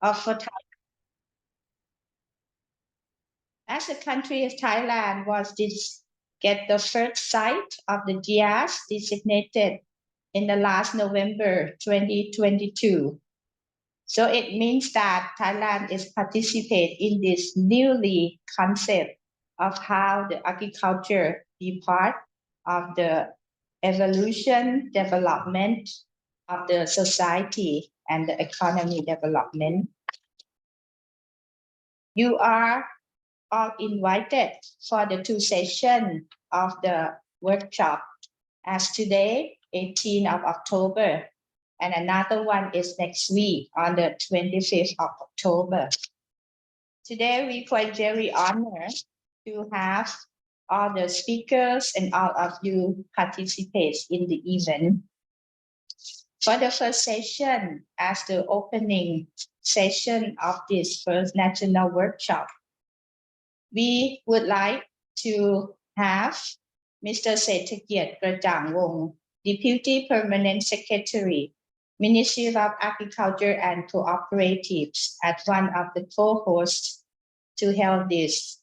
for as a country, Thailand was get the first site of the GIAHS designated in the last November 2022. So it means that Thailand is participate in this newly concept of how the agriculture be part of the evolution, development of the society and the economy development. You are all invited for the two sessions of the workshop as today, 18th of October, and another one is next week on the 25th of October. Today, we quite very honored to have all the speakers and all of you participate in the event. For the first session, as the opening session of this first national workshop, we would like to have Mr. Sethakit Krajangwong, Deputy Permanent Secretary, Ministry of Agriculture and Cooperatives, as one of the co-hosts to hold this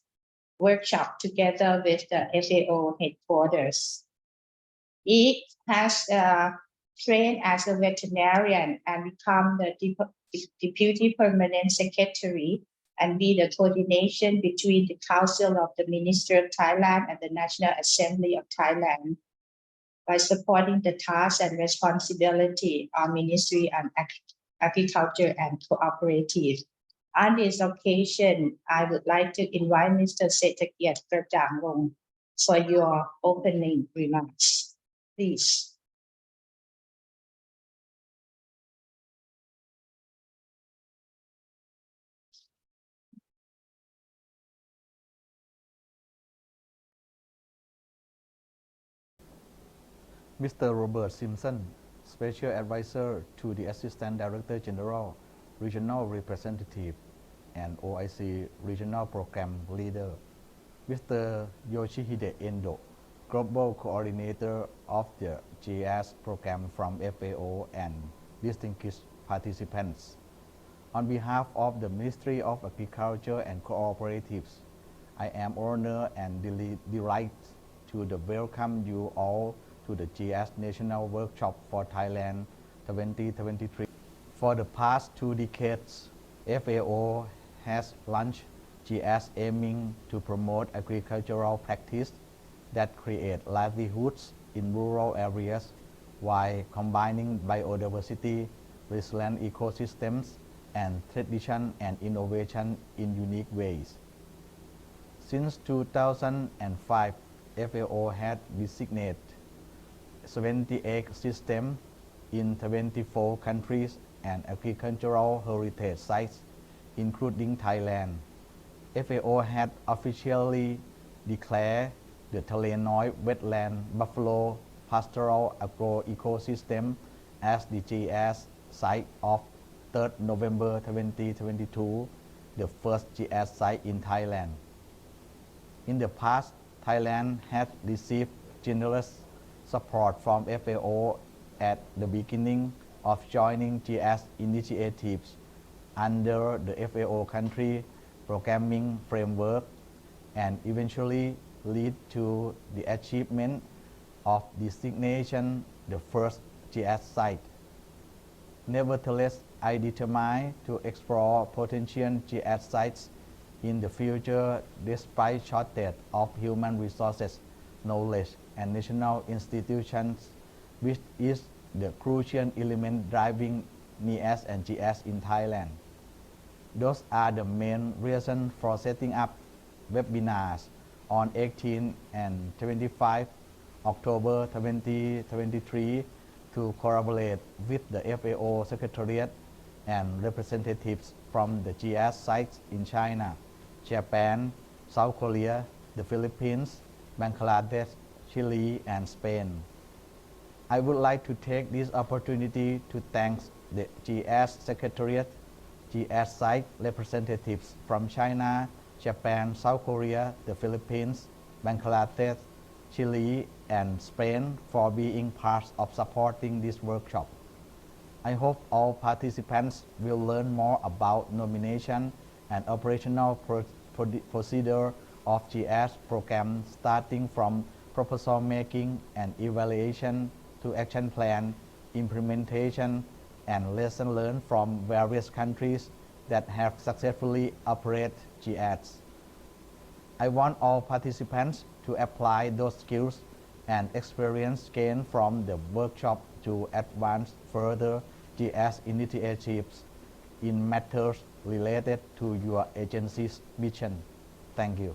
workshop together with the FAO headquarters. He has trained as a veterinarian and become the Deputy Permanent Secretary and be the coordination between the Council of the Minister of Thailand and the National Assembly of Thailand by supporting the tasks and responsibility of Ministry of Agriculture and Cooperative. On this occasion, I would like to invite Mr. Sethakit Krajangwong for your opening remarks. Please. Mr. Robert Simpson, Special Advisor to the Assistant Director General, Regional Representative, and OIC Regional Program Leader. Mr. Yoshihide Endo, Global Coordinator of the GIAHS Program from FAO, and distinguished participants. On behalf of the Ministry of Agriculture and Cooperatives, I am honored and delighted to welcome you all to the GIAHS National Workshop for Thailand 2023. For the past 2 decades, FAO has launched GIAHS aiming to promote agricultural practice that create livelihoods in rural areas while combining biodiversity, resilient ecosystems, and tradition and innovation in unique ways. Since 2005, FAO had designated 78 systems in 24 countries and agricultural heritage sites, including Thailand. FAO had officially declared the Thalenoid wetland buffalo pastoral agro-ecosystem as the GIAHS site of 3rd November 2022, the first GIAHS site in Thailand. In the past, Thailand had received generous support from FAO at the beginning of joining GIAHS initiatives under the FAO country programming framework and eventually lead to the achievement of designation the first GIAHS site. Nevertheless, I determined to explore potential GIAHS sites in the future despite shortage of human resources, knowledge, and national institutions, which is the crucial element driving NIAS and GIAHS in Thailand. Those are the main reasons for setting up webinars on 18 and 25 October 2023 to collaborate with the FAO Secretariat and representatives from the GIAHS sites in China, Japan, South Korea, the Philippines, Bangladesh, Chile, and Spain. I would like to take this opportunity to thank the GIAHS Secretariat, GIAHS site representatives from China, Japan, South Korea, the Philippines, Bangladesh, Chile, and Spain for being part of supporting this workshop. I hope all participants will learn more about nomination and operational procedure of GIAHS program, starting from proposal making and evaluation to action plan, implementation, and lesson learned from various countries that have successfully operated GIAHS. I want all participants to apply those skills and experience gained from the workshop to advance further GIAHS initiatives in matters related to your agency's mission. Thank you.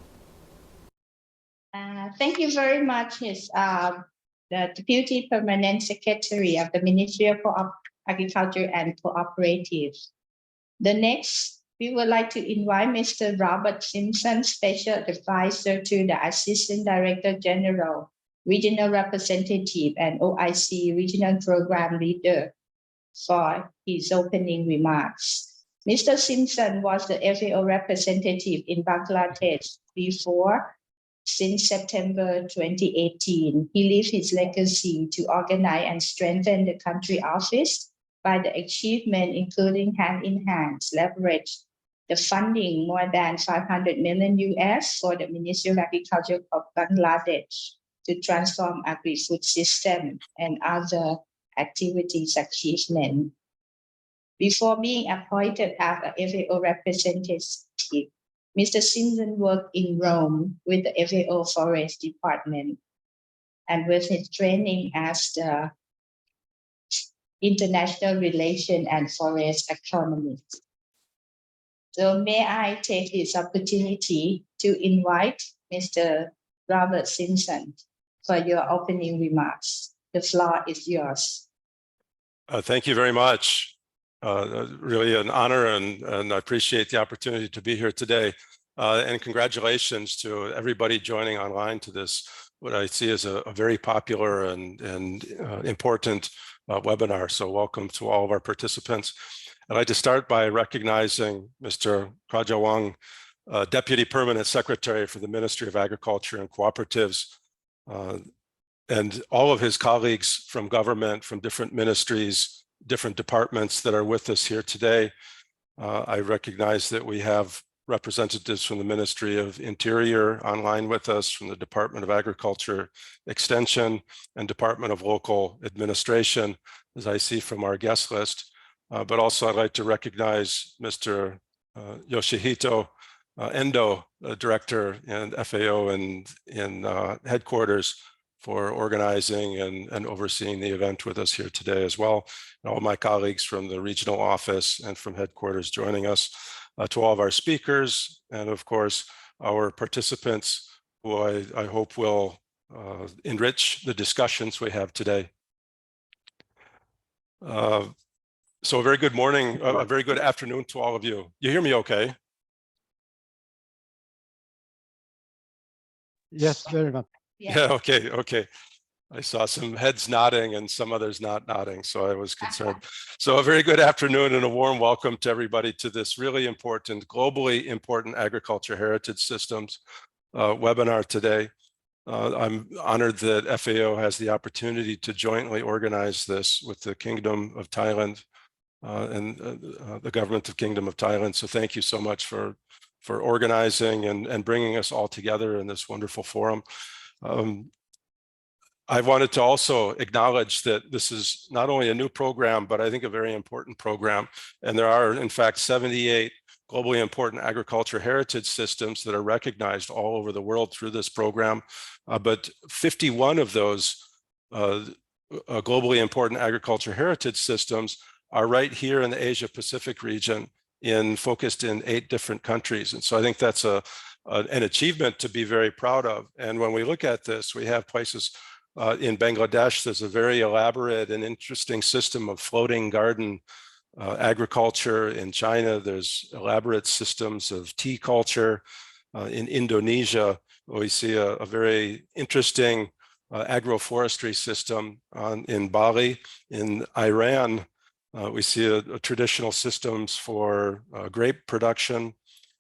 Thank you very much, the Deputy Permanent Secretary of the Ministry of Agriculture and Cooperatives. The next, we would like to invite Mr. Robert Simpson, Special Advisor to the Assistant Director General, Regional Representative, and OIC Regional Program Leader for his opening remarks. Mr. Simpson was the FAO representative in Bangladesh before. Since September 2018, he leaves his legacy to organize and strengthen the country office by the achievement, including hand-in-hand leverage, the funding more than 500 million US for the Ministry of Agriculture of Bangladesh to transform agri-food system and other activities achievement. Before being appointed as a FAO representative, Mr. Simpson worked in Rome with the FAO Forest Department and with his training as the International Relations and Forest Economist. So may I take this opportunity to invite Mr. Robert Simpson for your opening remarks. The floor is yours. Thank you very much. Really an honor, and I appreciate the opportunity to be here today. And congratulations to everybody joining online to this, what I see as a very popular and important webinar. So welcome to all of our participants. I'd like to start by recognizing Mr. Kraja Wang, Deputy Permanent Secretary for the Ministry of Agriculture and Cooperatives, and all of his colleagues from government, from different ministries, different departments that are with us here today. I recognize that we have representatives from the Ministry of Interior online with us, from the Department of Agriculture Extension and Department of Local Administration, as I see from our guest list. But also I'd like to recognize Mr. Yoshihito Endo, Director and FAO in headquarters, for organizing and overseeing the event with us here today as well. And all my colleagues from the regional office and from headquarters joining us, to all of our speakers, and of course, our participants, who I hope will enrich the discussions we have today. So a very good morning, a very good afternoon to all of you. You hear me okay? Yes, very much. Yeah, okay. I saw some heads nodding and some others not nodding, so I was concerned. So a very good afternoon and a warm welcome to everybody to this really important, globally important agriculture heritage systems webinar today. I'm honored that FAO has the opportunity to jointly organize this with the Kingdom of Thailand and the government of Kingdom of Thailand. So thank you so much for organizing and bringing us all together in this wonderful forum. I wanted to also acknowledge that this is not only a new program, but I think a very important program. And there are, in fact, 78 globally important agriculture heritage systems that are recognized all over the world through this program. But 51 of those globally important agriculture heritage systems are right here in the Asia Pacific region, focused in 8 different countries. And so I think that's an achievement to be very proud of. And when we look at this, we have places in Bangladesh. There's a very elaborate and interesting system of floating garden agriculture. In China, there's elaborate systems of tea culture. In Indonesia, we see a very interesting agroforestry system. In Bali. In Iran, we see a traditional systems for grape production.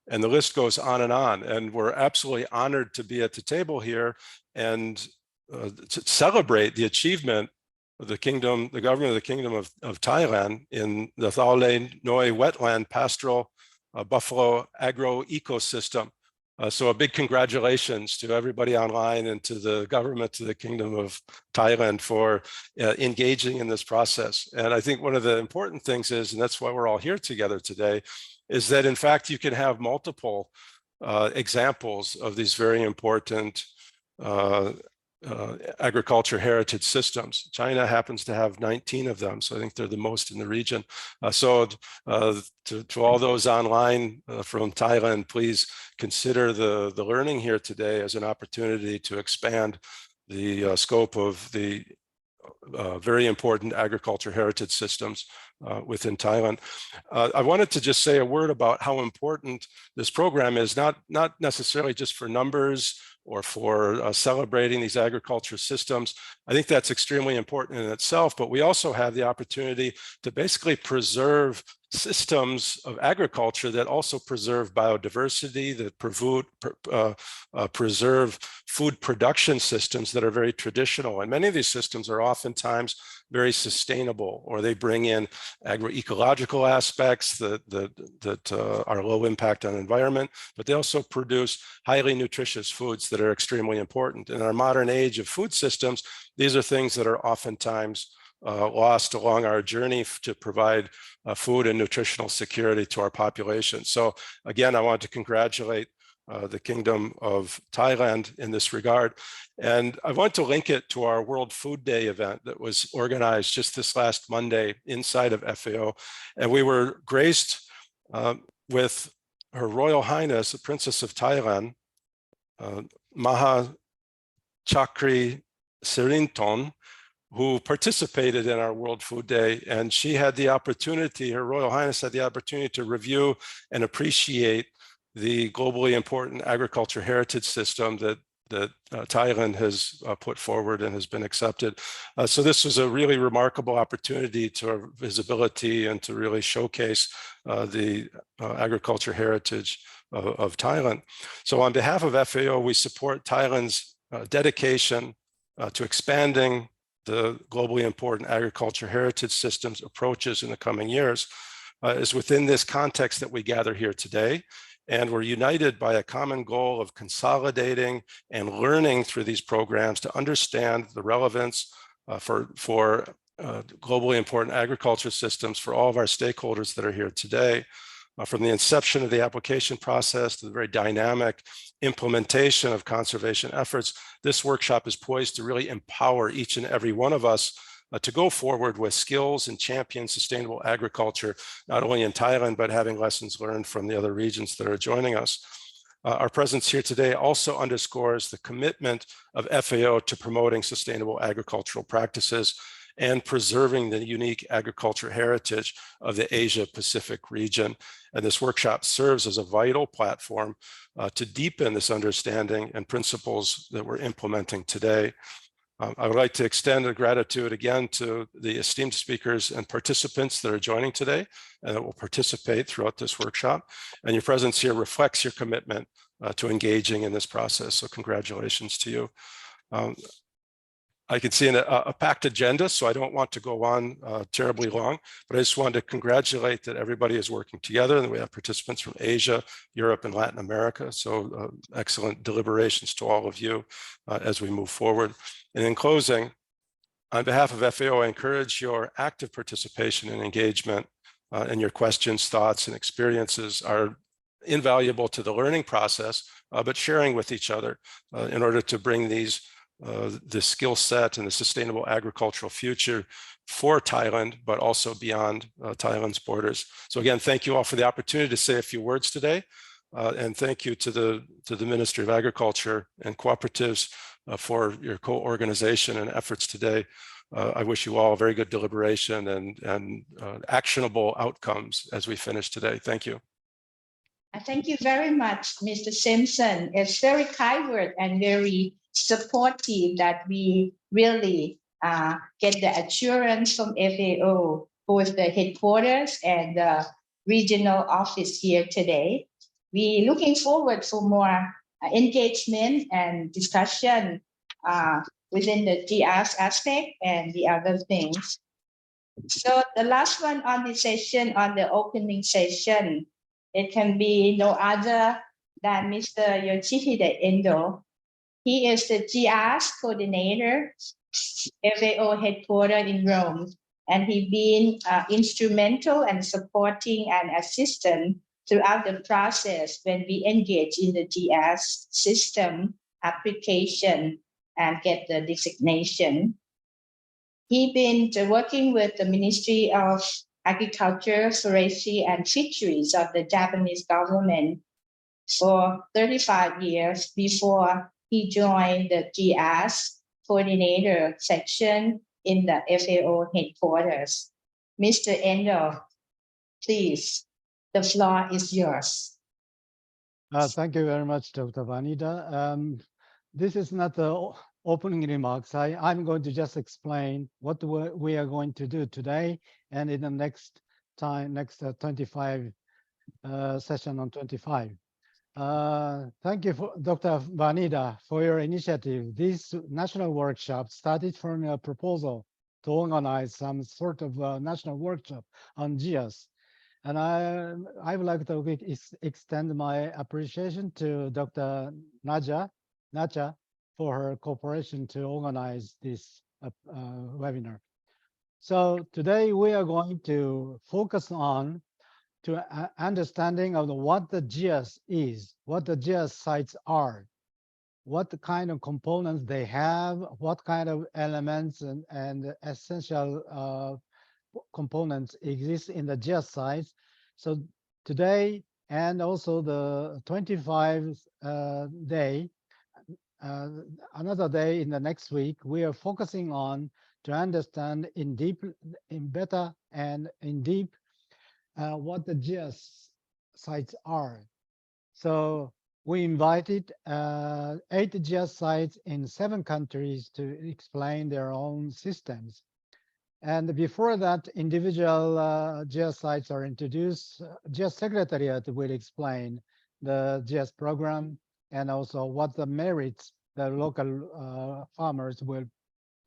And the list goes on. And we're absolutely honored to be at the table here and to celebrate the achievement the government of the Kingdom of Thailand in the Thao Le Noi wetland pastoral buffalo agro ecosystem. So a big congratulations to everybody online and to the government of the Kingdom of Thailand for engaging in this process. And I think one of the important things is, and that's why we're all here together today, is that in fact you can have multiple examples of these very important agriculture heritage systems. China happens to have 19 of them, so I think they're the most in the region. To all those online from Thailand, please consider the learning here today as an opportunity to expand the scope of the very important agriculture heritage systems within Thailand. I wanted to just say a word about how important this program is, not necessarily just for numbers or for celebrating these agriculture systems. I think that's extremely important in itself, but we also have the opportunity to basically preserve systems of agriculture that also preserve biodiversity, that preserve food production systems that are very traditional. And many of these systems are oftentimes very sustainable, or they bring in agroecological aspects that are low impact on environment, but they also produce highly nutritious foods that are extremely important. In our modern age of food systems, these are things that are oftentimes lost along our journey to provide food and nutritional security to our population. So again, I want to congratulate the Kingdom of Thailand in this regard. And I want to link it to our World Food Day event that was organized just this last Monday inside of FAO. And we were graced with Her Royal Highness, the Princess of Thailand, Maha Chakri Sirinton, who participated in our World Food Day. And she had the opportunity, Her Royal Highness had the opportunity to review and appreciate the globally important agriculture heritage system that Thailand has put forward and has been accepted. So this was a really remarkable opportunity to our visibility and to really showcase the agriculture heritage of Thailand. So on behalf of FAO, we support Thailand's dedication to expanding the globally important agriculture heritage systems approaches in the coming years. Is within this context that we gather here today. And we're united by a common goal of consolidating and learning through these programs to understand the relevance for globally important agriculture systems for all of our stakeholders that are here today. From the inception of the application process to the very dynamic implementation of conservation efforts, this workshop is poised to really empower each and every one of us to go forward with skills and champion sustainable agriculture, not only in Thailand, but having lessons learned from the other regions that are joining us. Our presence here today also underscores the commitment of FAO to promoting sustainable agricultural practices and preserving the unique agriculture heritage of the Asia-Pacific region. And this workshop serves as a vital platform to deepen this understanding and principles that we're implementing today. I would like to extend a gratitude again to the esteemed speakers and participants that are joining today and that will participate throughout this workshop. And your presence here reflects your commitment to engaging in this process. So congratulations to you. I can see a packed agenda, so I don't want to go on terribly long, but I just wanted to congratulate that everybody is working together and we have participants from Asia, Europe, and Latin America. So excellent deliberations to all of you as we move forward. And in closing, on behalf of FAO, I encourage your active participation and engagement, and your questions, thoughts, and experiences are invaluable to the learning process, but sharing with each other in order to bring the skill set and the sustainable agricultural future for Thailand, but also beyond Thailand's borders. So again, thank you all for the opportunity to say a few words today. And thank you to the Ministry of Agriculture and cooperatives for your co-organization and efforts today. I wish you all very good deliberation and actionable outcomes as we finish today. Thank you. Thank you very much, Mr. Simpson. It's very kind word and very supportive that we really get the assurance from FAO, both the headquarters and the regional office here today. We're looking forward for more engagement and discussion within the GIAHS aspect and the other things. So the last one on the session, on the opening session, it can be no other than Mr. Yoshihide Endo. He is the GIAHS coordinator, FAO headquarters in Rome, and he been instrumental and supporting and assistant throughout the process when we engage in the GIAHS system application and get the designation. He been working with the Ministry of Agriculture, Forestry, and Fisheries of the Japanese government for 35 years before he joined the GIAHS coordinator section in the FAO headquarters. Mr. Endo, please, the floor is yours. Thank you very much, Dr. Vanida. This is not the opening remarks. I'm going to just explain what we are going to do today and in the next 25 session on 25. Thank you, Dr. Vanida, for your initiative. This national workshop started from a proposal to organize some sort of national workshop on GIAHS. And I would like to extend my appreciation to Dr. Naja for her cooperation to organize this webinar. So today we are going to focus on understanding of what the GIAHS is, what the GIAHS sites are, what kind of components they have, what kind of elements and essential components exist in the GIAHS sites. So today and also the 25th day, another day in the next week, we are focusing on to understand in better and in deep what the GIAHS sites are. So we invited 8 GIAHS sites in 7 countries to explain their own systems. And before that, individual GIAHS sites are introduced. GIAHS Secretariat will explain the GIAHS program and also what the merits the local farmers will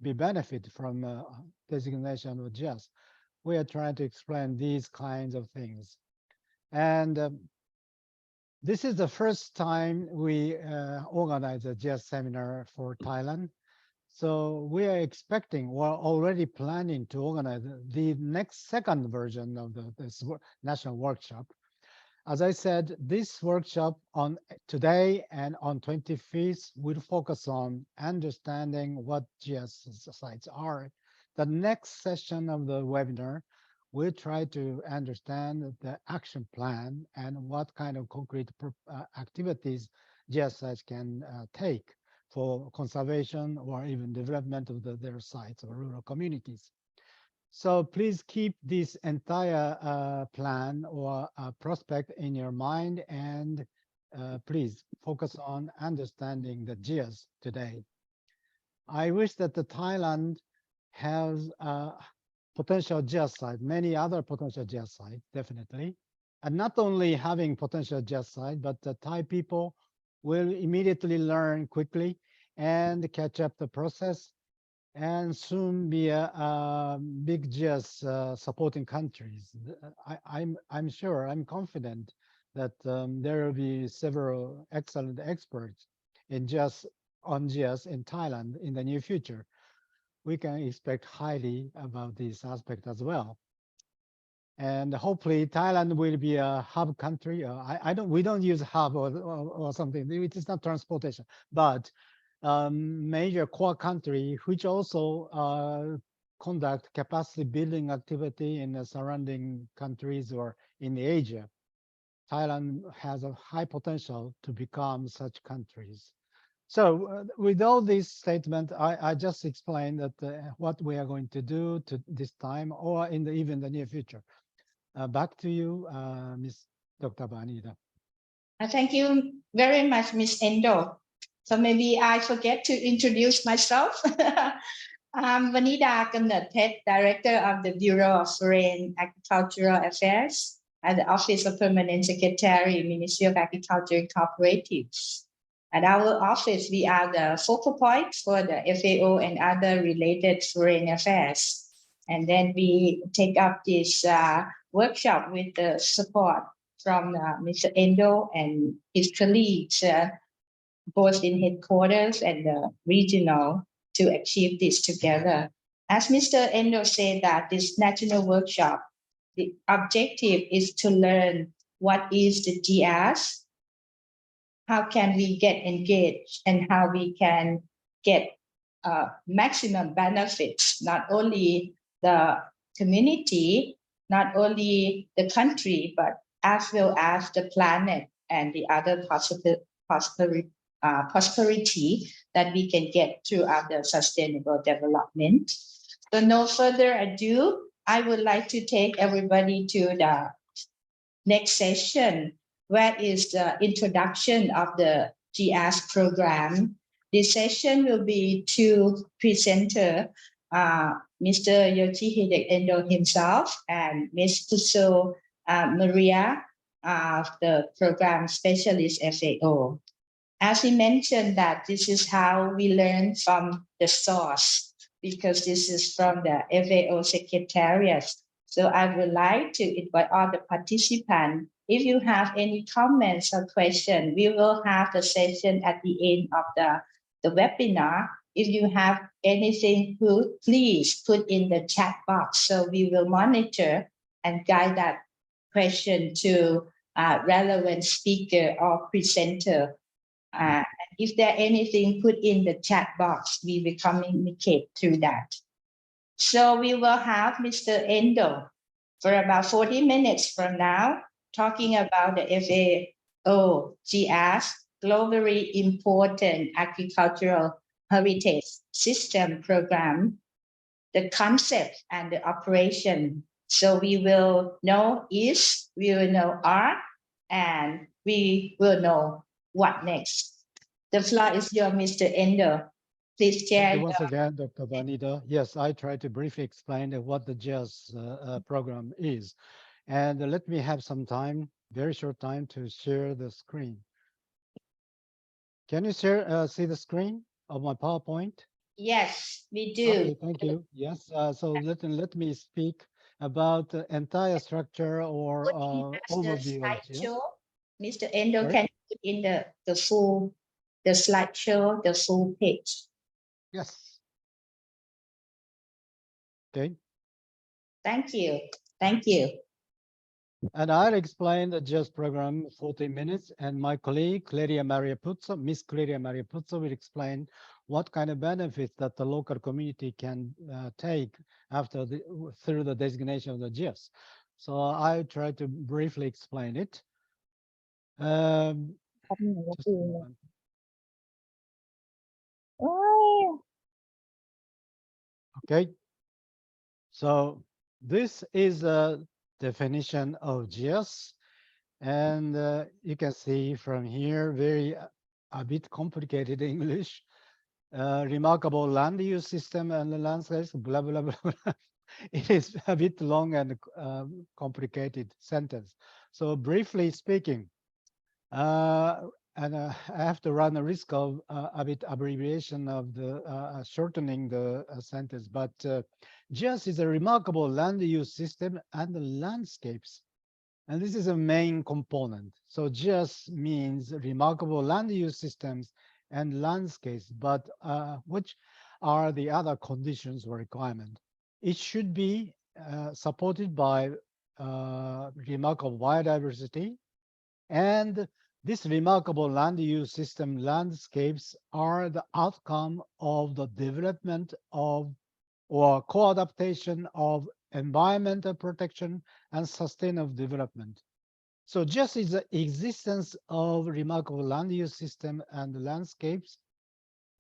be benefit from designation of GIAHS. We are trying to explain these kinds of things. And this is the first time we organize a GIAHS seminar for Thailand. So we are expecting, we're already planning to organize the next second version of this national workshop. As I said, this workshop on today and on 25th will focus on understanding what GIAHS sites are. The next session of the webinar will try to understand the action plan and what kind of concrete activities GIAHS sites can take for conservation or even development of their sites or rural communities. So please keep this entire plan or prospect in your mind, and please focus on understanding the GIAHS today. I wish that the Thailand has potential GIAHS site, many other potential GIAHS sites, definitely. And not only having potential GIAHS site, but the Thai people will immediately learn quickly and catch up the process and soon be a big GIAHS supporting countries. I'm sure, I'm confident that there will be several excellent experts in on GIAHS in Thailand in the near future. We can expect highly about this aspect as well. And hopefully Thailand will be a hub country. We don't use hub or something. It is not transportation, but major core country, which also conduct capacity building activity in the surrounding countries or in Asia. Thailand has a high potential to become such countries. So with all this statement, I just explained that what we are going to do to this time or in even the near future. Back to you, Ms. Dr. Vanida. Thank you very much, Ms. Endo. So maybe I forget to introduce myself. I'm Vanida Kamnatpet, Director of the Bureau of Foreign Agricultural Affairs at the Office of Permanent Secretary, Ministry of Agriculture and Cooperatives. At our office, we are the focal point for the FAO and other related foreign affairs. And then we take up this workshop with the support from Mr. Endo and his colleagues, both in headquarters and the regional, to achieve this together. As Mr. Endo said, that this national workshop, the objective is to learn what is the GIAHS, how can we get engaged, and how we can get maximum benefits, not only the community, not only the country, but as well as the planet and the other prosperity that we can get throughout the sustainable development. So no further ado, I would like to take everybody to the next session, where is the introduction of the GIAHS program. This session will be two presenters, Mr. Yoshihide Endo himself and Ms. Puso Maria, the program specialist FAO. As he mentioned that this is how we learn from the source, because this is from the FAO Secretariat. So I would like to invite all the participants. If you have any comments or questions, we will have the session at the end of the webinar. If you have anything, please put in the chat box. So we will monitor and guide that question to relevant speaker or presenter. If there anything, put in the chat box. We will communicate through that. So we will have Mr. Endo for about 40 minutes from now, talking about the FAO GIAHS, globally important agricultural heritage system program, the concept and the operation. So we will know is, we will know are, and we will know what next. The floor is yours, Mr. Endo. Please share. Thank you once again, Dr. Vanita. Yes, I tried to briefly explain what the GIAHS program is. And let me have some time, very short time, to share the screen. Can you share, see the screen of my PowerPoint? Yes, we do. Okay, thank you. Yes, so let me speak about the entire structure or overview of GIAHS. Mr. Endo, Sorry? can you put in the full, the slideshow, the full page? Yes. Okay. Thank you. Thank you. And I'll explain the GIAHS program 40 minutes, and my colleague, Miss Claria Maria Puzzo will explain what kind of benefits that the local community can take through the designation of the GIAHS. So I'll try to briefly explain it. Just a moment. Okay. So this is a definition of GIAHS. And you can see from here, a bit complicated English, remarkable land use system and the landscapes, blah, blah, blah, blah. It is a bit long and complicated sentence. So briefly speaking, and I have to run the risk of a bit abbreviation of the shortening the sentence, but GIAHS is a remarkable land use system and the landscapes. And this is a main component. So GIAHS means remarkable land use systems and landscapes, but which are the other conditions or requirements? It should be supported by remarkable biodiversity, and this remarkable land use system landscapes are the outcome of the development of or co-adaptation of environmental protection and sustainable development. So just as the existence of remarkable land use system and landscapes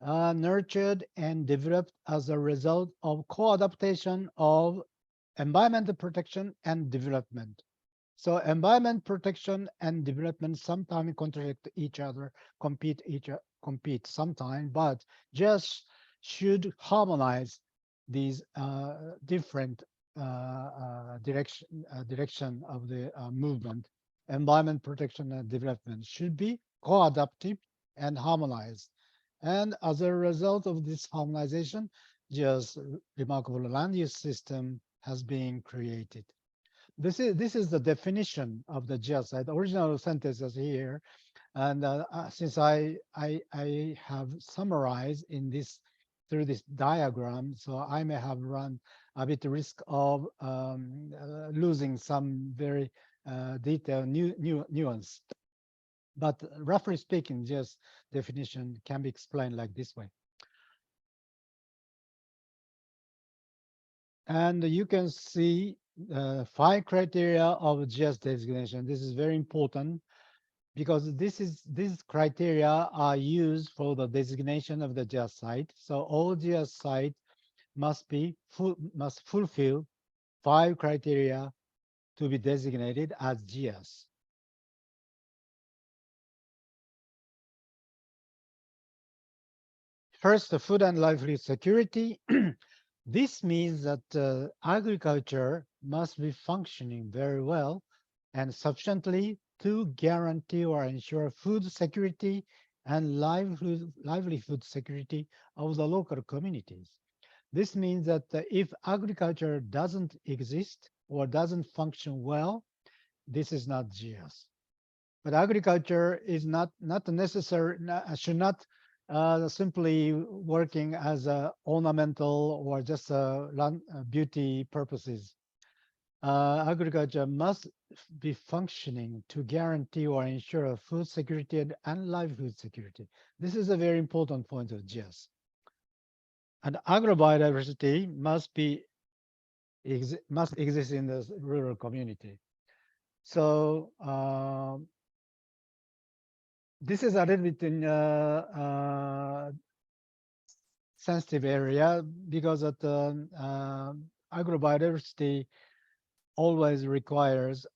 nurtured and developed as a result of co-adaptation of environmental protection and development. So environment protection and development sometimes contradict each other, compete sometimes, but just should harmonize these different direction of the movement. Environment protection and development should be co-adaptive and harmonized. And as a result of this harmonization, GIAHS remarkable land use system has been created. This is the definition of the GIAHS. The original sentence is here, and since I have summarized in this through this diagram, so I may have run a bit risk of losing some very detailed nuance. But roughly speaking, just definition can be explained like this way. And you can see 5 criteria of GIAHS designation. This is very important because these criteria are used for the designation of the GIAHS site. So all GIAHS sites must fulfill 5 criteria to be designated as GIAHS. First, the food and livelihood security. This means that agriculture must be functioning very well and sufficiently to guarantee or ensure food security and livelihood security of the local communities. This means that if agriculture doesn't exist or doesn't function well, this is not GIAHS. But agriculture is not necessary, should not simply working as a ornamental or just beauty purposes. Agriculture must be functioning to guarantee or ensure food security and livelihood security. This is a very important point of GIAHS. And agrobiodiversity must exist in the rural community. So this is a little bit in sensitive area because of the agrobiodiversity always requires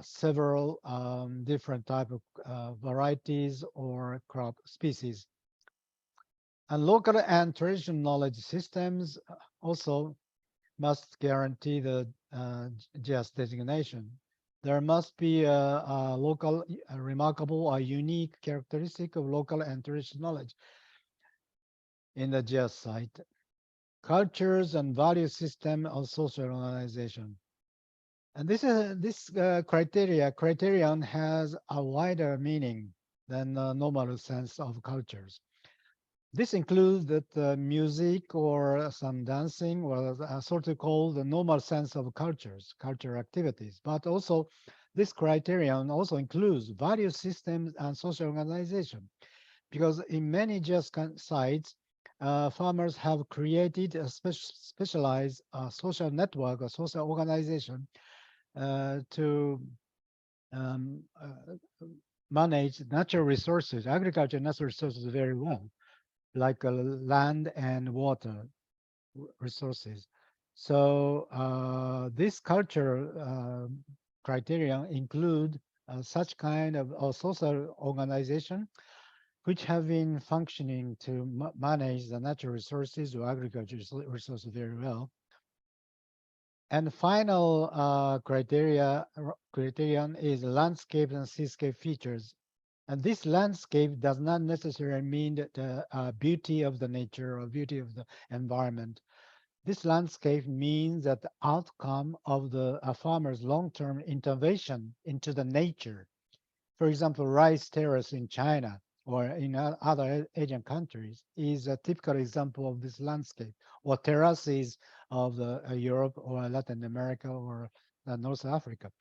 several different type of varieties or crop species. And local and traditional knowledge systems also must guarantee the GIAHS designation. There must be a local, a remarkable, or unique characteristic of local and traditional knowledge in the GIAHS site. Cultures and value system of social organization. And this criterion has a wider meaning than the normal sense of cultures. This includes that music or some dancing or sort of called the normal sense of cultural activities. But also this criterion also includes value systems and social organization, because in many GIAHS sites, farmers have created a specialized social network or social organization to manage natural resources, agriculture natural resources very well, like land and water resources. So this cultural criterion include such kind of social organization which have been functioning to manage the natural resources or agriculture resources very well. And final criterion is landscape and seascape features. And this landscape does not necessarily mean the beauty of the nature or beauty of the environment. This landscape means that the outcome of the farmer's long-term intervention into the nature. For example, rice terrace in China or in other Asian countries is a typical example of this landscape, or terraces of Europe or Latin America or North Africa.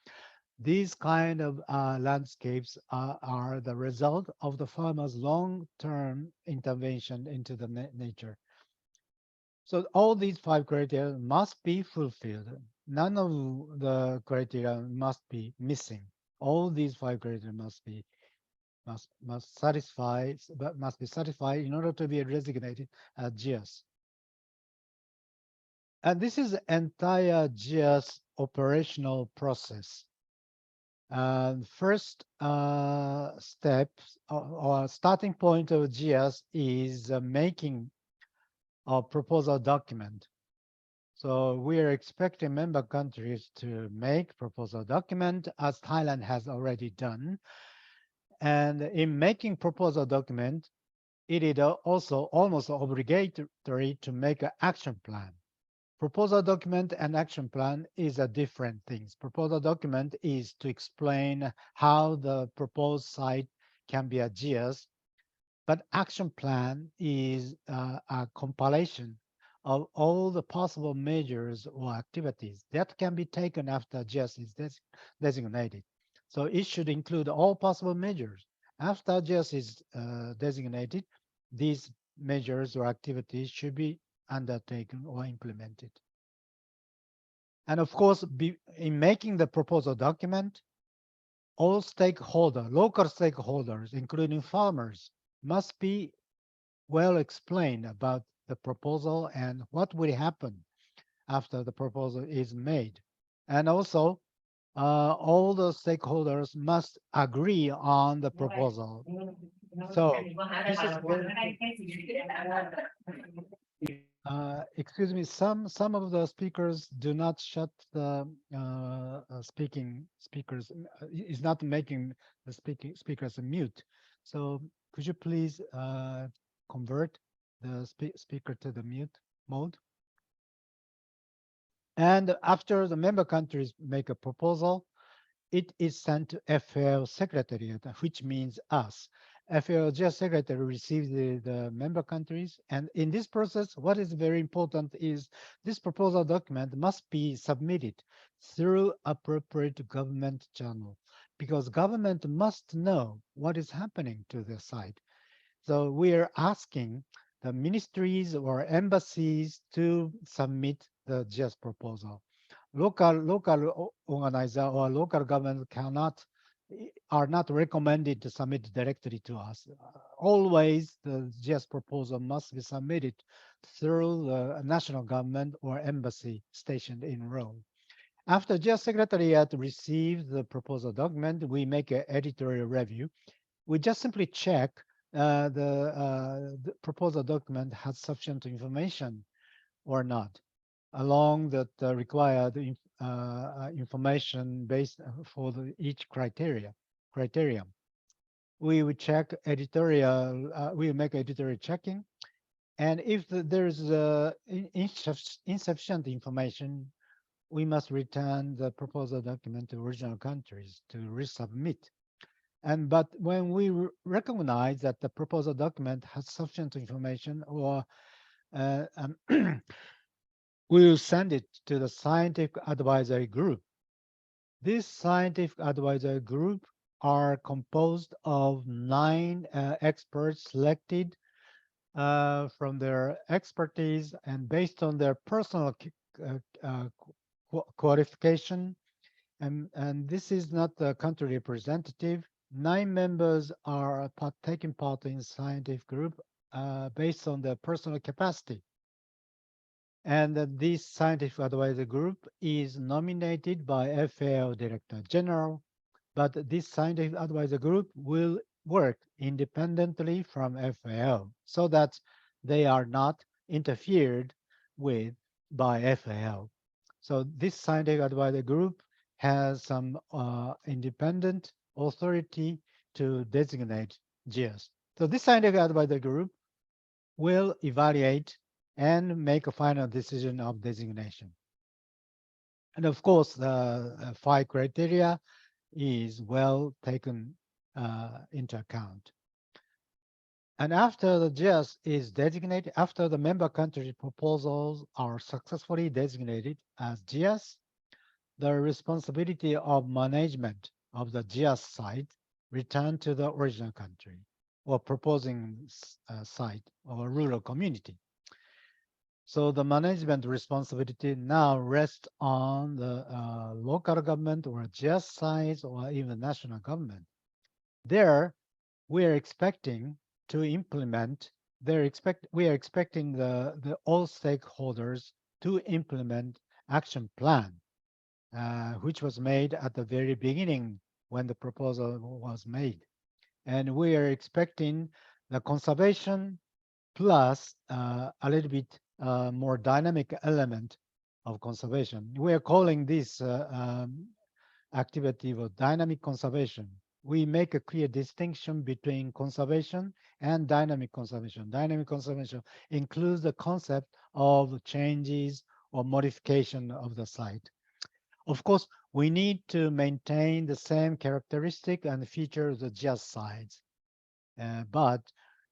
These kind of landscapes are the result of the farmer's long-term intervention into the nature. So all these 5 criteria must be fulfilled. None of the criteria must be missing. All these 5 criteria must be satisfied in order to be designated as GIAHS. And this is the entire GIAHS operational process. First step or starting point of GIAHS is making a proposal document. So we are expecting member countries to make proposal document as Thailand has already done. And in making proposal document, it is also almost obligatory to make an action plan. Proposal document and action plan is a different things. Proposal document is to explain how the proposed site can be a GIAHS, but action plan is a compilation of all the possible measures or activities that can be taken after GIAHS is designated. So it should include all possible measures. After GIAHS is designated, these measures or activities should be undertaken or implemented. And of course, in making the proposal document, all stakeholders, local stakeholders, including farmers, must be well explained about the proposal and what will happen after the proposal is made. And also, all the stakeholders must agree on the proposal. So this is excuse me, some of the speakers do not shut the speakers is not making the speakers mute. So could you please convert the speaker to the mute mode? And after the member countries make a proposal, it is sent to FAO Secretariat, which means us. FAO GIAHS Secretary receives the member countries. And in this process, what is very important is this proposal document must be submitted through appropriate government channel, because government must know what is happening to the site. So we are asking the ministries or embassies to submit the GIAHS proposal. Local organizer or local government are not recommended to submit directly to us. Always the GIAHS proposal must be submitted through the national government or embassy stationed in Rome. After GIAHS Secretariat receives the proposal document, we make an editorial review. We just simply check the proposal document has sufficient information or not, along the required information based for each criterion. We will check editorial, we will make editorial checking. And if there's insufficient information, we must return the proposal document to original countries to resubmit. But when we recognize that the proposal document has sufficient information, or we will send it to the scientific advisory group. This scientific advisory group are composed of 9 experts selected from their expertise and based on their personal qualification. And this is not the country representative. 9 members are taking part in scientific group based on their personal capacity. And this scientific advisory group is nominated by FAO Director General, but this scientific advisory group will work independently from FAO so that they are not interfered with by FAO. So this scientific advisory group has some independent authority to designate GIAHS. So this scientific advisory group will evaluate and make a final decision of designation. And of course, the 5 criteria is well taken into account. And after the GIAHS is designated, after the member country proposals are successfully designated as GIAHS, the responsibility of management of the GIAHS site return to the original country or proposing site or rural community. So the management responsibility now rests on the local government or GIAHS sites or even national government. There, we are expecting to implement. We are expecting the all stakeholders to implement action plan, which was made at the very beginning when the proposal was made, and we are expecting the conservation plus a little bit more dynamic element of conservation. We are calling this activity of dynamic conservation. we make a clear distinction between conservation and dynamic conservation. Dynamic conservation includes the concept of changes or modification of the site. Of course, we need to maintain the same characteristic and features of just sites. But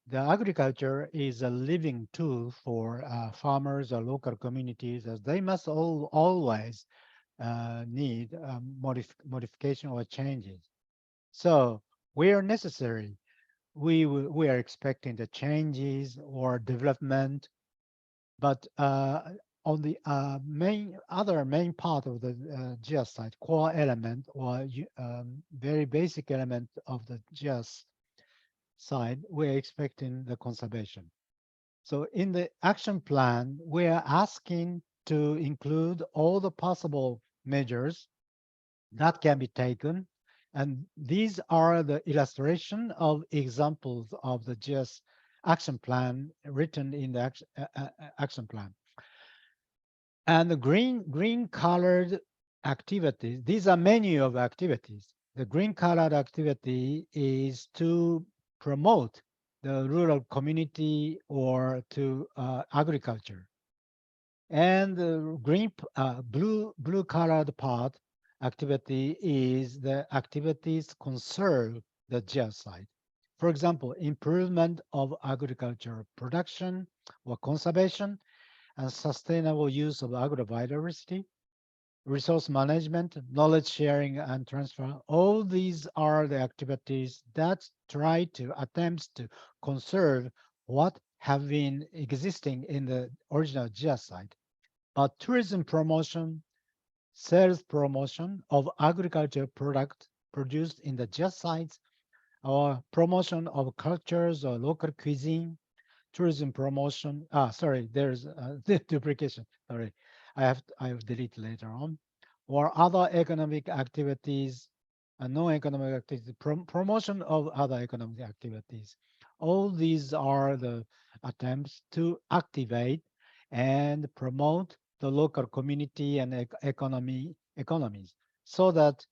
the agriculture is a living tool for farmers or local communities, as they must always need modification or changes. So where necessary, we are expecting the changes or development, but on the main part of the GIAHS site, core element or very basic element of the GIAHS side, we're expecting the conservation. So in the action plan, we are asking to include all the possible measures that can be taken. And these are the illustration of examples of the GIAHS action plan written in the action plan. And the green colored activities, these are menu of activities. The green colored activity is to promote the rural community or to agriculture. And the blue colored part activity is the activities conserve the GIAHS site. For example, improvement of agricultural production or conservation and sustainable use of agrobiodiversity, resource management, knowledge sharing and transfer. All these are the activities that try to attempt to conserve what have been existing in the original GIAHS site. But tourism promotion, sales promotion of agricultural product produced in the GIAHS sites, or promotion of cultures or local cuisine, tourism promotion. Sorry, there's duplication. Sorry, I have delete later on. Or other economic activities, non-economic activities, promotion of other economic activities. All these are the attempts to activate and promote the local community and economies, so that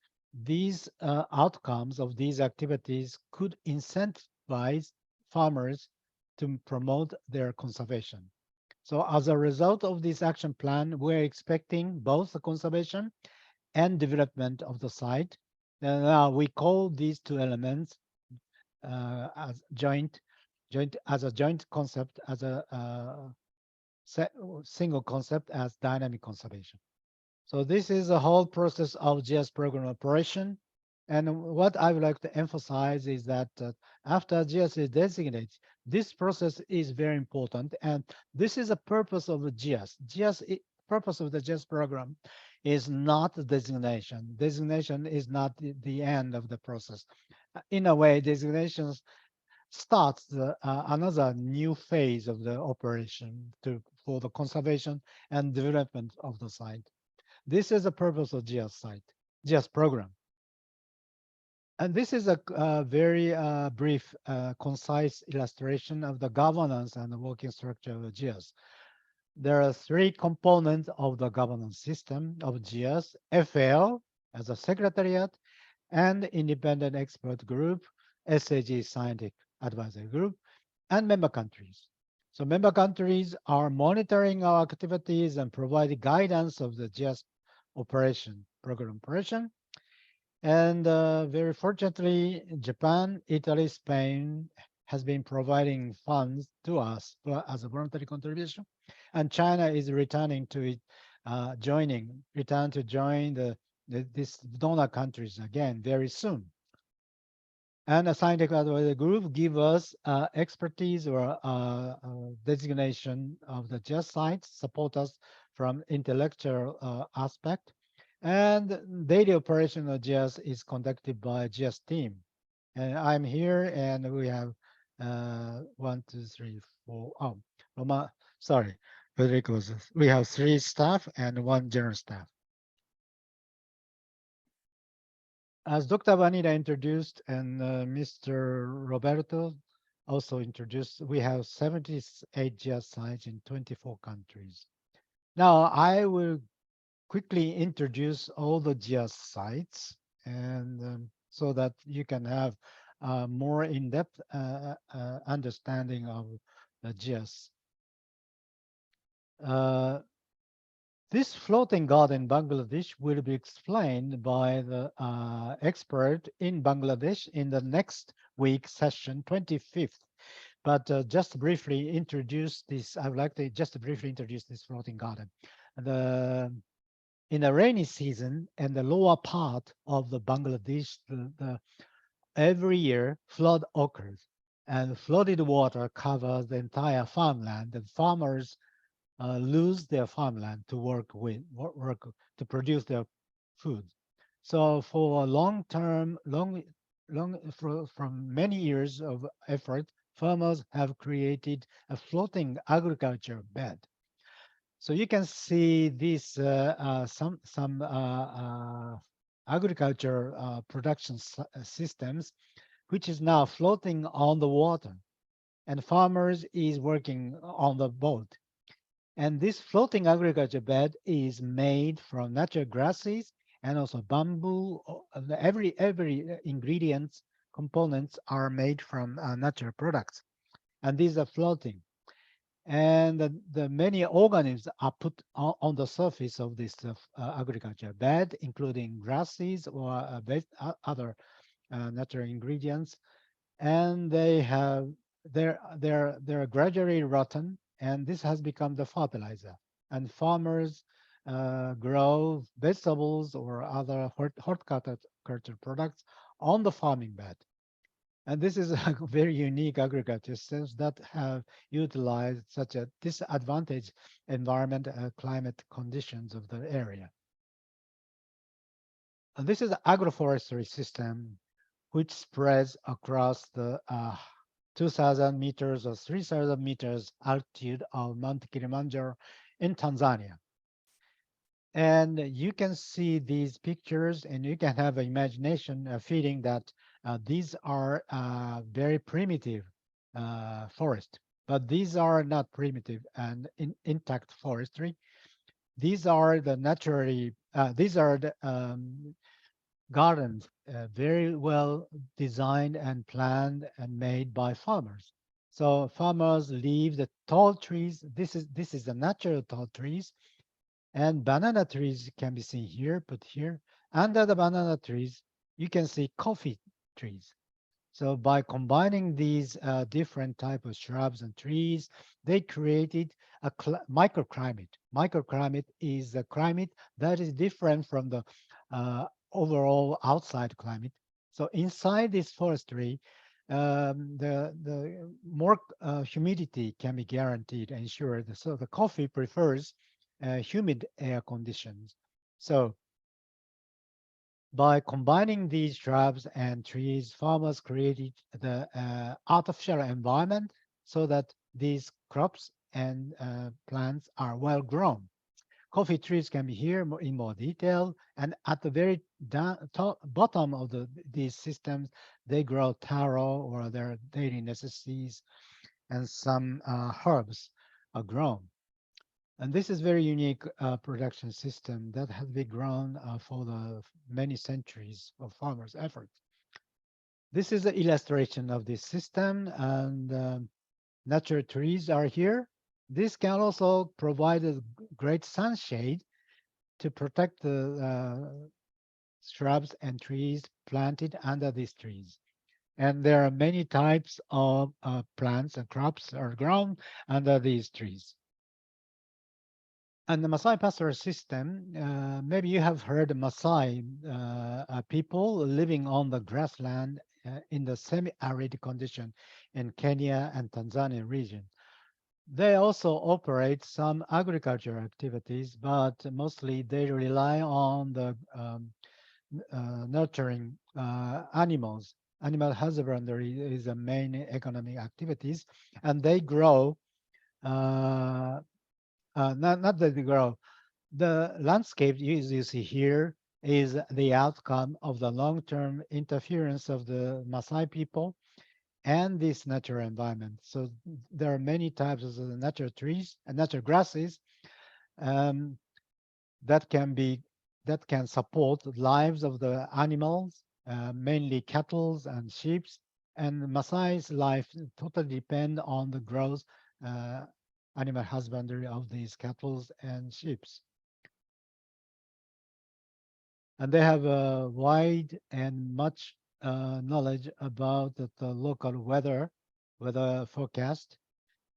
these outcomes of these activities could incentivize farmers to promote their conservation. So as a result of this action plan, we're expecting both the conservation and development of the site. And we call these two elements as a joint concept, as a single concept as dynamic conservation. So this is the whole process of GIAHS program operation. And what I would like to emphasize is that after GIAHS is designated, this process is very important. And this is a purpose of the GIAHS. Purpose of the GIAHS program is not designation. Designation is not the end of the process. In a way, designation starts another new phase of the operation for the conservation and development of the site. This is the purpose of GIAHS program. And this is a very brief, concise illustration of the governance and the working structure of GIAHS. There are three components of the governance system of GIAHS: FL as a secretariat, and independent expert group, SAG scientific advisory group, and member countries. So member countries are monitoring our activities and providing guidance of the GIAHS program operation. And very fortunately, Japan, Italy, Spain has been providing funds to us as a voluntary contribution. And China is returning to it, return to join this donor countries again very soon. And a scientific advisory group give us expertise or designation of the GIAHS sites, support us from intellectual aspect. And daily operation of GIAHS is conducted by GIAHS team. And I'm here, and we have 1, 2, 3, 4. Oh, Roma, sorry, Federico. We have 3 staff and 1 general staff. As Dr. Vanida introduced and Mr. Roberto also introduced, we have 78 GIAHS sites in 24 countries. Now, I will quickly introduce all the GIAHS sites, and so that you can have more in-depth understanding of the GIAHS. This floating garden in Bangladesh will be explained by the expert in Bangladesh in the next week session, 25th. But just briefly introduce this, I would like to just briefly introduce this floating garden. In the rainy season and the lower part of the Bangladesh, every year flood occurs, and flooded water covers the entire farmland, and farmers lose their farmland to work to produce their food. So for a from many years of effort, farmers have created a floating agriculture bed. So you can see this some agriculture production systems, which is now floating on the water, and farmers is working on the boat. And this floating agriculture bed is made from natural grasses and also bamboo. Every ingredients components are made from natural products, and these are floating. And the many organisms are put on the surface of this agriculture bed, including grasses or other natural ingredients, and they're gradually rotten, and this has become the fertilizer. And farmers grow vegetables or other horticulture products on the farming bed. And this is a very unique agriculture systems that have utilized such a disadvantaged environment and climate conditions of the area. And this is an agroforestry system which spreads across the 2,000 meters or 3,000 meters altitude of Mount Kilimanjaro in Tanzania. And you can see these pictures, and you can have an imagination feeling that these are very primitive forest, but these are not primitive and intact forestry. These are the gardens very well designed and planned and made by farmers. So farmers leave the tall trees. This is the natural tall trees, and banana trees can be seen here. But here under the banana trees, you can see coffee trees. So by combining these different type of shrubs and trees, they created a microclimate. Microclimate is a climate that is different from the overall outside climate. So inside this forestry, the more humidity can be guaranteed and ensured. So the coffee prefers humid air conditions. So by combining these shrubs and trees, farmers created the artificial environment so that these crops and plants are well grown. Coffee trees can be here in more detail, and at the very bottom of these systems, they grow taro or their daily necessities, and some herbs are grown. And this is very unique production system that has been grown for the many centuries of farmers' efforts. This is an illustration of this system, and natural trees are here. This can also provide a great sunshade to protect the shrubs and trees planted under these trees. And there are many types of plants and crops are grown under these trees. And the Maasai pastoral system, maybe you have heard Maasai people living on the grassland in the semi-arid condition in Kenya and Tanzania region. They also operate some agriculture activities, but mostly they rely on the nurturing animals. Animal husbandry is the main economic activities, and they grow, not that they grow, the landscape you see here is the outcome of the long-term interference of the Maasai people and this natural environment. So there are many types of natural trees and natural grasses that can support the lives of the animals mainly cattle and sheep. And Maasai's life totally depend on the growth, animal husbandry of these cattle and sheep. And they have a wide and much knowledge about the local weather forecast.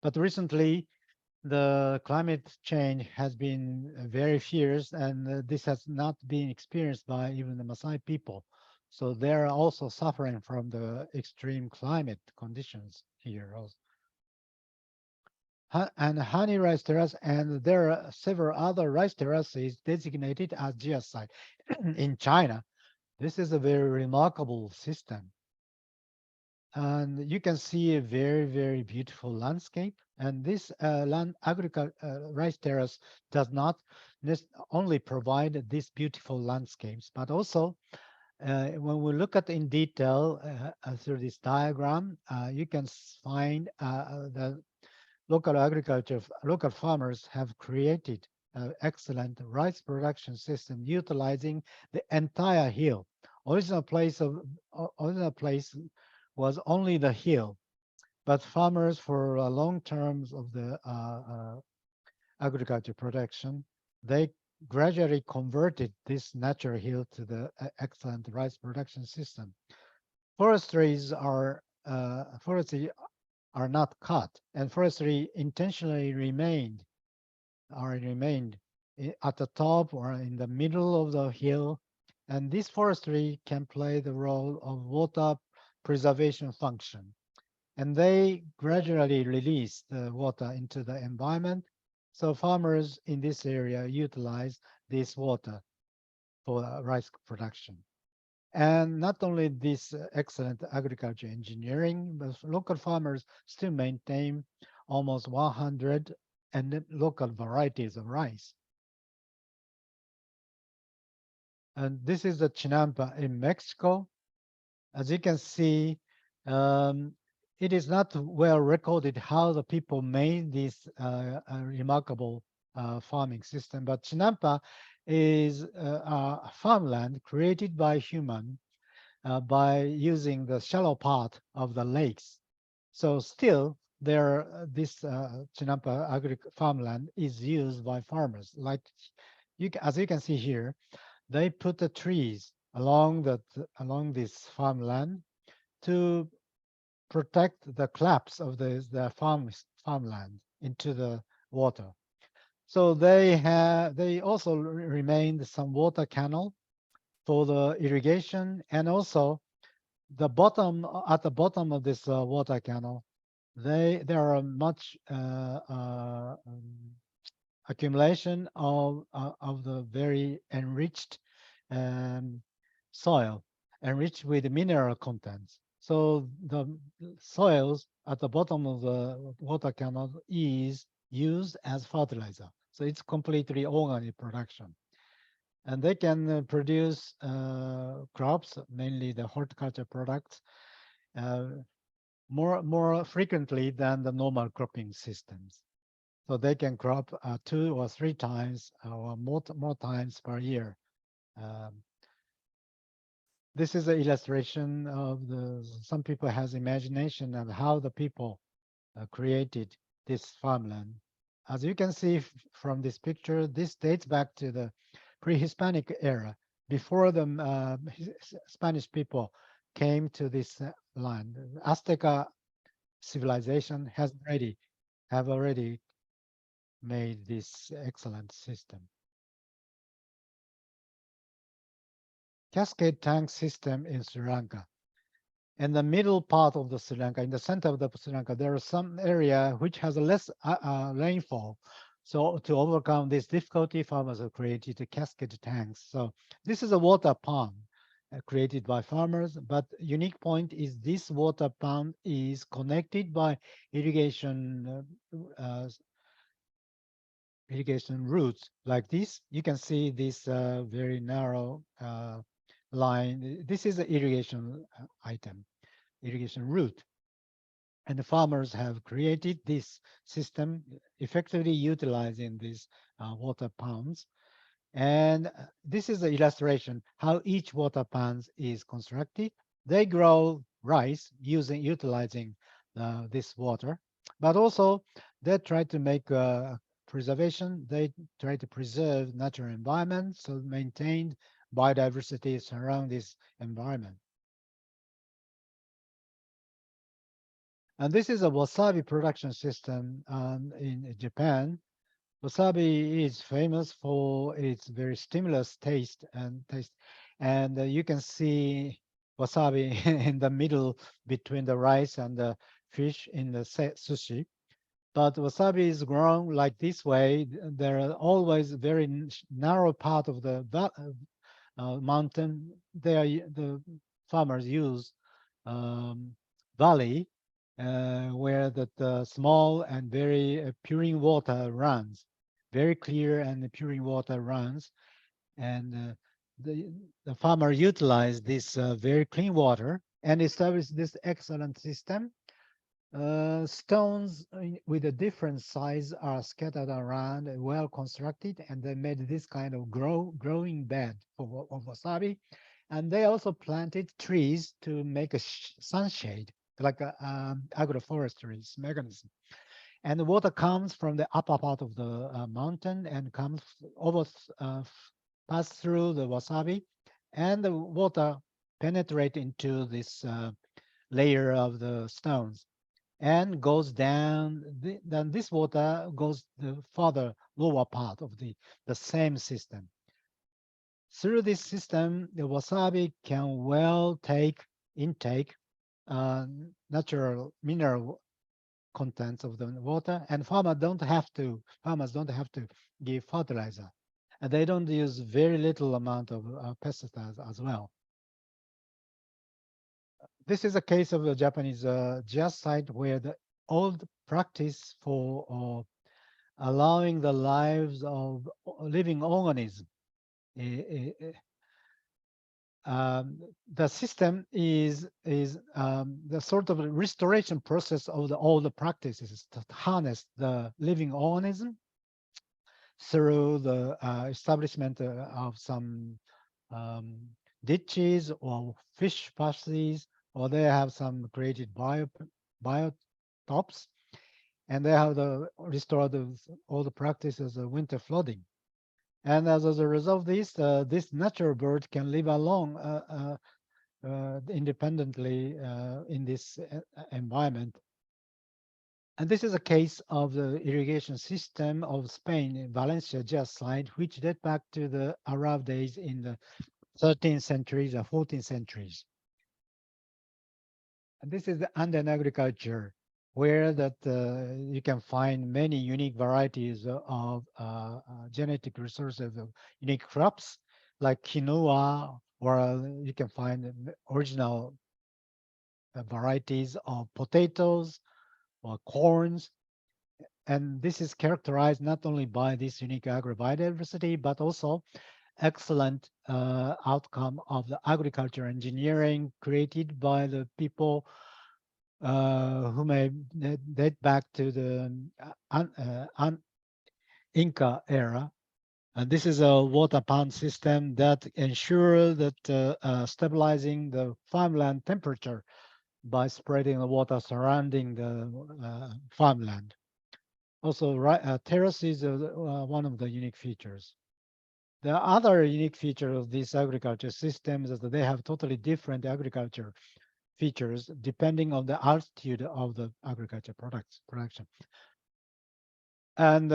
But recently, the climate change has been very fierce, and this has not been experienced by even the Maasai people. So they're also suffering from the extreme climate conditions here also. And honey rice terrace, and there are several other rice terraces designated as GIAHS site in China. This is a very remarkable system. And you can see a very, very beautiful landscape. And this rice terrace does not only provide these beautiful landscapes, but also when we look at in detail through this diagram, you can find the local farmers have created an excellent rice production system utilizing the entire hill. Original place was only the hill, but farmers for long terms of the agriculture production, they gradually converted this natural hill to the excellent rice production system. Forestry are not cut, and forestry intentionally remained at the top or in the middle of the hill, and this forestry can play the role of water preservation function. And they gradually release the water into the environment. So farmers in this area utilize this water for rice production. And not only this excellent agriculture engineering, but local farmers still maintain almost 100 and local varieties of rice. And this is the Chinampa in Mexico. As you can see, it is not well recorded how the people made this remarkable farming system, but Chinampa is a farmland created by human by using the shallow part of the lakes. So still, this Chinampa farmland is used by farmers. Like as you can see here, they put the trees along this farmland to protect the collapse of the farmland into the water. So they also remained some water canal for the irrigation, and also the bottom at the bottom of this water canal, there are much accumulation of the very enriched soil, enriched with mineral contents. So the soils at the bottom of the water canal is used as fertilizer. So it's completely organic production. And they can produce crops, mainly the horticulture products, more frequently than the normal cropping systems. So they can crop 2 or 3 times or more times per year. This is an illustration of some people has imagination of how the people created this farmland. As you can see from this picture, this dates back to the pre-Hispanic era, before the Spanish people came to this land. Azteca civilization have already made this excellent system. Cascade tank system in Sri Lanka. In the middle part of the Sri Lanka, in the center of the Sri Lanka, there is some area which has less rainfall. So to overcome this difficulty, farmers have created the cascade tanks. So this is a water pond created by farmers, but unique point is this water pond is connected by irrigation routes like this. You can see this very narrow line. This is the irrigation irrigation route. And the farmers have created this system effectively utilizing these water ponds. And this is the illustration how each water pond is constructed. They grow rice utilizing this water, but also they try to make preservation. They try to preserve natural environment, so maintain biodiversity surround this environment. And this is a wasabi production system in Japan. Wasabi is famous for its very stimulus taste, and you can see wasabi in the middle between the rice and the fish in the sushi. But wasabi is grown like this way. There are always very narrow part of the mountain. The farmers use valley where the small and very purine water runs, very clear and purine water runs, and the farmer utilized this very clean water and established this excellent system. Stones with a different size are scattered around, well constructed, and they made this kind of growing bed of wasabi. And they also planted trees to make a sunshade, like a agroforestry mechanism. And the water comes from the upper part of the mountain and comes over, pass through the wasabi, and the water penetrate into this layer of the stones and goes down. Then this water goes the further lower part of the same system. Through this system, the wasabi can well intake natural mineral contents of the water, and farmers don't have to give fertilizer, and they don't use very little amount of pesticides as well. This is a case of the Japanese GIAHS site where the old practice for allowing the lives of living organisms. The system is the sort of restoration process of all the practices to harness the living organism through the establishment of some ditches or fish passes, or they have some created biotopes, and they have restored all the practices of winter flooding. And as a result of this, this natural bird can live alone independently in this environment. And this is a case of the irrigation system of Spain in Valencia GIAHS site, which date back to the Arab days in the 13th centuries or 14th centuries. And this is the Andean agriculture, where you can find many unique varieties of genetic resources of unique crops like quinoa, or you can find original varieties of potatoes or corns. And this is characterized not only by this unique agrobiodiversity, but also excellent outcome of the agriculture engineering created by the people who may date back to the Inca era. And this is a water pond system that ensures that stabilizing the farmland temperature by spreading the water surrounding the farmland. Also, terrace is one of the unique features. The other unique feature of these agriculture systems is that they have totally different agriculture features depending on the altitude of the agriculture production. And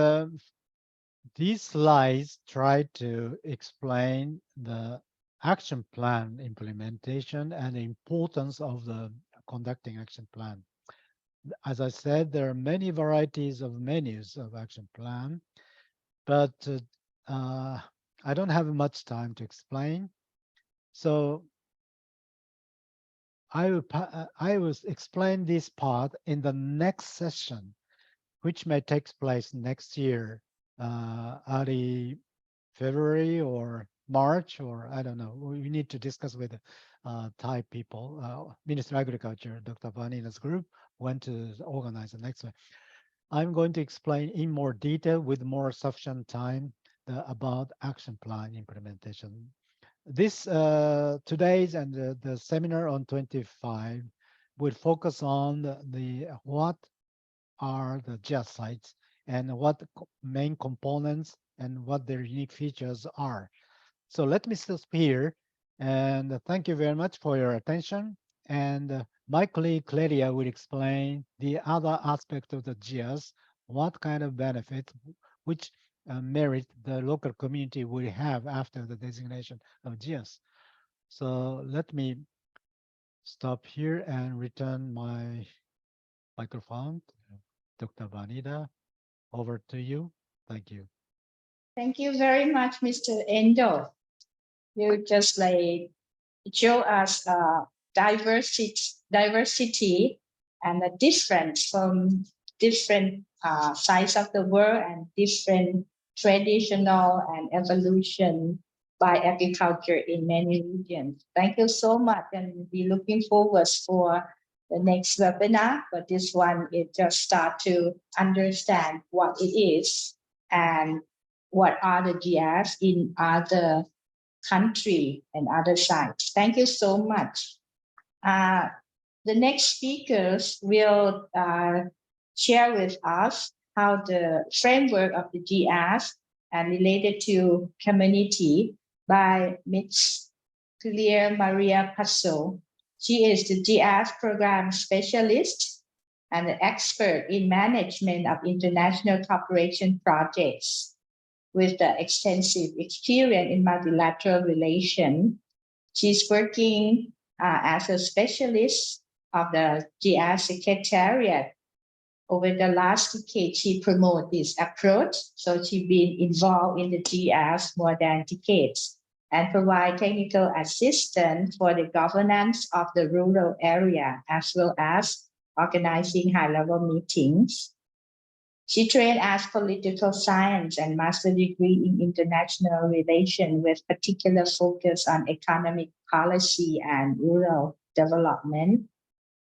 these slides try to explain the action plan implementation and the importance of the conducting action plan. As I said, there are many varieties of menus of action plan, but I don't have much time to explain. So I will explain this part in the next session, which may take place next year, early February or March, or I don't know. We need to discuss with Thai people. Minister of Agriculture, Dr. Vanina's group, when to organize the next one. I'm going to explain in more detail with more sufficient time about action plan implementation. This today's and the seminar on 25 will focus on what are the GIAHS sites and what main components and what their unique features are. So let me stop here, and thank you very much for your attention. And my colleague Claudia will explain the other aspect of the GIAHS, what kind of benefit, which merit the local community will have after the designation of GIAHS. So let me stop here and return my microphone to Dr. Vanida. Over to you. Thank you. Thank you very much, Mr. Endo. You just like show us diversity and the difference from different sides of the world and different traditional and evolution by agriculture in many regions. Thank you so much, and we're looking forward for the next webinar. But this one is just start to understand what it is and what are the GIAHS in other country and other sites. Thank you so much. The next speakers will share with us how the framework of the GIAHS and related to community by Ms. Claire Maria Passo. She is the GIAHS program specialist and an expert in management of international cooperation projects with the extensive experience in multilateral relations. She's working as a specialist of the GIAHS Secretariat. Over the last decade, she promoted this approach. So she's been involved in the GIAHS more than decades and provide technical assistance for the governance of the rural area, as well as organizing high-level meetings. She trained as political science and master degree in international relations with particular focus on economic policy and rural development.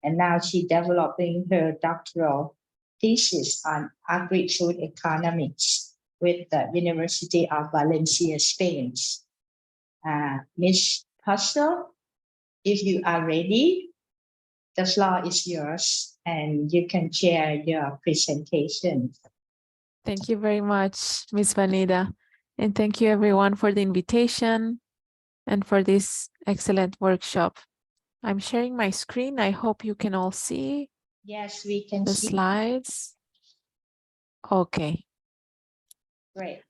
And now she's developing her doctoral thesis on agri-food economics with the University of Valencia, Spain. Ms. Hustle, if you are ready, the floor is yours and you can share your presentation. Thank you very much, Ms. Vanida. And thank you everyone for the invitation and for this excellent workshop. I'm sharing my screen. I hope you can all see. Yes, we can the see. Slides. Okay. Great.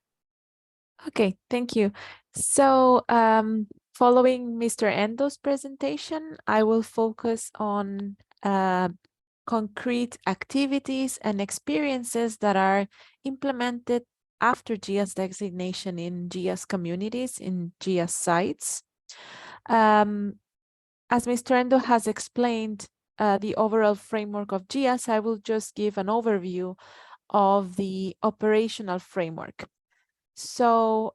Okay, thank you. So following Mr. Endo's presentation, I will focus on concrete activities and experiences that are implemented after GIAHS designation in GIAHS communities, in GIAHS sites. As Mr. Endo has explained the overall framework of GIAHS, I will just give an overview of the operational framework. So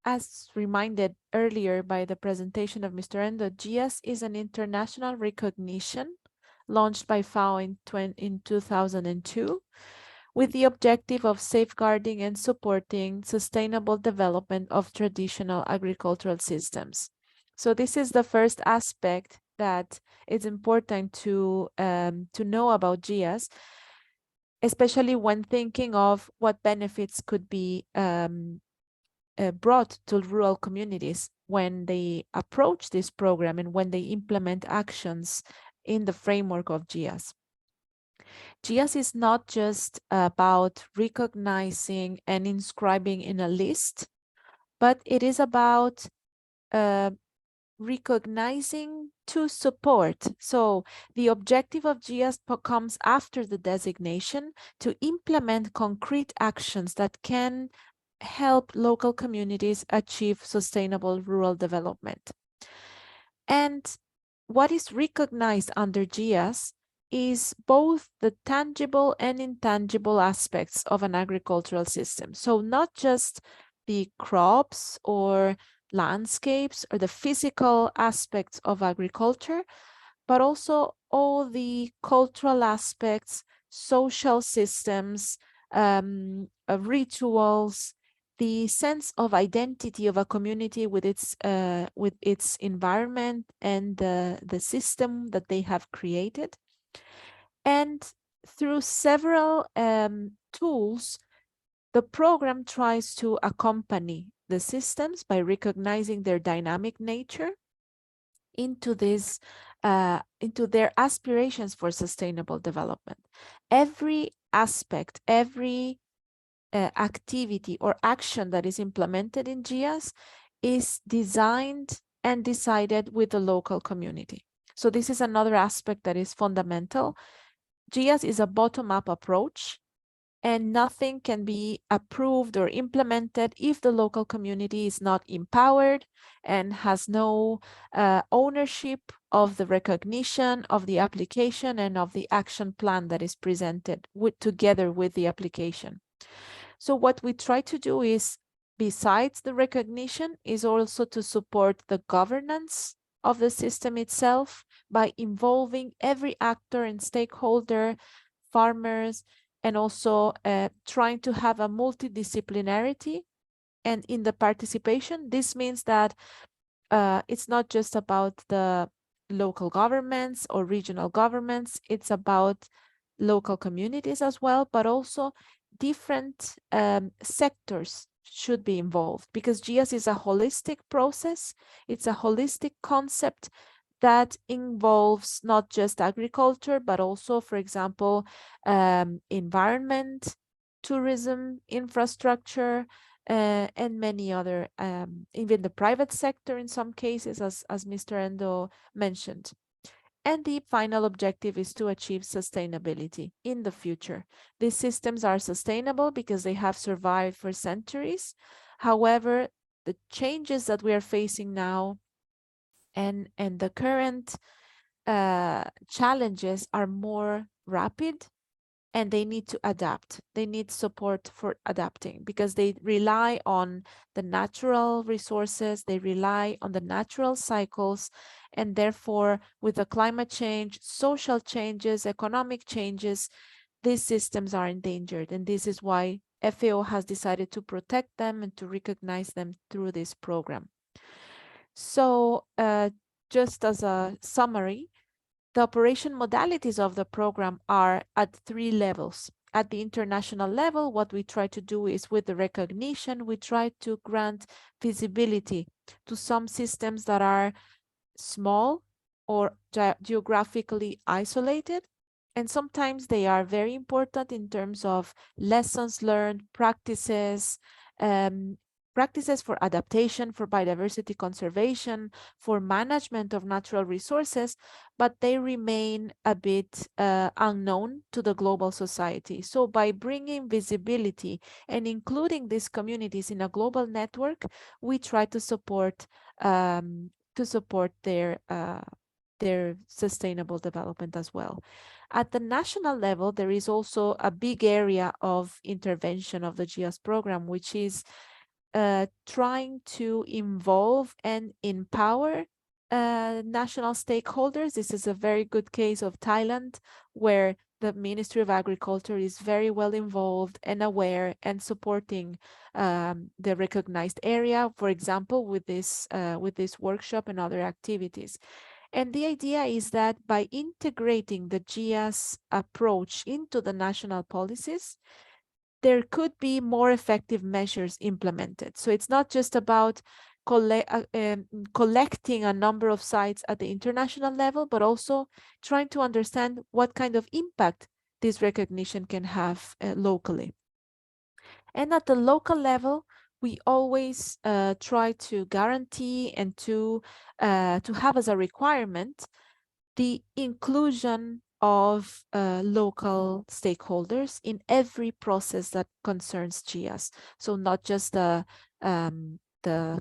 as reminded earlier by the presentation of Mr. Endo, GIAHS is an international recognition launched by FAO in 2002 with the objective of safeguarding and supporting sustainable development of traditional agricultural systems. So this is the first aspect that is important to know about GIAHS, especially when thinking of what benefits could be brought to rural communities when they approach this program and when they implement actions in the framework of GIAHS. GIAHS is not just about recognizing and inscribing in a list, but it is about recognizing to support. So the objective of GIAHS comes after the designation to implement concrete actions that can help local communities achieve sustainable rural development. And what is recognized under GIAHS is both the tangible and intangible aspects of an agricultural system. So not just the crops or landscapes or the physical aspects of agriculture, but also all the cultural aspects, social systems, rituals, the sense of identity of a community with its environment and the system that they have created. And through several tools, the program tries to accompany the systems by recognizing their dynamic nature into their aspirations for sustainable development. Every aspect, every activity or action that is implemented in GIAHS is designed and decided with the local community. So this is another aspect that is fundamental. GIAHS is a bottom-up approach, and nothing can be approved or implemented if the local community is not empowered and has no ownership of the recognition of the application and of the action plan that is presented together with the application. So what we try to do is, besides the recognition, is also to support the governance of the system itself by involving every actor and stakeholder, farmers, and also trying to have a multidisciplinarity. And in the participation, this means that it's not just about the local governments or regional governments, it's about local communities as well, but also different sectors should be involved, because GIAHS is a holistic process. It's a holistic concept that involves not just agriculture, but also, for example, environment, tourism, infrastructure, and many other, even the private sector in some cases, as Mr. Endo mentioned. And the final objective is to achieve sustainability in the future. These systems are sustainable because they have survived for centuries. However, the changes that we are facing now and the current challenges are more rapid, and they need to adapt. They need support for adapting because they rely on the natural resources, they rely on the natural cycles, and therefore with the climate change, social changes, economic changes, these systems are endangered. And this is why FAO has decided to protect them and to recognize them through this program. So just as a summary, the operation modalities of the program are at 3 levels. At the international level, what we try to do is, with the recognition, we try to grant visibility to some systems that are small or geographically isolated. And sometimes they are very important in terms of lessons learned, practices, practices for adaptation, for biodiversity conservation, for management of natural resources, but they remain a bit unknown to the global society. So by bringing visibility and including these communities in a global network, we try to support their sustainable development as well. At the national level, there is also a big area of intervention of the GIAHS program, which is trying to involve and empower national stakeholders. This is a very good case of Thailand, where the Ministry of Agriculture is very well involved and aware and supporting the recognized area, for example, with this workshop and other activities. And the idea is that by integrating the GIAHS approach into the national policies, there could be more effective measures implemented. So it's not just about collecting a number of sites at the international level, but also trying to understand what kind of impact this recognition can have locally. And at the local level, we always try to guarantee and to have as a requirement the inclusion of local stakeholders in every process that concerns GIAHS. So not just the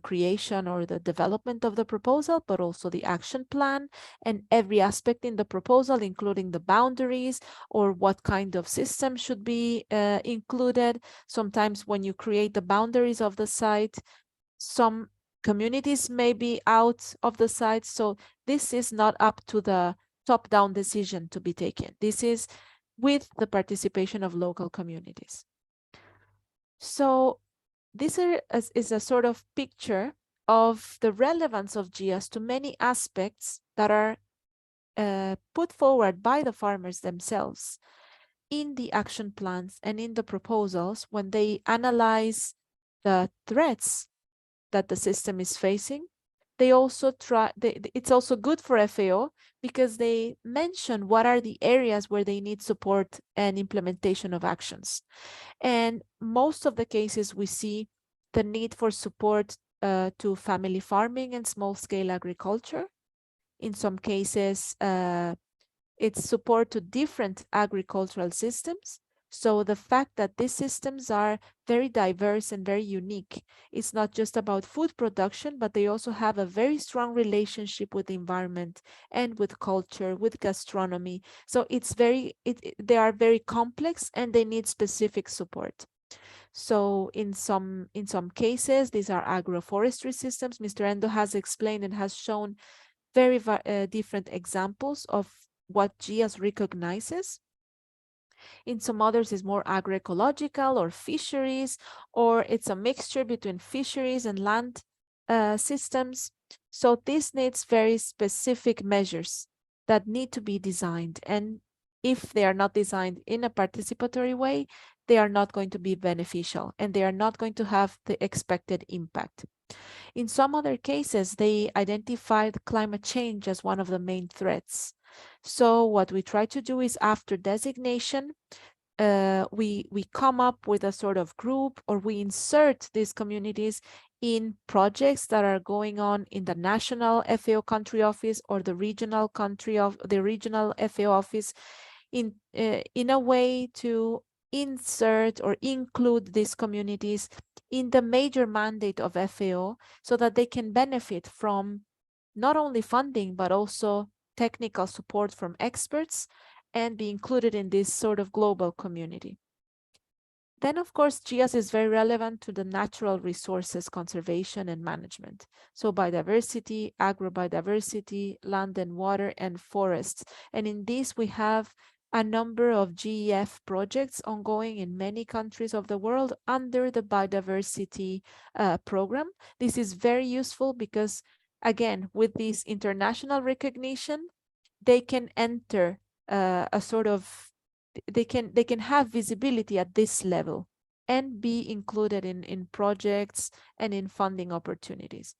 creation or the development of the proposal, but also the action plan and every aspect in the proposal, including the boundaries or what kind of system should be included. Sometimes when you create the boundaries of the site, some communities may be out of the site. So this is not up to the top-down decision to be taken. This is with the participation of local communities. So this is a sort of picture of the relevance of GIAHS to many aspects that are put forward by the farmers themselves in the action plans and in the proposals when they analyze the threats that the system is facing. They also it's also good for FAO because they mention what are the areas where they need support and implementation of actions. And most of the cases we see the need for support to family farming and small-scale agriculture. In some cases, it's support to different agricultural systems. So the fact that these systems are very diverse and very unique, it's not just about food production, but they also have a very strong relationship with the environment and with culture, with gastronomy. So it's they are very complex and they need specific support. So in some cases, these are agroforestry systems. Mr. Endo has explained and has shown very different examples of what GIAHS recognizes. In some others, it's more agroecological or fisheries, or it's a mixture between fisheries and land systems. So this needs very specific measures that need to be designed. And if they are not designed in a participatory way, they are not going to be beneficial and they are not going to have the expected impact. In some other cases, they identified climate change as one of the main threats. So what we try to do is after designation, we come up with a sort of group, or we insert these communities in projects that are going on in the national FAO country office or the regional regional FAO office in a way to insert or include these communities in the major mandate of FAO so that they can benefit from not only funding, but also technical support from experts and be included in this sort of global community. Then, of course, GIAHS is very relevant to the natural resources conservation and management. So biodiversity, agrobiodiversity, land and water, and forests. And in this, we have a number of GEF projects ongoing in many countries of the world under the biodiversity program. This is very useful because, again, with this international recognition, they can enter a sort of, they can have visibility at this level and be included in projects and in funding opportunities.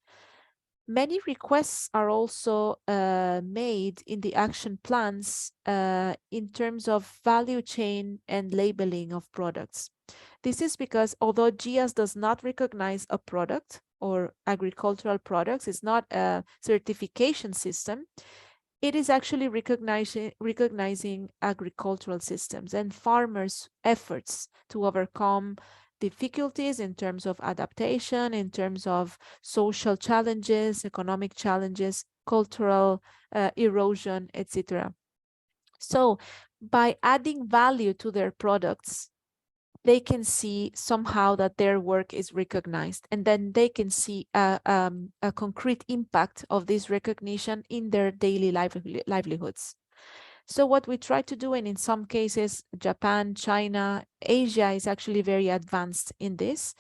Many requests are also made in the action plans in terms of value chain and labeling of products. This is because although GIAHS does not recognize a product or agricultural products, it's not a certification system, it is actually recognizing agricultural systems and farmers' efforts to overcome difficulties in terms of adaptation, in terms of social challenges, economic challenges, cultural erosion, etc. So by adding value to their products, they can see somehow that their work is recognized, and then they can see a concrete impact of this recognition in their daily livelihoods. So what we try to do, and in some cases, Japan, China, Asia is actually very advanced in this,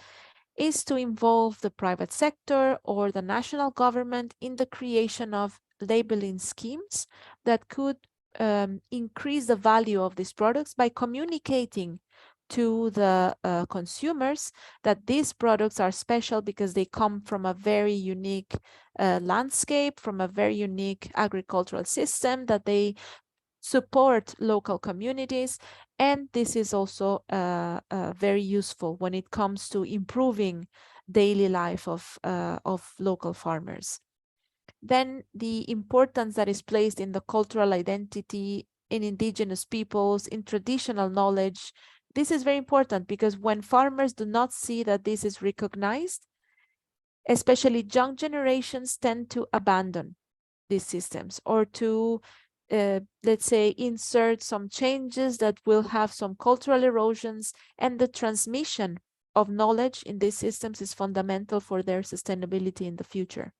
is to involve the private sector or the national government in the creation of labeling schemes that could increase the value of these products by communicating to the consumers that these products are special because they come from a very unique landscape, from a very unique agricultural system, that they support local communities. And this is also very useful when it comes to improving daily life of local farmers. Then the importance that is placed in the cultural identity, in indigenous peoples, in traditional knowledge. This is very important because when farmers do not see that this is recognized, especially young generations tend to abandon these systems or to, let's say, insert some changes that will have some cultural erosions, and the transmission of knowledge in these systems is fundamental for their sustainability in the future.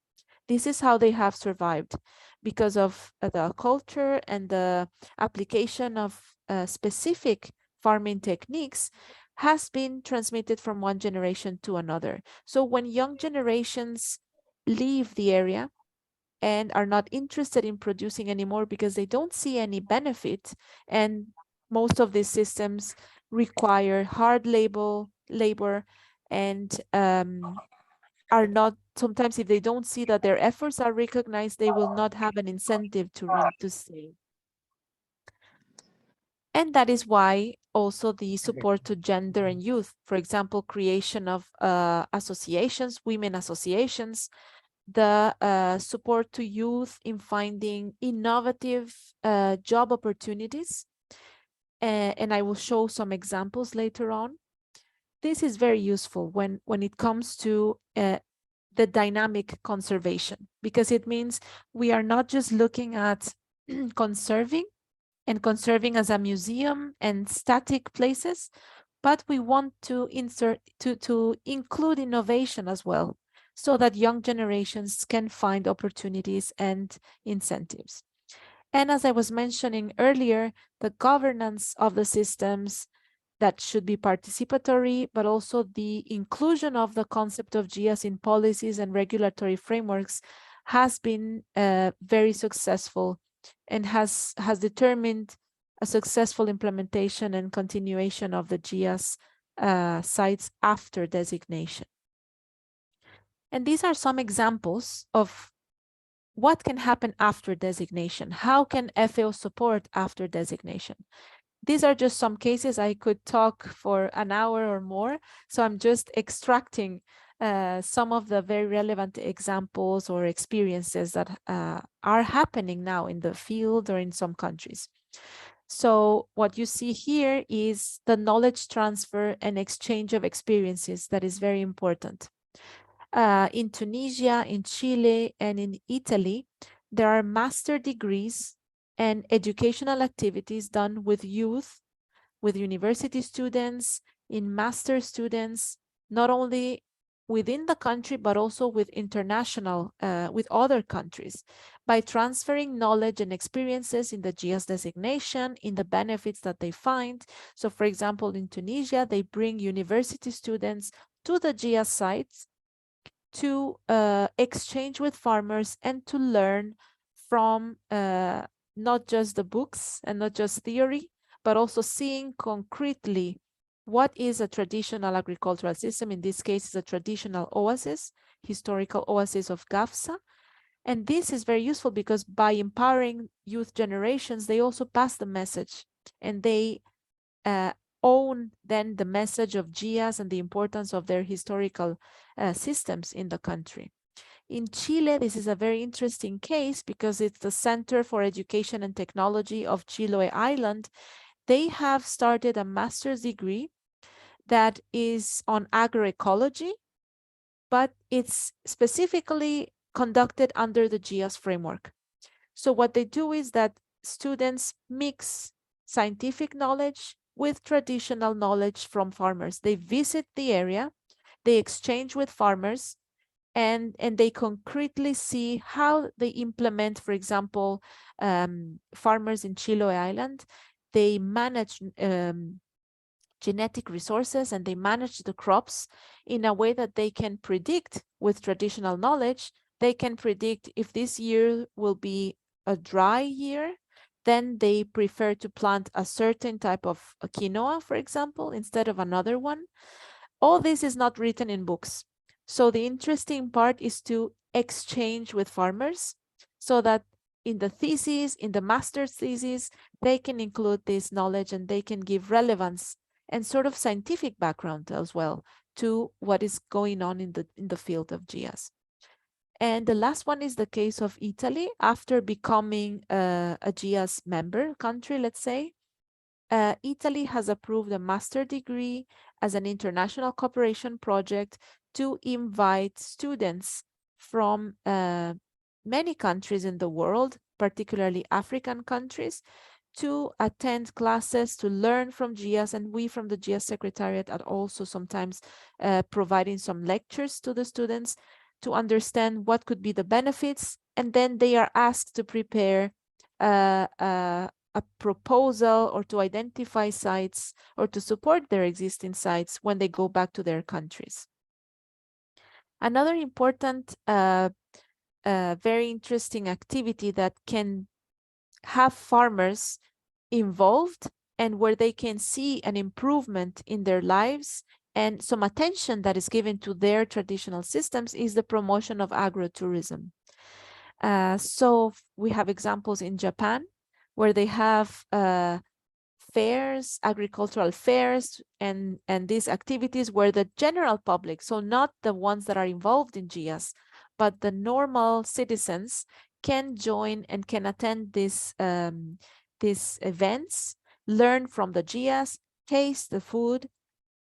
This is how they have survived, because of the culture and the application of specific farming techniques. has been transmitted from one generation to another. So when young generations leave the area and are not interested in producing anymore because they don't see any benefit, and most of these systems require hard labor and are not, sometimes if they don't see that their efforts are recognized, they will not have an incentive to stay. And that is why also the support to gender and youth, for example, creation of associations, women associations, the support to youth in finding innovative job opportunities. And I will show some examples later on. This is very useful when it comes to the dynamic conservation, because it means we are not just looking at conserving as a museum and static places, but we want to include innovation as well, so that young generations can find opportunities and incentives. And as I was mentioning earlier, the governance of the systems that should be participatory, but also the inclusion of the concept of GIAHS in policies and regulatory frameworks has been very successful and has determined a successful implementation and continuation of the GIAHS sites after designation. And these are some examples of what can happen after designation. How can FAO support after designation? These are just some cases. I could talk for an hour or more, so I'm just extracting some of the very relevant examples or experiences that are happening now in the field or in some countries. So what you see here is the knowledge transfer and exchange of experiences that is very important. In Tunisia, in Chile, and in Italy, there are master degrees and educational activities done with youth, with university students, in master students, not only within the country, but also with international, with other countries, by transferring knowledge and experiences in the GIAHS designation, in the benefits that they find. So for example, in Tunisia, they bring university students to the GIAHS sites to exchange with farmers and to learn from not just the books and not just theory, but also seeing concretely what is a traditional agricultural system. In this case, is a traditional oasis, historical oasis of GAFSA. And this is very useful because by empowering youth generations, they also pass the message, and they own then the message of GIAHS and the importance of their historical systems in the country. In Chile, this is a very interesting case because it's the Center for Education and Technology of Chiloé Island. They have started a master's degree that is on agroecology, but it's specifically conducted under the GIAHS framework. So what they do is that students mix scientific knowledge with traditional knowledge from farmers. They visit the area, they exchange with farmers, and they concretely see how they implement, for example, farmers in Chiloé Island, they manage genetic resources and they manage the crops in a way that they can predict with traditional knowledge. They can predict if this year will be a dry year, then they prefer to plant a certain type of quinoa, for example, instead of another one. All this is not written in books. So the interesting part is to exchange with farmers so that in the thesis, in the master's thesis, they can include this knowledge and they can give relevance and sort of scientific background as well to what is going on in the field of GIAHS. And the last one is the case of Italy. After becoming a GIAHS member country, let's say, Italy has approved a master degree as an international cooperation project to invite students from many countries in the world, particularly African countries, to attend classes, to learn from GIAHS, and we from the GIAHS Secretariat are also sometimes providing some lectures to the students to understand what could be the benefits, and then they are asked to prepare a a proposal or to identify sites or to support their existing sites when they go back to their countries. Another important, very interesting activity that can have farmers involved and where they can see an improvement in their lives and some attention that is given to their traditional systems is the promotion of agrotourism. So we have examples in Japan where they have fairs, agricultural fairs, and these activities where the general public, so not the ones that are involved in GIAHS, but the normal citizens can join and can attend these events, learn from the GIAHS, taste the food,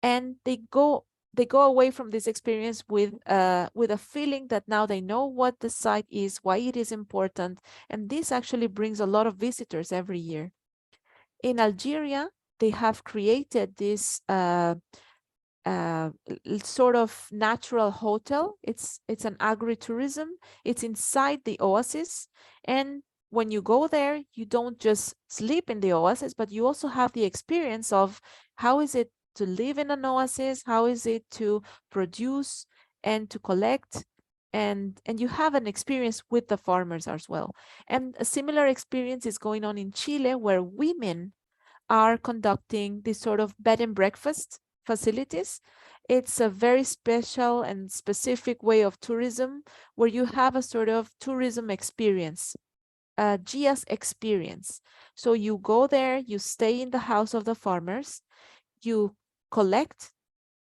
and they go away from this experience with a feeling that now they know what the site is, why it is important, and this actually brings a lot of visitors every year. In Algeria, they have created this sort of natural hotel. It's an agritourism. It's inside the oasis, and when you go there, you don't just sleep in the oasis, but you also have the experience of how is it to live in an oasis, how is it to produce and to collect, and you have an experience with the farmers as well. And a similar experience is going on in Chile, where women are conducting this sort of bed and breakfast facilities. It's a very special and specific way of tourism where you have a sort of tourism experience, a GIAHS experience. So you go there, you stay in the house of the farmers, you collect,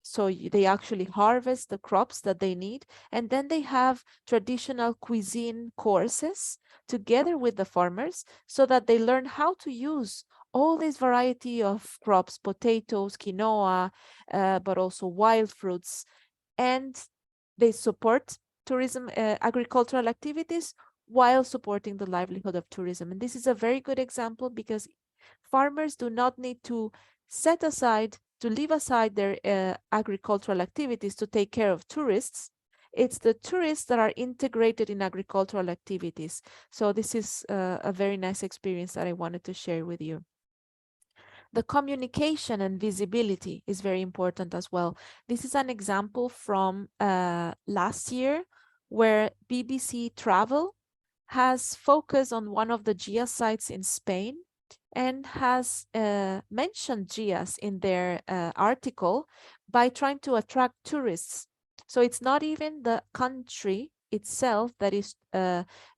so they actually harvest the crops that they need, and then they have traditional cuisine courses together with the farmers so that they learn how to use all this variety of crops, potatoes, quinoa, but also wild fruits, and they support tourism, agricultural activities while supporting the livelihood of tourism. And this is a very good example because farmers do not need to leave aside their agricultural activities to take care of tourists. It's the tourists that are integrated in agricultural activities. So this is a very nice experience that I wanted to share with you. The communication and visibility is very important as well. This is an example from last year where BBC Travel has focused on one of the GIAHS sites in Spain and has mentioned GIAHS in their article by trying to attract tourists. So it's not even the country itself that is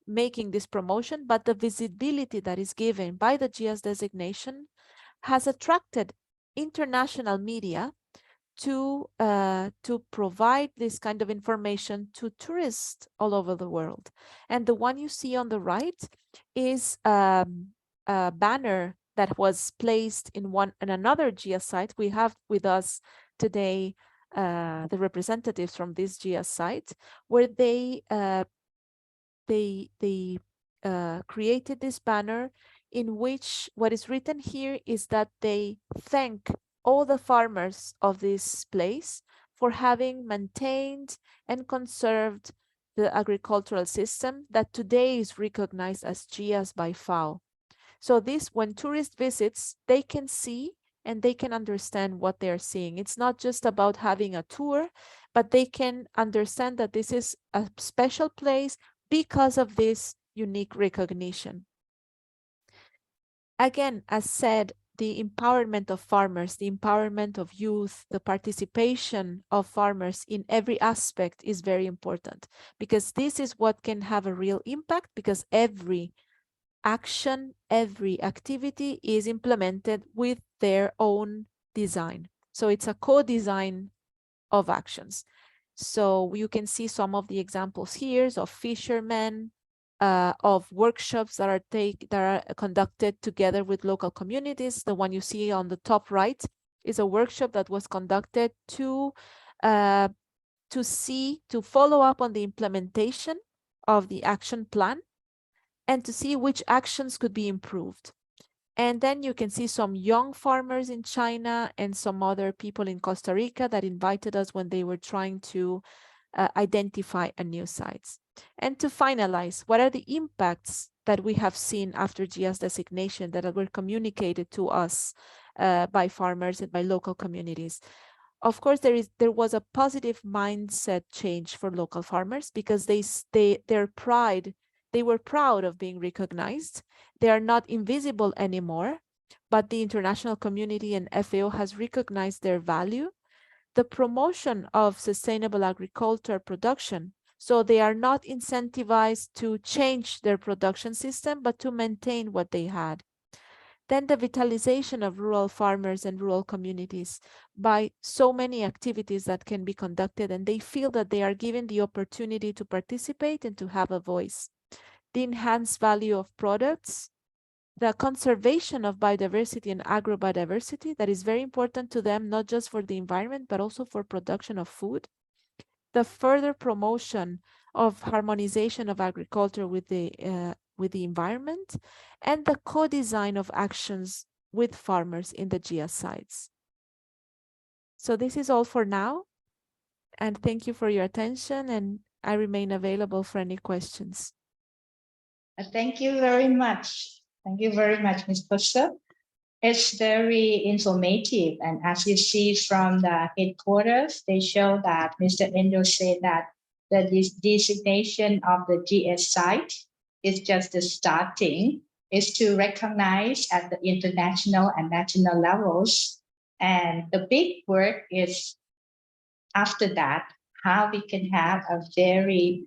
making this promotion, but the visibility that is given by the GIAHS designation has attracted international media to provide this kind of information to tourists all over the world. And the one you see on the right is a banner that was placed in another GIAHS site. We have with us today the representatives from this GIAHS site, where they created this banner in which what is written here is that they thank all the farmers of this place for having maintained and conserved the agricultural system that today is recognized as GIAHS by FAO. So this, when tourist visits, they can see and they can understand what they're seeing. It's not just about having a tour, but they can understand that this is a special place because of this unique recognition. Again, as said, the empowerment of farmers, the empowerment of youth, the participation of farmers in every aspect is very important, because this is what can have a real impact, because every action, every activity is implemented with their own design. So it's a co-design of actions. So you can see some of the examples here of fishermen, of workshops that are conducted together with local communities. The one you see on the top right is a workshop that was conducted to follow up on the implementation of the action plan and to see which actions could be improved. And then you can see some young farmers in China and some other people in Costa Rica that invited us when they were trying to identify a new sites. And to finalize, what are the impacts that we have seen after GIAHS designation that were communicated to us by farmers and by local communities. Of course, there was a positive mindset change for local farmers because they were proud of being recognized. They are not invisible anymore, but the international community and FAO has recognized their value. The promotion of sustainable agriculture production, so they are not incentivized to change their production system, but to maintain what they had. Then the vitalization of rural farmers and rural communities by so many activities that can be conducted, and they feel that they are given the opportunity to participate and to have a voice. The enhanced value of products, the conservation of biodiversity and agrobiodiversity that is very important to them, not just for the environment, but also for production of food. The further promotion of harmonization of agriculture with the environment, and the co-design of actions with farmers in the GIAHS sites. So this is all for now, and thank you for your attention, and I remain available for any questions. Thank you very much. Thank you very much, Ms. Koster. It's very informative, and as you see from the headquarters, they show that Mr. Endo said that the designation of the GS site is just the starting, is to recognize at the international and national levels. And the big work is after that, how we can have a very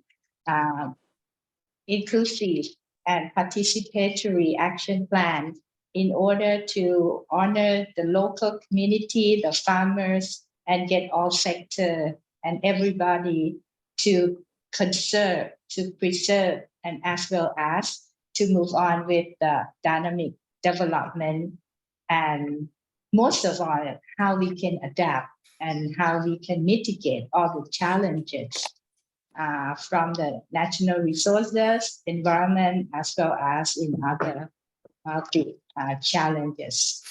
inclusive and participatory action plan in order to honor the local community, the farmers, and get all sector and everybody to conserve, to preserve, and as well as to move on with the dynamic development, and most of all, how we can adapt and how we can mitigate all the challenges from the natural resources, environment, as well as in other challenges.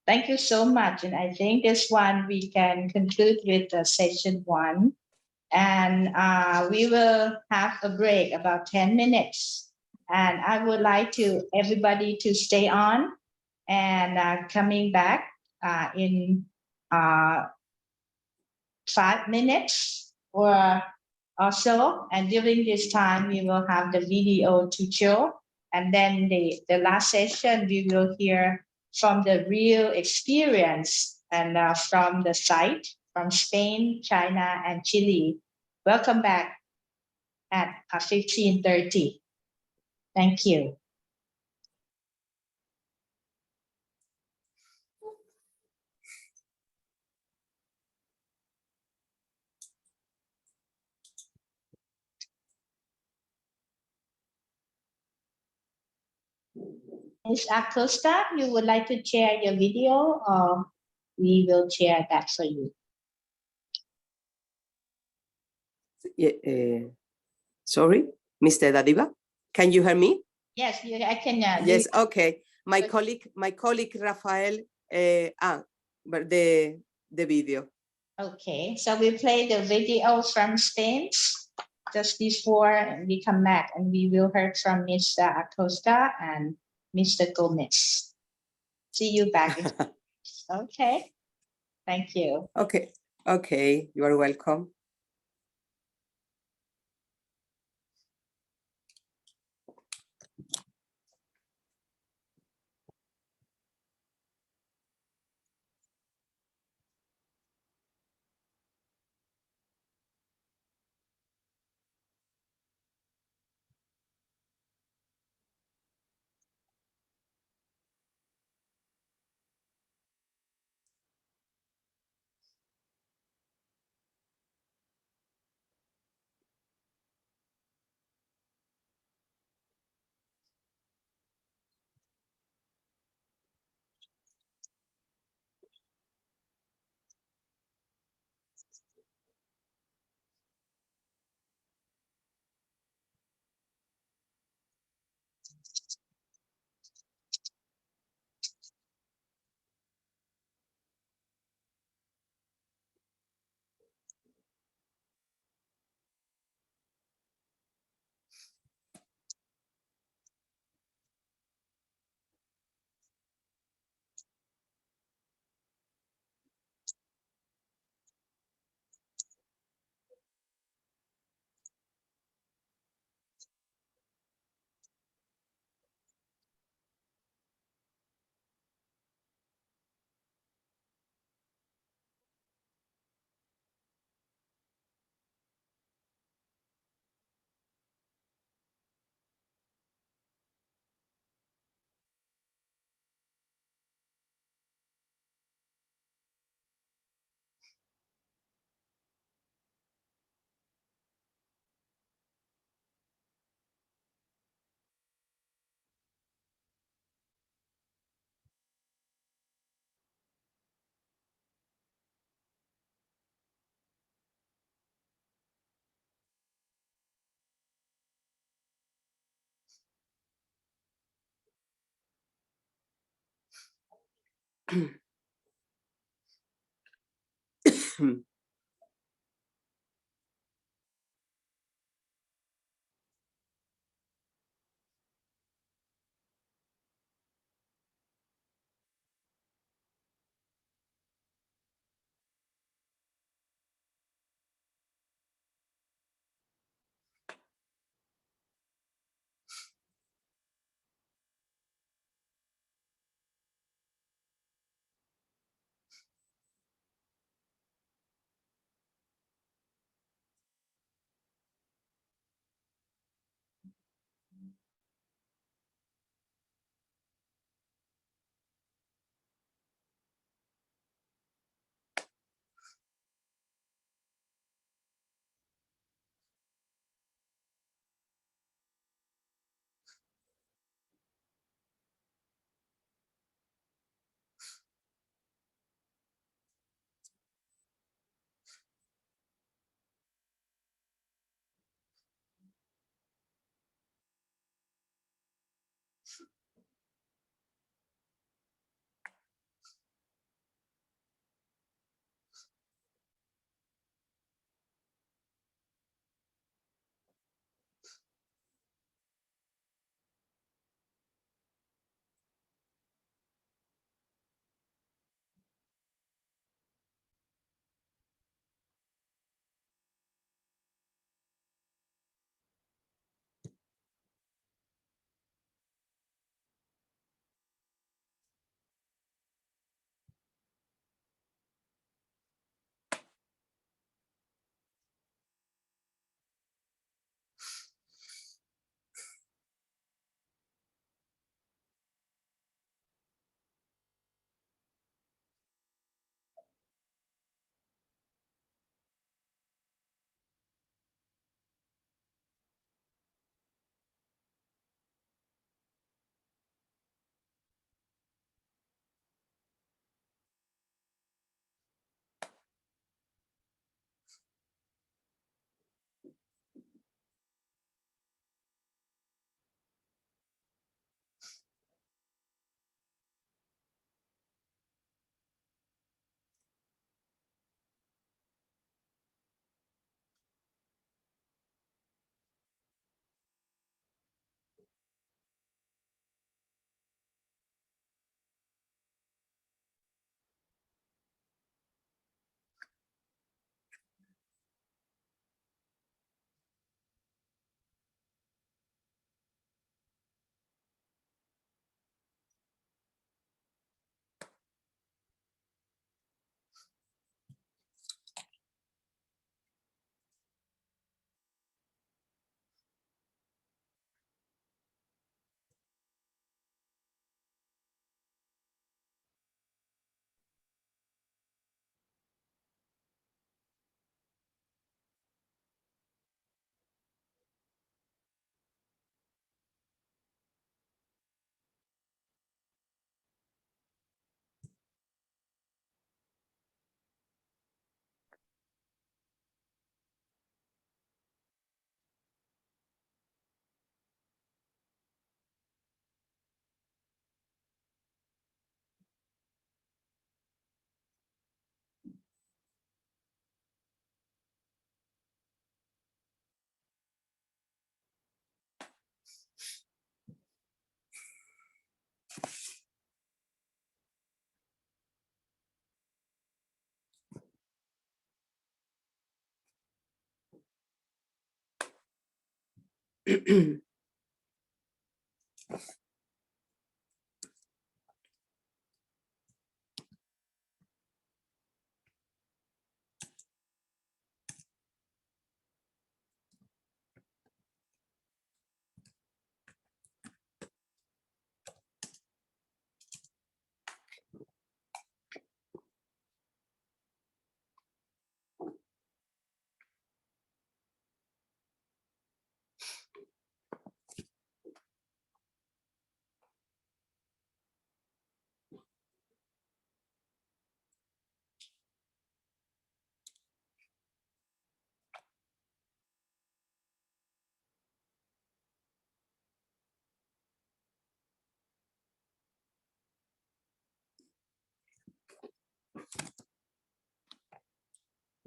Thank you so much. And I think this one we can conclude with session 1. And we will have a break about 10 minutes. And I would like to everybody to stay on and coming back in 5 minutes or so. And during this time, we will have the video to show. And then the last session, we will hear from the real experience and from the site from Spain, China, and Chile. Welcome back at 15:30. Thank you. Ms. Acosta, you would like to share your video, or we will share that for you? Yeah, sorry, Mr. Dadiba, can you hear me? Yes, I can. Yes, okay. My colleague Rafael, but the video. Okay, so we play the video from Spain just before we come back, and we will hear from Mr. Acosta and Mr. Gomez. See you back. Okay, thank you. Okay, you are welcome.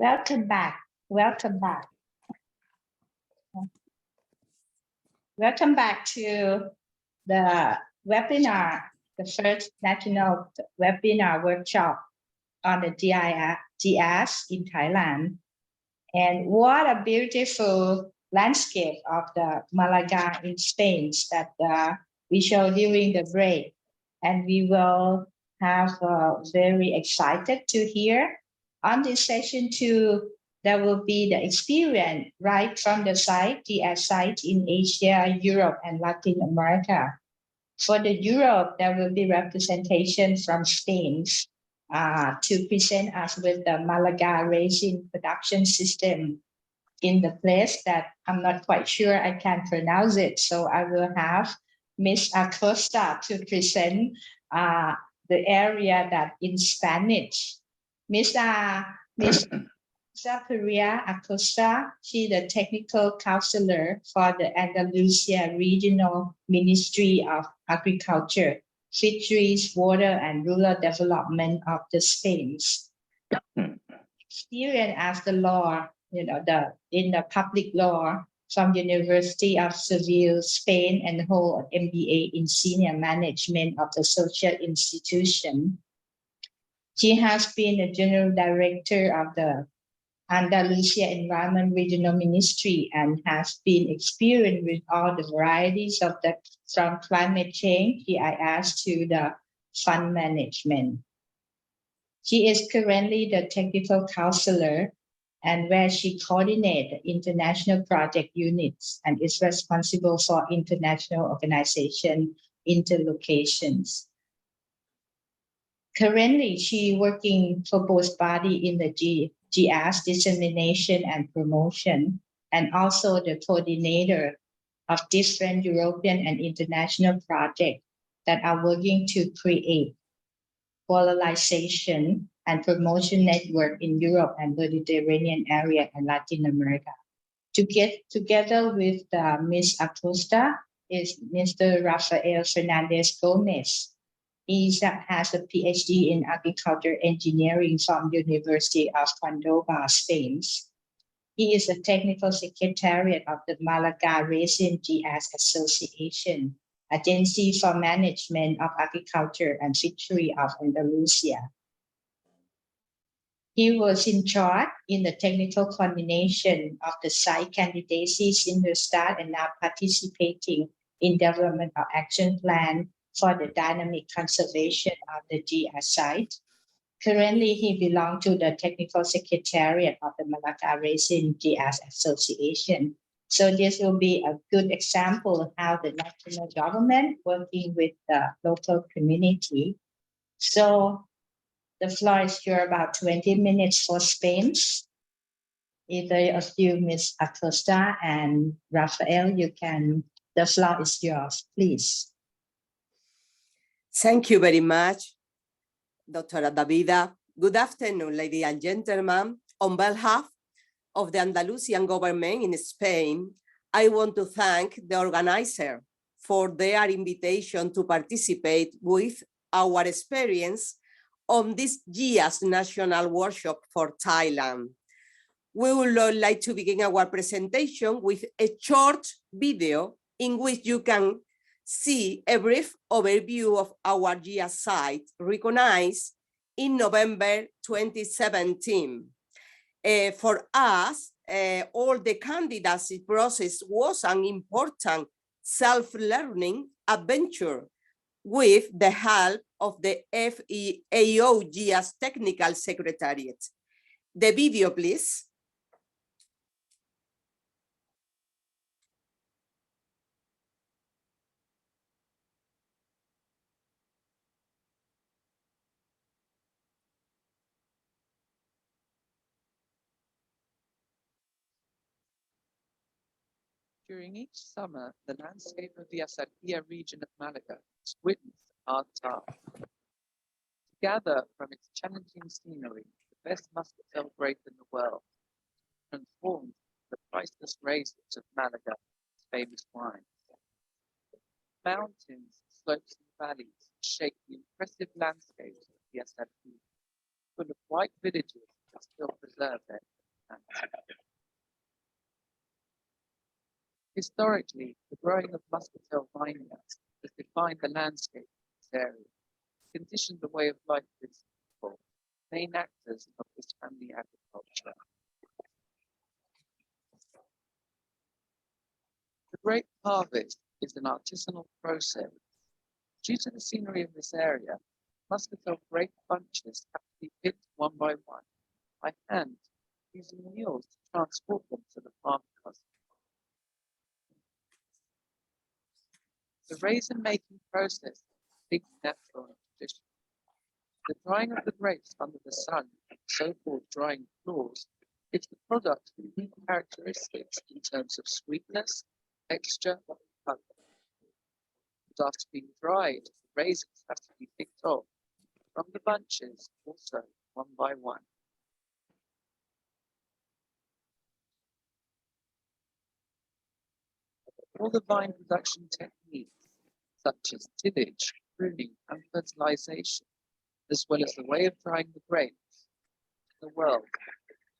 Welcome back. Welcome back. Welcome back to the webinar, the first national webinar workshop on the GIAHS in Thailand. And what a beautiful landscape of the Malaga in Spain that we showed during the break. And we will have very excited to hear on this session too. There will be the experience right from the site, GIAHS site in Asia, Europe, and Latin America. For the Europe, there will be representation from Spain to present us with the Malaga resin production system in the place that I'm not quite sure I can pronounce it. So I will have Miss Acosta to present the area that in Spanish. Miss Zacharia Acosta, she's the technical counselor for the Andalusia Regional Ministry of Agriculture, Fisheries, Water, and Rural Development of the Spain. Experience as the law, in the public law from University of Seville, Spain, and hold an MBA in Senior Management of the Social Institution. She has been a General Director of the Andalusia Environment Regional Ministry and has been experienced with all the varieties of from climate change, GIS, to the fund management. She is currently the technical counselor and where she coordinates international project units and is responsible for international organization interlocations. Currently, she working for both body in the GIAHS dissemination and promotion, and also the coordinator of different European and international projects that are working to create polarization and promotion network in Europe and Mediterranean area and Latin America. To get together with Ms. Acosta is Mr. Rafael Fernandez Gomez. He has a PhD in agriculture engineering from University of Córdoba, Spain. He is a technical secretariat of the Malaga Resin GIAHS Association, Agency for Management of Agriculture and Fishery of Andalusia. He was in charge in the technical coordination of the site candidacy since the start and now participating in development of action plan for the dynamic conservation of the GIAHS site. Currently, he belongs to the technical secretariat of the Malaga Resin GIAHS Association. So this will be a good example of how the national government working with the local community. So the floor is here about 20 minutes for Spain. Either of you, Ms. Acosta and Rafael, the floor is yours, please. Thank you very much, Dr. Davida. Good afternoon, ladies and gentlemen. On behalf of the Andalusian government in Spain, I want to thank the organizer for their invitation to participate with our experience on this GIAHS National Workshop for Thailand. We would like to begin our presentation with a short video in which you can see a brief overview of our GIAHS site recognized in November 2017. For us, all the candidacy process was an important self-learning adventure with the help of the FAO GIAHS Technical Secretariat. The video, please. During each summer, the landscape of the Asadía region of Malaga is witness art art. To gather from its challenging scenery the best muscatel grape in the world, transformed the priceless raisins of Malaga's famous wines. Mountains, slopes, and valleys shape the impressive landscapes of the Asadía, full of white villages that still preserve their landscape. Historically, the growing of muscatel vineyards has defined the landscape of this area, conditioned the way of life of its people, main actors of this family agriculture. The grape harvest is an artisanal process. Due to the scenery of this area, muscatel grape bunches have to be picked one by hand, using mules to transport them to the farmhouse. The raisin-making process is big natural and traditional. The drying of the grapes under the sun, so-called drying floors, gives the product unique characteristics in terms of sweetness, texture, and color. But after being dried, the raisins have to be picked off from the bunches, also one by one. All the vine production techniques, such as tillage, pruning, and fertilization, as well as the way of drying the grapes in the world,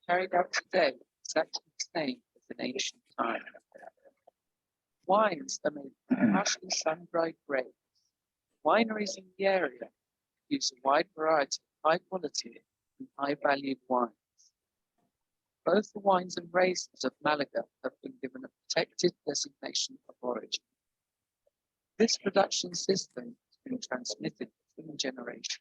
carried out today exactly the same as in ancient times. Wines are made from partially sun-dried grapes. Wineries in the area produce a wide variety of high-quality and high-valued wines. Both the wines and raisins of Malaga have been given a protected designation of origin. This production system has been transmitted between generations,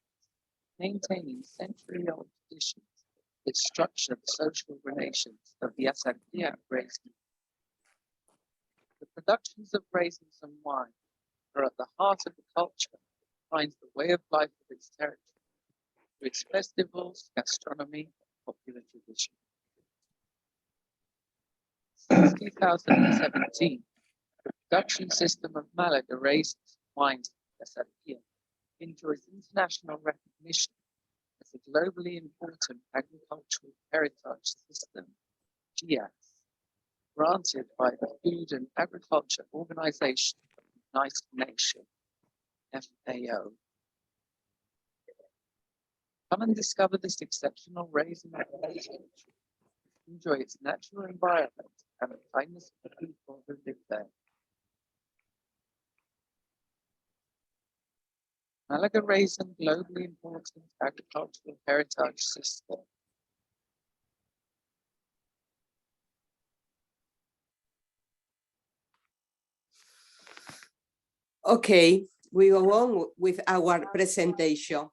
maintaining century-old traditions that structure the social relations of the Asarquia raisin. The productions of raisins and wine are at the heart of the culture that defines the way of life of its territory, through its festivals, gastronomy, and popular tradition. Since 2017, the production system of Malaga raisins, wines, and Asarquia enjoys international recognition as a globally important agricultural heritage system, GIAHS, granted by the Food and Agriculture Organization of the United Nations, FAO. Come and discover this exceptional raisin appellation. Enjoy its natural environment and the kindness of the people who live there. Malaga raisin, globally important agricultural heritage system. Okay, we go on with our presentation.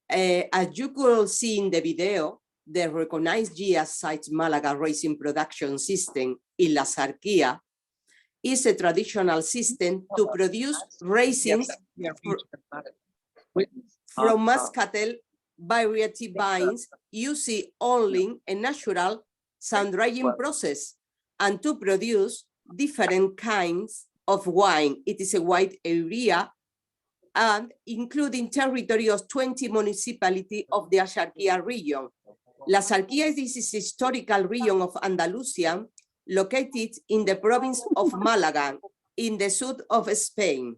As you could see in the video, the recognized GIAHS site Malaga raisin production system in La Sarquía is a traditional system to produce raisins from muscatel variety vines using only a natural sun-drying process and to produce different kinds of wine. It is a wide area and including territory of 20 municipalities of the Asarquía region. La Sarquía is this historical region of Andalusia located in the province of Malaga in the south of Spain.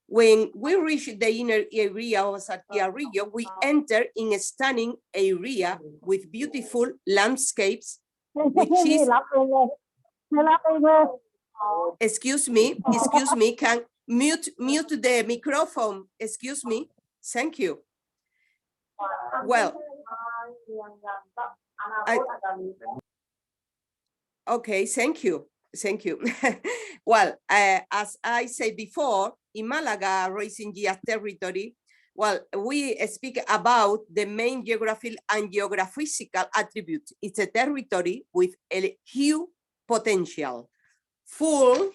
When we reach the inner area of Asarquía region, we enter in a stunning area with beautiful landscapes, which is, excuse me, can mute the microphone, excuse me, thank you. Well, okay, thank you. Well, as I said before, in Malaga raisin GIAHS territory, well, we speak about the main geographical and geophysical attributes. It's a territory with a huge potential, full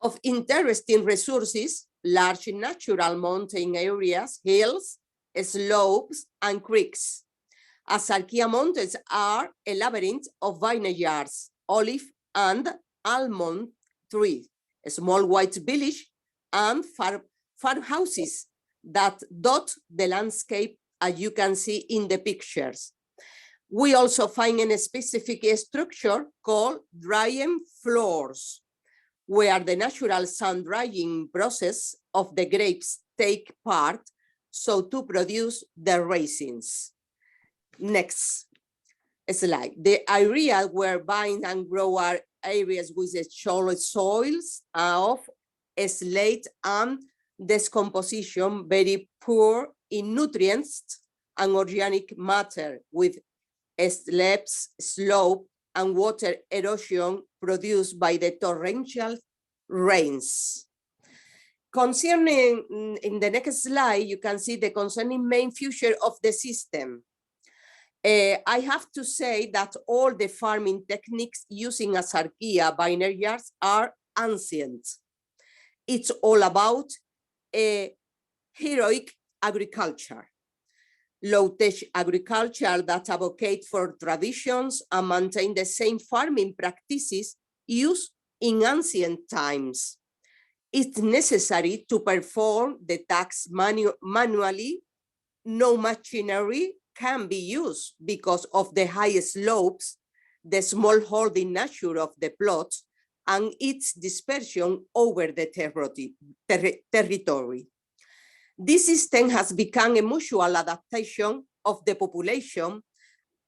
of interesting resources, large natural mountain areas, hills, slopes, and creeks. Asarquía Mountains are a labyrinth of vineyards, olive and almond trees, a small white village, and farmhouses that dot the landscape, as you can see in the pictures. We also find a specific structure called drying floors, where the natural sun drying process of the grapes take part, so to produce the raisins. Next slide. The areas where vine and grow are areas with shallow soils of slate and decomposition, very poor in nutrients and organic matter, with slopes, slope, and water erosion produced by the torrential rains. Concerning, in the next slide, you can see the concerning main feature of the system. I have to say that all the farming techniques using Asarquia vineyards are ancient. It's all about heroic agriculture, low-tech agriculture that advocate for traditions and maintain the same farming practices used in ancient times. It's necessary to perform the tasks manually. No machinery can be used because of the high slopes, the small holding nature of the plots, and its dispersion over the territory. This system has become a mutual adaptation of the population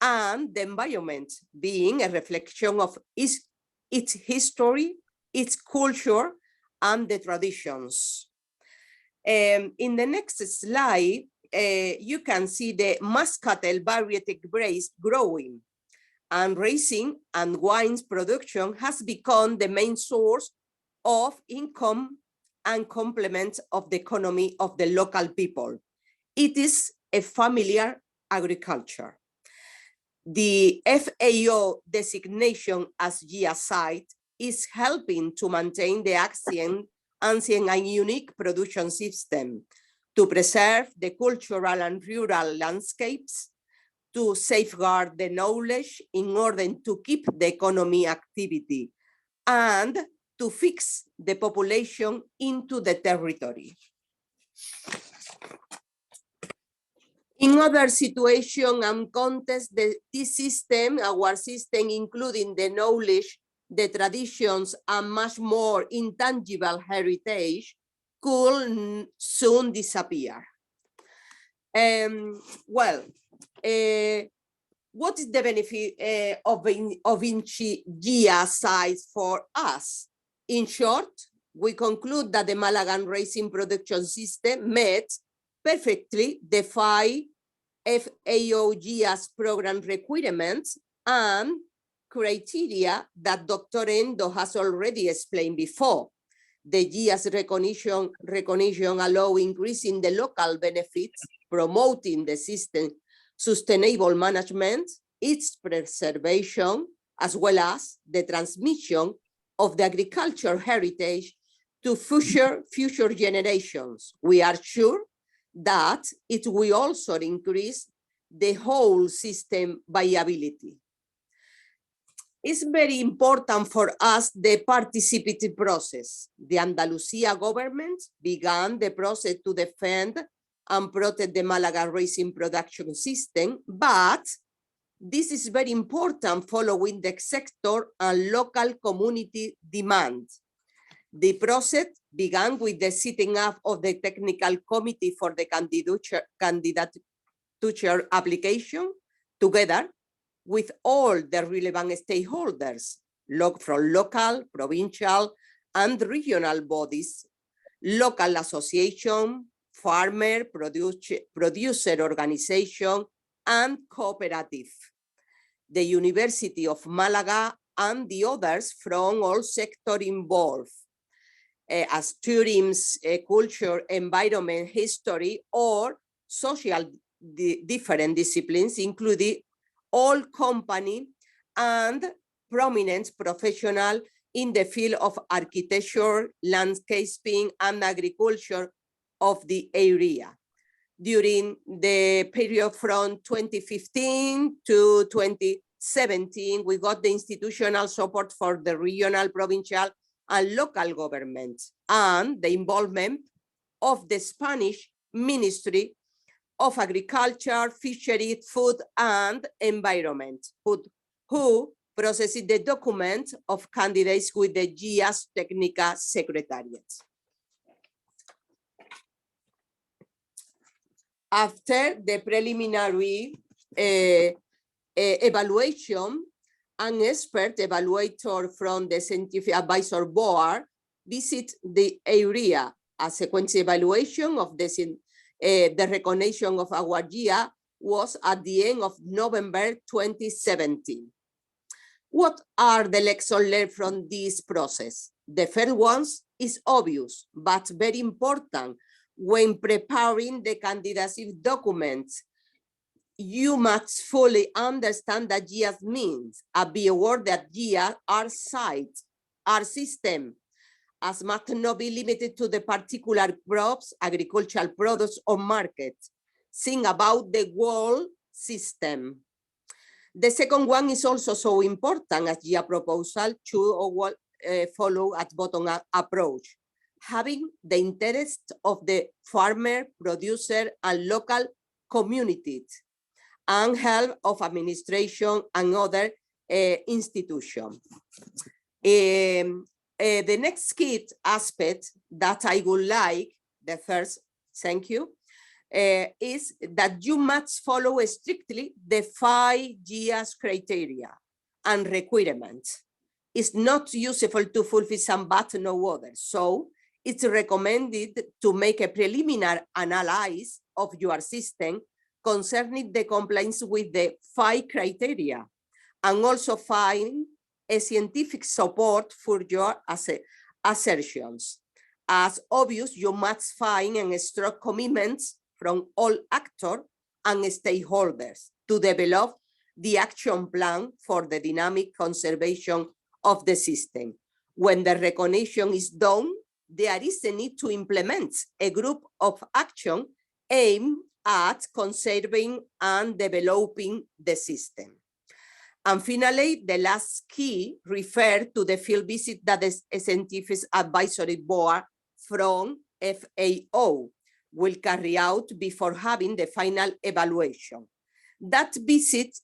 and the environment, being a reflection of its history, its culture, and the traditions. In the next slide, you can see the muscatel variety grapes growing, and raising and wines production has become the main source of income and complement of the economy of the local people. It is a familiar agriculture. The FAO designation as GIAHS site is helping to maintain the ancient and unique production system, to preserve the cultural and rural landscapes, to safeguard the knowledge in order to keep the economy activity, and to fix the population into the territory. In other situation and context, this system, our system, including the knowledge, the traditions, and much more intangible heritage, could soon disappear. What is the benefit of GIAHS sites for us? In short, we conclude that the Malagan racing production system met perfectly the 5 FAO GIAHS program requirements and criteria that Dr. Endo has already explained before. The GIAHS recognition allow increasing the local benefits, promoting the system sustainable management, its preservation, as well as the transmission of the agricultural heritage to future generations. We are sure that it will also increase the whole system viability. It's very important for us the participative process. The Andalusia government began the process to defend and protect the Malaga racing production system, but this is very important following the sector and local community demand. The process began with the setting up of the technical committee for the candidature application, together with all the relevant stakeholders, from local, provincial, and regional bodies, local association, farmer, producer organization, and cooperative, the University of Malaga, and the others from all sectors involved, as tourism, culture, environment, history, or social different disciplines, including all company and prominent professional in the field of architecture, landscaping, and agriculture of the area. During the period from 2015 to 2017, we got the institutional support for the regional, provincial, and local governments, and the involvement of the Spanish Ministry of Agriculture, Fisheries, Food, and Environment, who processed the document of candidates with the GIAHS Technica Secretariat. After the preliminary evaluation, an expert evaluator from the Scientific Advisor Board visit the area. A sequence evaluation of the recognition of our GIA was at the end of November 2017. What are the lessons learned from this process? The first one is obvious, but very important. When preparing the candidacy documents, you must fully understand that GIAHS means, and be aware that GIAHS are sites, are system, as must not be limited to the particular crops, agricultural products, or markets. Think about the whole system. The second one is also so important as GIAHS proposal to follow a bottom-up approach, having the interest of the farmer, producer, and local communities, and help of administration and other institutions. The next key aspect that I would like, the first, thank you, is that you must follow strictly the 5 GIAHS criteria and requirements. It's not useful to fulfill some but no others. So it's recommended to make a preliminary analysis of your system concerning the compliance with the 5 criteria, and also find a scientific support for your assertions. As obvious, you must find and strong commitments from all actors and stakeholders to develop the action plan for the dynamic conservation of the system. When the recognition is done, there is a need to implement a group of action aimed at conserving and developing the system. And finally, the last key refers to the field visit that the Scientific Advisory Board from FAO will carry out before having the final evaluation. That visit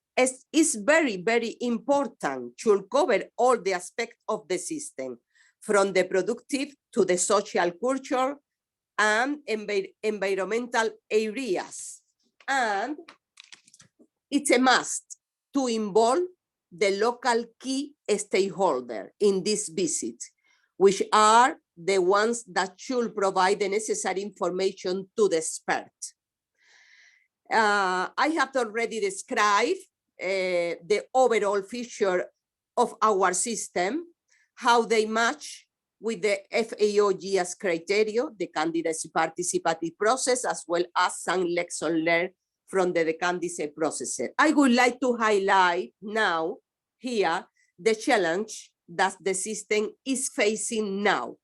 is very, very important to cover all the aspects of the system, from the productive to the social culture and environmental areas. And it's a must to involve the local key stakeholder in this visit, which are the ones that should provide the necessary information to the expert. I have already described the overall feature of our system, how they match with the FAO GIAHS criteria, the candidacy participative process, as well as some lessons learned from the candidacy process. I would like to highlight now here the challenge that the system is facing now,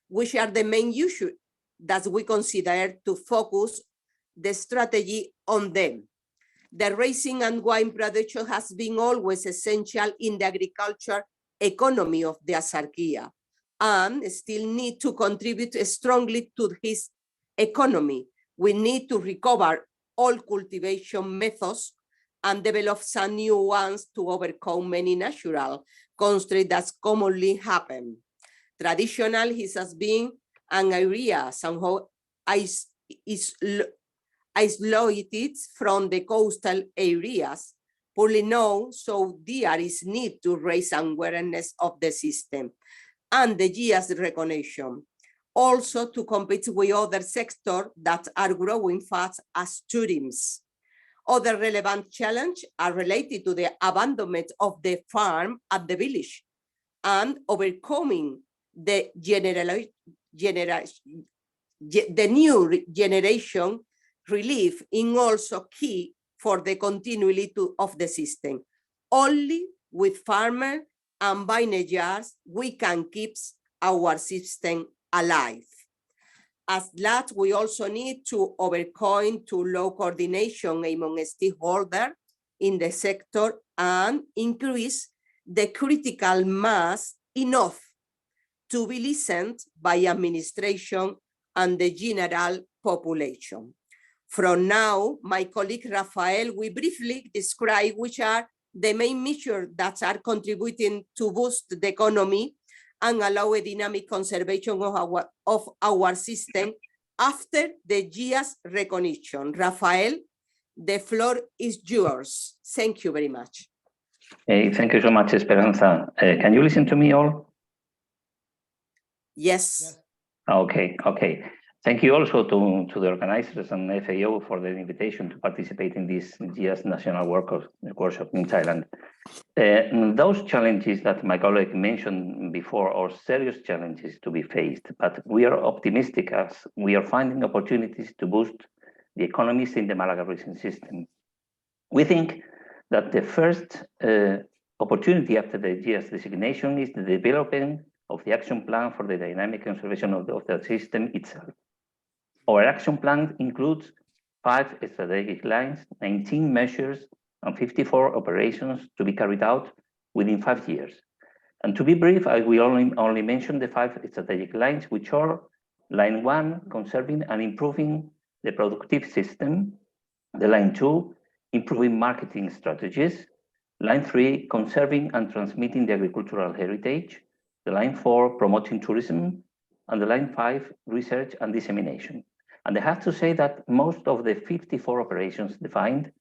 which are the main issues that we consider to focus the strategy on them. The raising and wine production has been always essential in the agriculture economy of the Autarkia, and still need to contribute strongly to his economy. We need to recover all cultivation methods and develop some new ones to overcome many natural constraints that commonly happen. Traditionally, it has been an area somehow isolated from the coastal areas, poorly known, so there is need to raise awareness of the system and the GIAHS recognition. Also to compete with other sectors that are growing fast as tourism. Other relevant challenges are related to the abandonment of the farm at the village and overcoming the new generation relief is also key for the continuity of the system. Only with farmers and vineyards we can keep our system alive. As that, we also need to overcome too low coordination among stakeholders in the sector and increase the critical mass enough to be listened by administration and the general population. From now, my colleague Rafael will briefly describe which are the main measures that are contributing to boost the economy and allow a dynamic conservation of our system after the GIAHS recognition. Rafael, The floor is yours. Thank you very much. Thank you so much, Esperanza. Can you listen to me all? Yes. Okay. Thank you also to the organizers and FAO for the invitation to participate in this GIAHS National Workshop in Thailand. Those challenges that my colleague mentioned before are serious challenges to be faced, but we are optimistic as we are finding opportunities to boost the economies in the Malaga Basin system. We think that the first opportunity after the GIAHS designation is the development of the action plan for the dynamic conservation of the system itself. Our action plan includes 5 strategic lines, 19 measures, and 54 operations to be carried out within 5 years. And to be brief, I will only mention the 5 strategic lines, which are line 1, conserving and improving the productive system, the line 2, improving marketing strategies, line 3, conserving and transmitting the agricultural heritage, the line 4, promoting tourism, and the line 5, research and dissemination. And I have to say that most of the 54 operations defined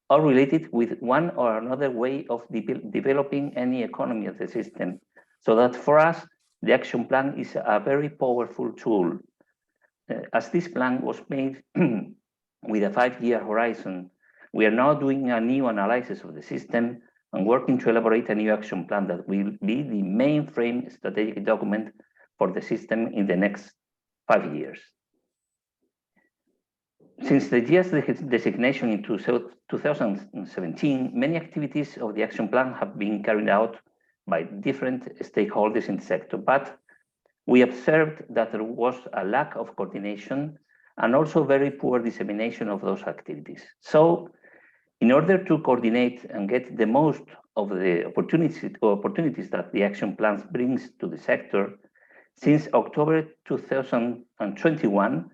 are related with one or another way of developing any economy of the system. So that for us, the action plan is a very powerful tool. As this plan was made with a 5-year horizon, we are now doing a new analysis of the system and working to elaborate a new action plan that will be the mainframe strategic document for the system in the next 5 years. Since the GIAHS designation in 2017, many activities of the action plan have been carried out by different stakeholders in the sector, but we observed that there was a lack of coordination and also very poor dissemination of those activities. So, in order to coordinate and get the most of the opportunities that the action plan brings to the sector, since October 2021,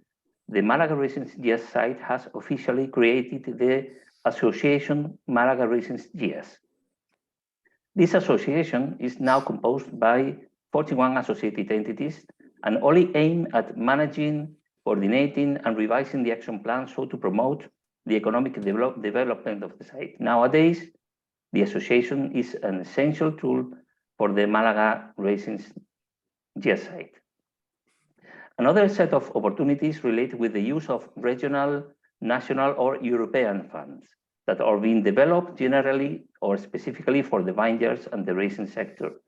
the Malaga Regions GIAHS site has officially created the Association Malaga Regions GIAHS. This association is now composed by 41 associated entities and only aim at managing, coordinating, and revising the action plan so to promote the economic development of the site. Nowadays, the association is an essential tool for the Malaga Regions GIAHS site. Another set of opportunities relate with the use of regional, national, or European funds that are being developed generally or specifically for the vineyards and the raisin sector.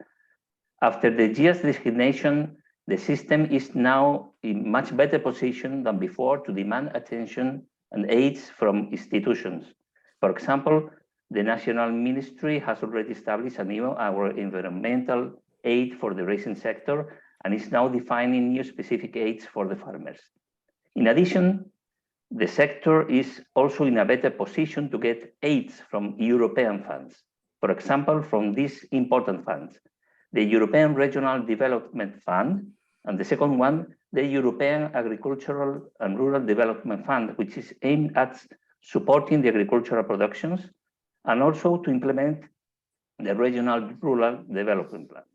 After the GIAHS designation, the system is now in much better position than before to demand attention and aids from institutions. For example, the National Ministry has already established our environmental aid for the raisin sector and is now defining new specific aids for the farmers. In addition, the sector is also in a better position to get aids from European funds. For example, from these important funds, the European Regional Development Fund, and the second one, the European Agricultural and Rural Development Fund, which is aimed at supporting the agricultural productions and also to implement the regional rural development plans.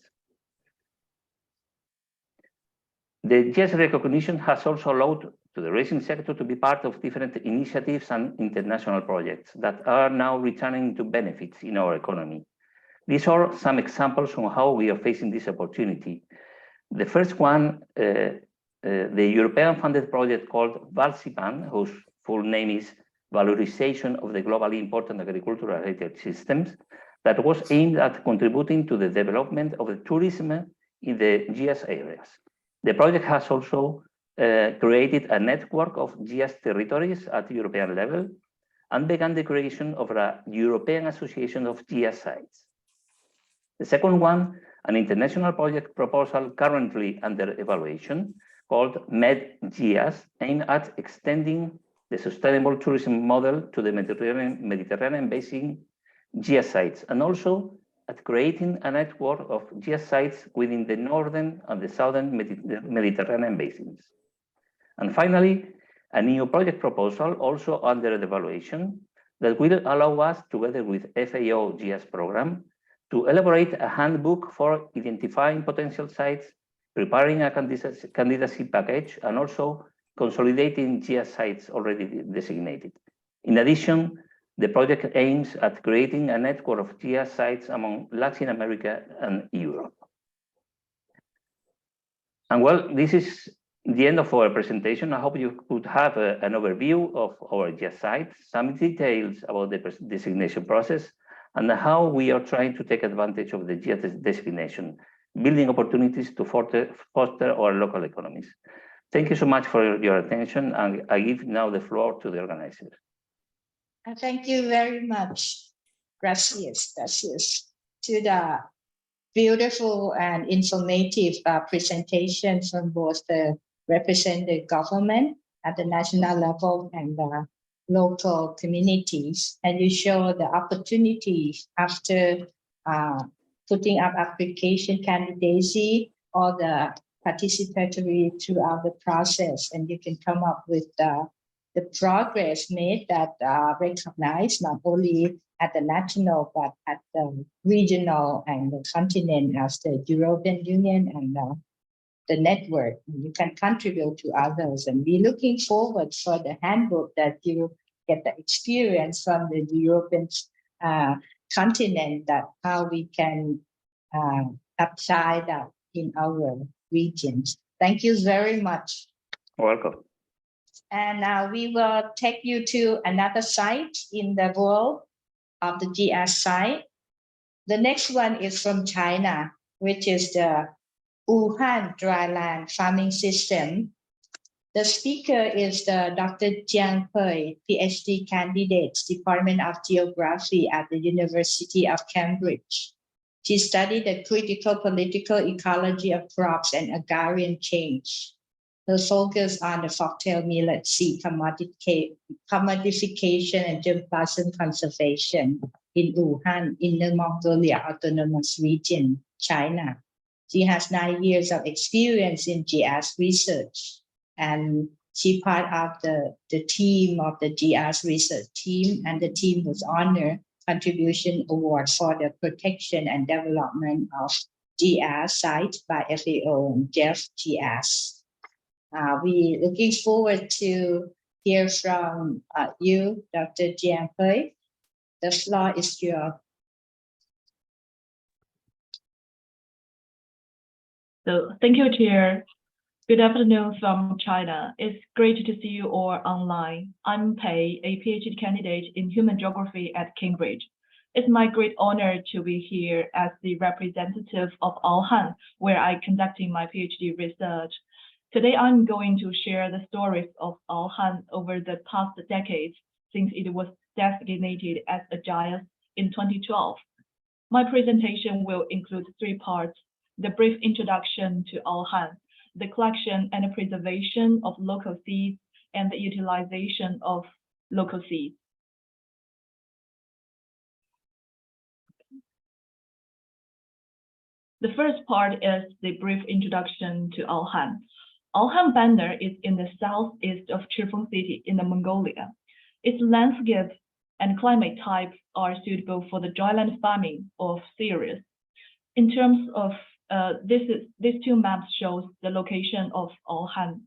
The GIAHS recognition has also allowed to the raisin sector to be part of different initiatives and international projects that are now returning to benefits in our economy. These are some examples on how we are facing this opportunity. The first one, the European funded project called VALSIPAN, whose full name is Valorization of the Globally Important Agricultural Heritage Systems, that was aimed at contributing to the development of the tourism in the GIAHS areas. The project has also created a network of GIAHS territories at European level and began the creation of a European Association of GIAHS sites. The second one, an international project proposal currently under evaluation called MED-GIAHS, aimed at extending the sustainable tourism model to the Mediterranean Basin GIAHS sites, and also at creating a network of GIAHS sites within the northern and the southern Mediterranean basins. And finally, a new project proposal also under evaluation that will allow us, together with FAO GIAHS program, to elaborate a handbook for identifying potential sites, preparing a candidacy package, and also consolidating GIAHS sites already designated. In addition, the project aims at creating a network of GIAHS sites among Latin America and Europe. And well, this is the end of our presentation. I hope you could have an overview of our GIAHS sites, some details about the designation process, and how we are trying to take advantage of the GIAHS designation, building opportunities to foster our local economies. Thank you so much for your attention, and I give now the floor to the organizers. Thank you very much. Gracias to the beautiful and informative presentation from both the representative government at the national level and the local communities. And you show the opportunities after putting up application candidacy or the participatory throughout the process. And you can come up with the progress made that are recognized not only at the national, but at the regional and the continent as the European Union and the network. You can contribute to others. And we're looking forward for the handbook that you get the experience from the European continent, that how we can apply that in our regions. Thank you very much. Welcome. And now we will take you to another site in the world of the GIAHS site. The next one is from China, which is the Wuhan dryland farming system. The speaker is the Dr. Jiang Pei, PhD candidate, Department of Geography at the University of Cambridge. She studied the critical political ecology of crops and agrarian change. Her focus on the foxtail millet seed commodification and germplasm conservation in Wuhan, Inner Mongolia Autonomous Region, China. She has 9 years of experience in GIAHS research, and she part of the team of the GIAHS research team, and the team was honored Contribution Award for the protection and development of GIAHS sites by FAO and GIAHS. We looking forward to hear from you, Dr. Jiang Pei. The floor is yours. So thank you, Chair. Good afternoon from China. It's great to see you all online. I'm Pei, a PhD candidate in human geography at Cambridge. It's my great honor to be here as the representative of Wuhan, where I'm conducting my PhD research. Today, I'm going to share the stories of Wuhan over the past decades since it was designated as a GIAHS in 2012. My presentation will include 3 parts: the brief introduction to Wuhan, the collection and preservation of local seeds, and the utilization of local seeds. The first part is the brief introduction to Wuhan. Wuhan Bandar is in the southeast of Chifeng City in Mongolia. Its landscape and climate types are suitable for the dryland farming of cereals. In terms of these 2 maps shows the location of Wuhan.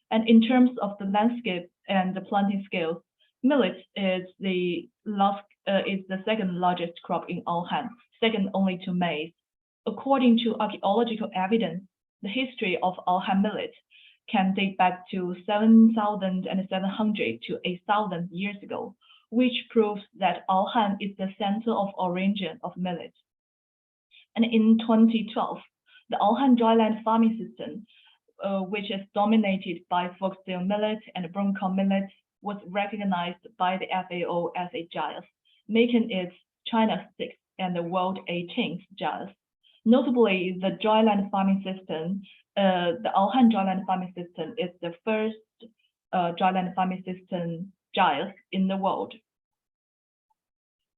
And in terms of the landscape and the planting scales, millet is the second largest crop in Wuhan, second only to maize. According to archaeological evidence, the history of Wuhan millet can date back to 7,700 to 8,000 years ago, which proves that Wuhan is the center of origin of millet. And in 2012, the Wuhan dryland farming system, which is dominated by foxtail millet and browncorn millet, was recognized by the FAO as a GIAHS, making it China's 6th and the world 18th GIAHS. Notably, the dryland farming system, the Wuhan dryland farming system is the first dryland farming system GIAHS in the world.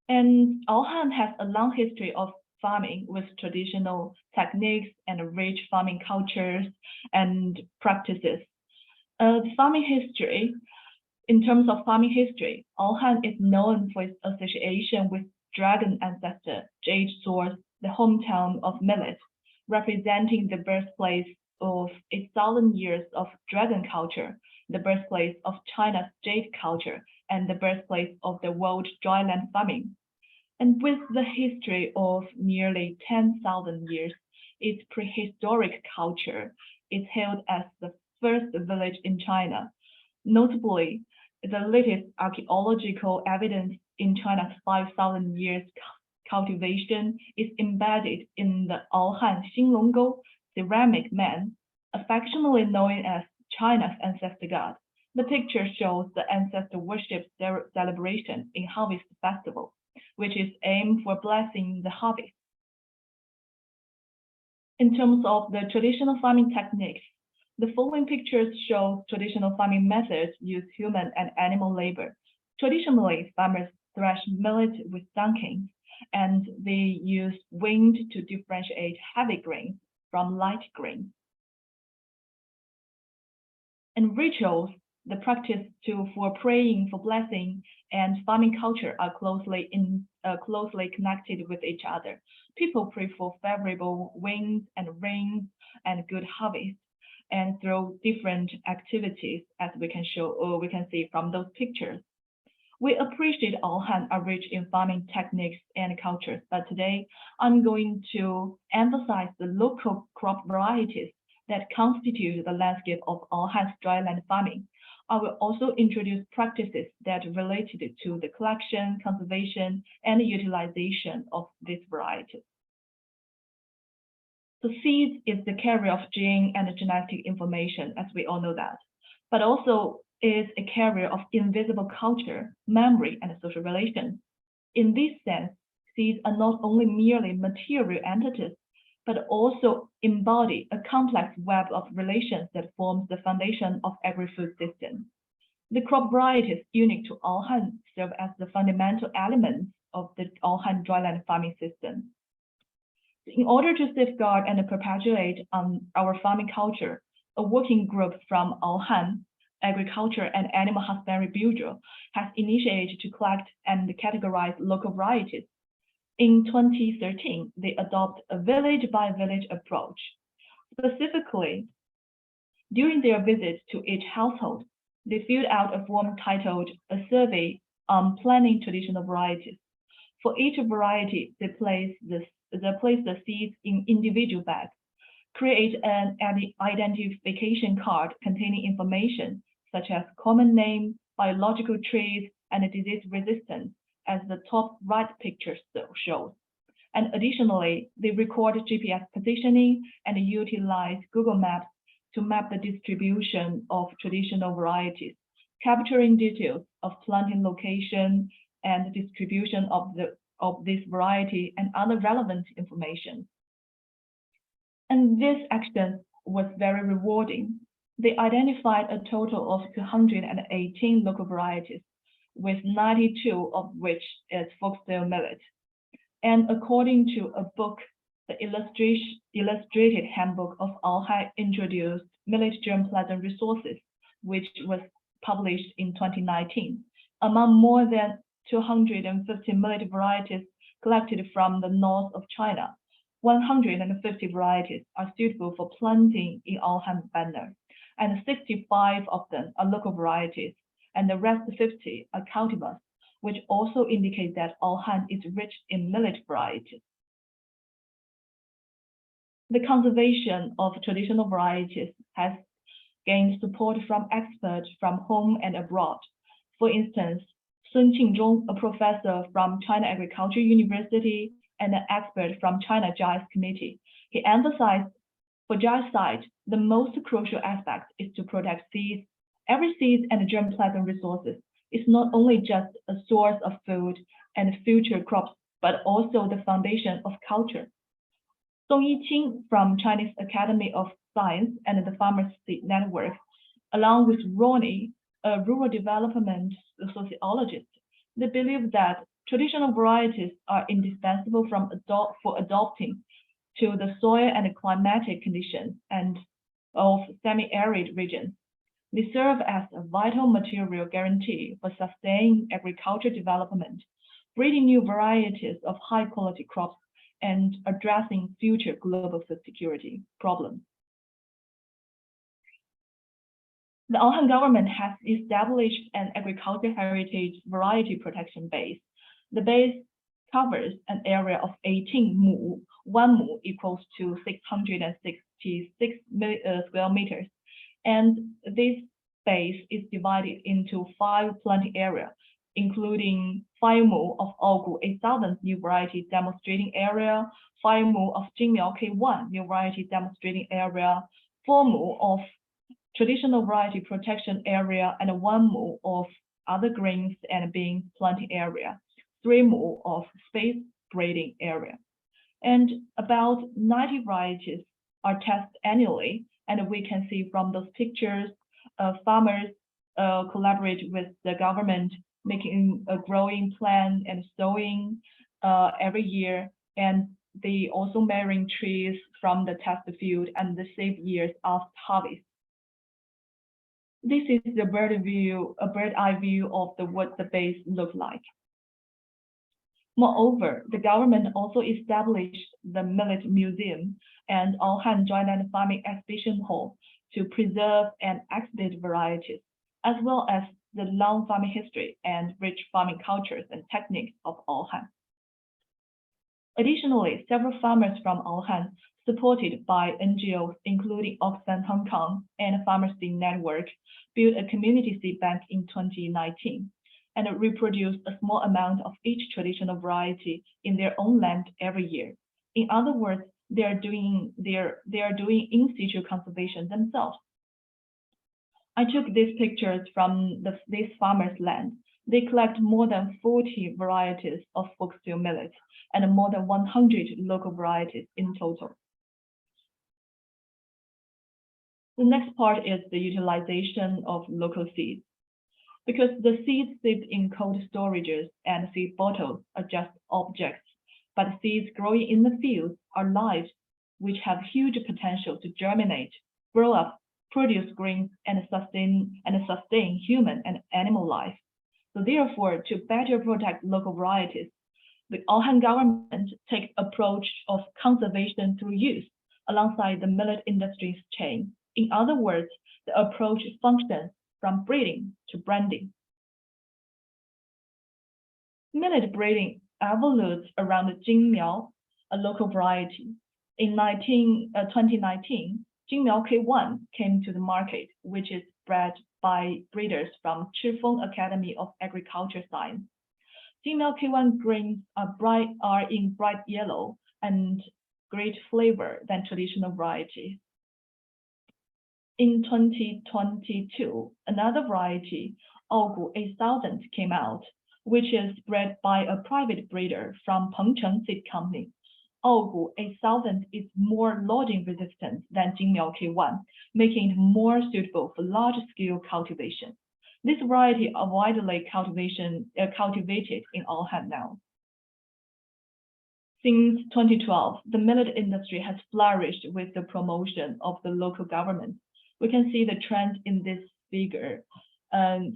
And Wuhan has a long history of farming with traditional techniques and rich farming cultures and practices. Farming history, in terms of farming history, Wuhan is known for its association with dragon ancestor, jade source, the hometown of millet, representing the birthplace of 8,000 years of dragon culture, the birthplace of China's jade culture and the birthplace of the world dryland farming. And with the history of nearly 10,000 years, its prehistoric culture is hailed as the first village in China. Notably, the latest archaeological evidence in China's 5,000 years cultivation is embedded in the Aohan Xinlonggou ceramic man, affectionately known as China's ancestor god. The picture shows the ancestor worship celebration in harvest festival, which is aimed for blessing the harvest. In terms of the traditional farming techniques, the following pictures show traditional farming methods use human and animal labor. Traditionally, farmers thresh millet with dunkings, and they use wind to differentiate heavy grains from light grains. And rituals, the practice for praying for blessing and farming culture are closely connected with each other. People pray for favorable winds and rains and good harvest, and through different activities, as we can see from those pictures. We appreciate Aohan are rich in farming techniques and cultures, but today I'm going to emphasize the local crop varieties that constitute the landscape of Aohan's dryland farming. I will also introduce practices that related to the collection, conservation, and utilization of these varieties. So seeds is the carrier of gene and genetic information, as we all know that, but also is a carrier of invisible culture, memory, and social relations. In this sense, seeds are not only merely material entities, but also embody a complex web of relations that forms the foundation of agri-food system. The crop varieties unique to Aohan serve as the fundamental elements of the Aohan dryland farming system. In order to safeguard and perpetuate our farming culture, a working group from Aohan Agriculture and Animal Husbandry Bureau has initiated to collect and categorize local varieties. In 2013, they adopt a village-by-village approach. Specifically, during their visit to each household, they filled out a form titled "A Survey on Planting Traditional Varieties." For each variety, they place the seeds in individual bags, create an identification card containing information such as common name, biological traits, and disease resistance, as the top right picture shows. And additionally, they record GPS positioning and utilize Google Maps to map the distribution of traditional varieties, capturing details of planting location and distribution of this variety and other relevant information. And this action was very rewarding. They identified a total of 218 local varieties, with 92 of which is foxtail millet. And according to a book, the Illustrated Handbook of Aohan Introduced Millet Germplasm Resources, which was published in 2019, among more than 250 millet varieties collected from the north of China, 150 varieties are suitable for planting in Aohan Banner, and 65 of them are local varieties, and the rest 50 are cultivars, which also indicate that Aohan is rich in millet varieties. The conservation of traditional varieties has gained support from experts from home and abroad. For instance, Sun Qingzhong, a professor from China Agricultural University and an expert from China GIAHS Committee, he emphasized for GIAHS side, the most crucial aspect is to protect seeds. Every seed and germplasm resources is not only just a source of food and future crops, but also the foundation of culture. Song Yiqing from Chinese Academy of Science and the Farmers Seed Network, along with Ronnie, a rural development sociologist, they believe that traditional varieties are indispensable for adapting to the soil and climatic conditions and of semi-arid regions. They serve as a vital material guarantee for sustained agricultural development, breeding new varieties of high-quality crops, and addressing future global food security problems. The Alhan government has established an agriculture heritage variety protection base. The base covers an area of 18 mu. 1 mu equals to 666 square meters. And this base is divided into 5 planting areas, including 5 mu of Aogu 8000 new variety demonstrating area, 5 mu of Jingmiao K1 new variety demonstrating area, 4 mu of traditional variety protection area, and 1 mu of other grains and beans planting area, 3 mu of space breeding area. And about 90 varieties are tested annually. And we can see from those pictures, farmers collaborate with the government, making a growing plan and sowing every year. And they also marrying trees from the test field and the save years of harvest. This is the bird's eye view of what the base looks like. Moreover, the government also established the Millet Museum and Alhan Jointland Farming Exhibition Hall to preserve and exhibit varieties, as well as the long farming history and rich farming cultures and techniques of Alhan. Additionally, several farmers from Alhan, supported by NGOs including Oxfam Hong Kong and Farmer Seed Network, built a community seed bank in 2019 and reproduced a small amount of each traditional variety in their own land every year. In other words, they are doing in situ conservation themselves. I took these pictures from this farmer's land. They collect more than 40 varieties of foxtail millet and more than 100 local varieties in total. The next part is the utilization of local seeds. Because the seeds saved in cold storages and seed bottles are just objects, but seeds growing in the fields are lives which have huge potential to germinate, grow up, produce grains, and sustain human and animal life. So therefore, to better protect local varieties, the Alhan government takes approach of conservation through use alongside the millet industry's chain. In other words, the approach functions from breeding to branding. Millet breeding evolves around the Jingmiao, a local variety. In 2019, Jingmiao K1 came to the market, which is bred by breeders from Chifeng Academy of Agriculture Science. Jingmiao K1 grains are in bright yellow and great flavor than traditional varieties. In 2022, another variety, Aogu 8000, came out, which is bred by a private breeder from Pengcheng Seed Company. Aogu 8000 is more lodging resistant than Jingmiao K1, making it more suitable for large-scale cultivation. This variety is widely cultivated in Alhan now. Since 2012, the millet industry has flourished with the promotion of the local government. We can see the trend in this figure. And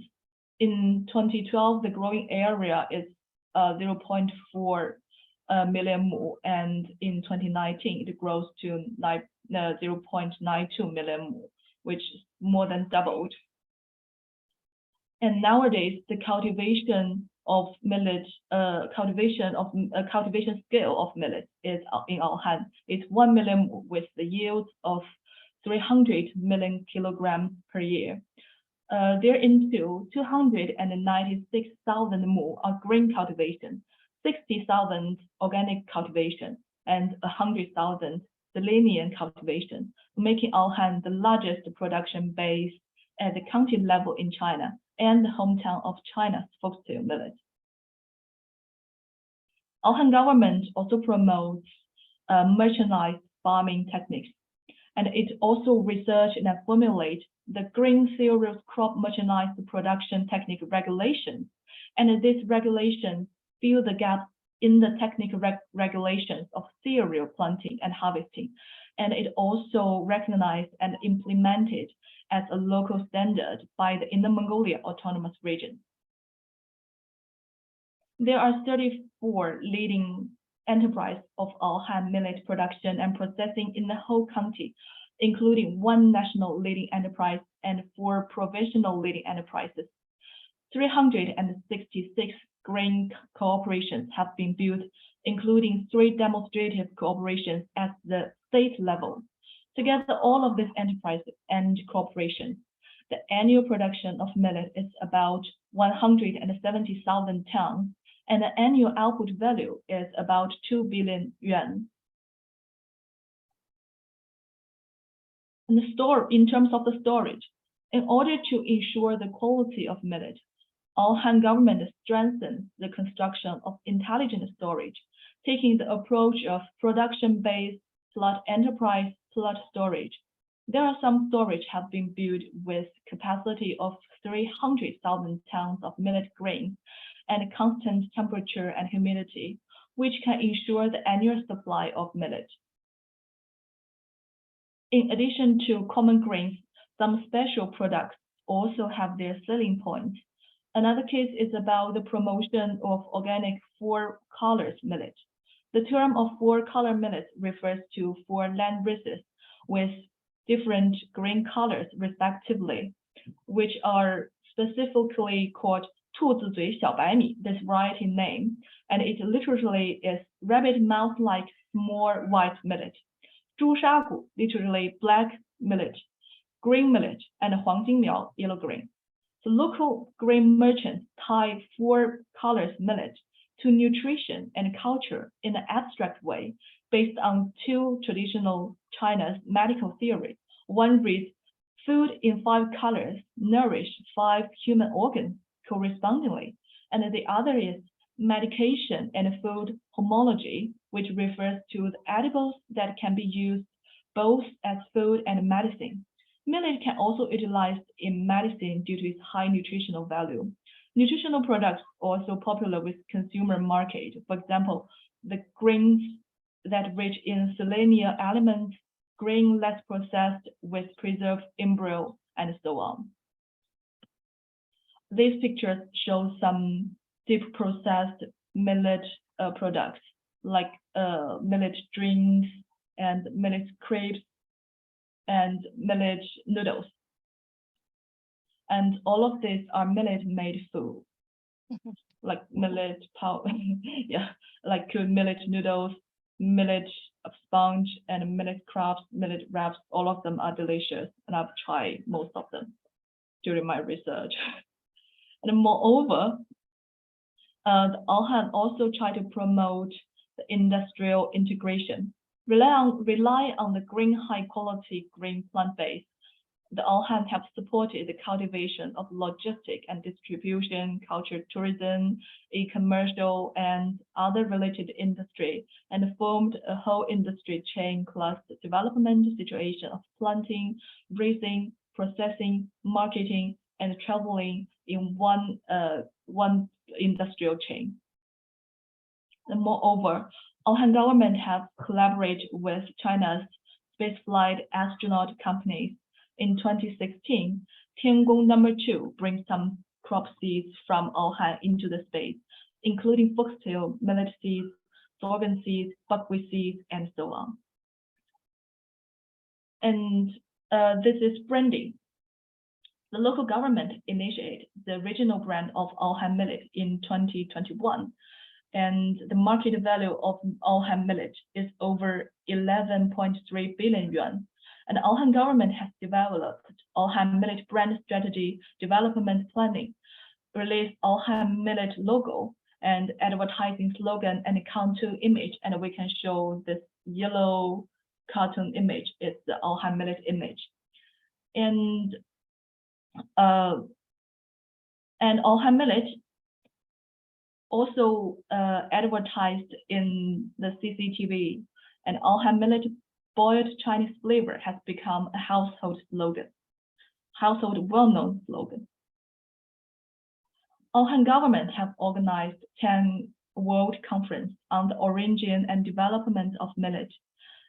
in 2012, the growing area is 0.4 million mu, and in 2019, it grows to 0.92 million mu, which is more than doubled. And nowadays, the cultivation of millet, cultivation scale of millet is in Alhan is 1 million mu, with the yield of 300 million kilograms per year. Thereinto, 296,000 mu are grain cultivation, 60,000 organic cultivation, and 100,000 selenium cultivation, making Alhan the largest production base at the county level in China and the hometown of China's foxtail millet. Alhan government also promotes mechanized farming techniques, and it also research and formulate the grain cereals crop mechanized production technique regulations, and these regulations fill the gap in the technical regulations of cereal planting and harvesting, and it also recognized and implemented as a local standard by the Inner Mongolia Autonomous Region. There are 34 leading enterprises of Alhan millet production and processing in the whole county. including 1 national leading enterprise and 4 provincial leading enterprises. 366 grain cooperations have been built, including 3 demonstrative cooperations at the state level. Together, all of these enterprises and corporations, the annual production of millet is about 170,000 tons, and the annual output value is about 2 billion yuan. In terms of the storage, in order to ensure the quality of millet, Alhan government strengthens the construction of intelligent storage, taking the approach of production-based plus enterprise plus storage. There are some storage have been built with capacity of 300,000 tons of millet grain and constant temperature and humidity, which can ensure the annual supply of millet. In addition to common grains, some special products also have their selling point. Another case is about the promotion of organic 4 colors millet. The term of 4 color millet refers to 4 land races with different green colors respectively, which are specifically called 兔子嘴小白米, this variety name, and it literally is rabbit mouth-like small white millet. 朱砂谷 literally black millet, green millet, and 黄金苗 yellow grain. The local grain merchants tie 4 colors millet to nutrition and culture in an abstract way based on 2 traditional China's medical theory. One reads, food in 5 colors nourish 5 human organs correspondingly, and the other is medication and food homology, which refers to the edibles that can be used both as food and medicine. Millet can also be utilized in medicine due to its high nutritional value. Nutritional products are also popular with consumer market. For example, the grains that rich in selenium elements, grain less processed with preserved embryo, and so on. These pictures show some deep processed millet products like millet drinks and millet crepes and millet noodles. And all of these are millet made food, like millet powder, yeah, like millet noodles, millet sponge, and millet crabs, millet wraps. All of them are delicious, and I've tried most of them during my research. And moreover, the Alhan also try to promote the industrial integration, rely on the green high quality green plant base. The Alhan have supported the cultivation of logistic and distribution, culture, tourism, e-commercial, and other related industry, and formed a whole industry chain cluster development situation of planting, raising, processing, marketing, and traveling in one industrial chain. And moreover, Alhan government have collaborated with China's spaceflight astronaut companies. In 2016, Tiangong #2 brings some crop seeds from Alhan into the space, including foxtail, millet seeds, sorghum seeds, buckwheat seeds, and so on. And this is branding. The local government initiated the regional brand of Alhan millet in 2021, and the market value of Alhan millet is over 11.3 billion yuan. And Alhan government has developed Alhan millet brand strategy development planning, released Alhan millet logo and advertising slogan and cartoon image, and we can show this yellow cartoon image is the Alhan millet image. And Alhan millet also advertised in the CCTV, and Alhan millet boiled Chinese flavor has become a household well-known slogan. Alhan government have organized 10 World Conference on the origin and development of millet,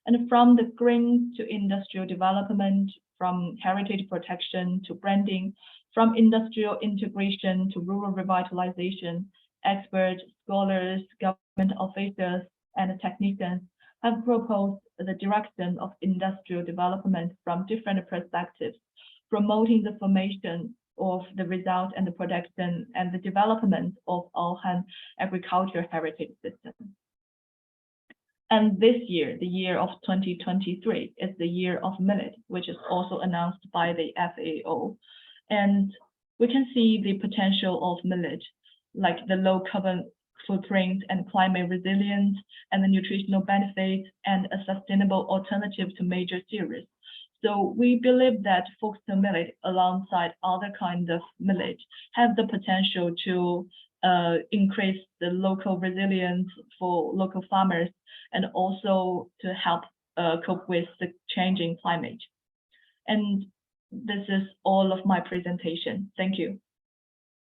and from the green to industrial development, from heritage protection to branding, from industrial integration to rural revitalization, experts, scholars, government officials, and technicians have proposed the direction of industrial development from different perspectives, promoting the formation of the result and the production and the development of Alhan agriculture heritage system. And this year, the year of 2023, is the year of millet, which is also announced by the FAO. And we can see the potential of millet, like the low carbon footprint and climate resilience and the nutritional benefits and a sustainable alternative to major cereals. So we believe that foxtail millet alongside other kinds of millet have the potential to increase the local resilience for local farmers and also to help cope with the changing climate. And this is all of my presentation. Thank you.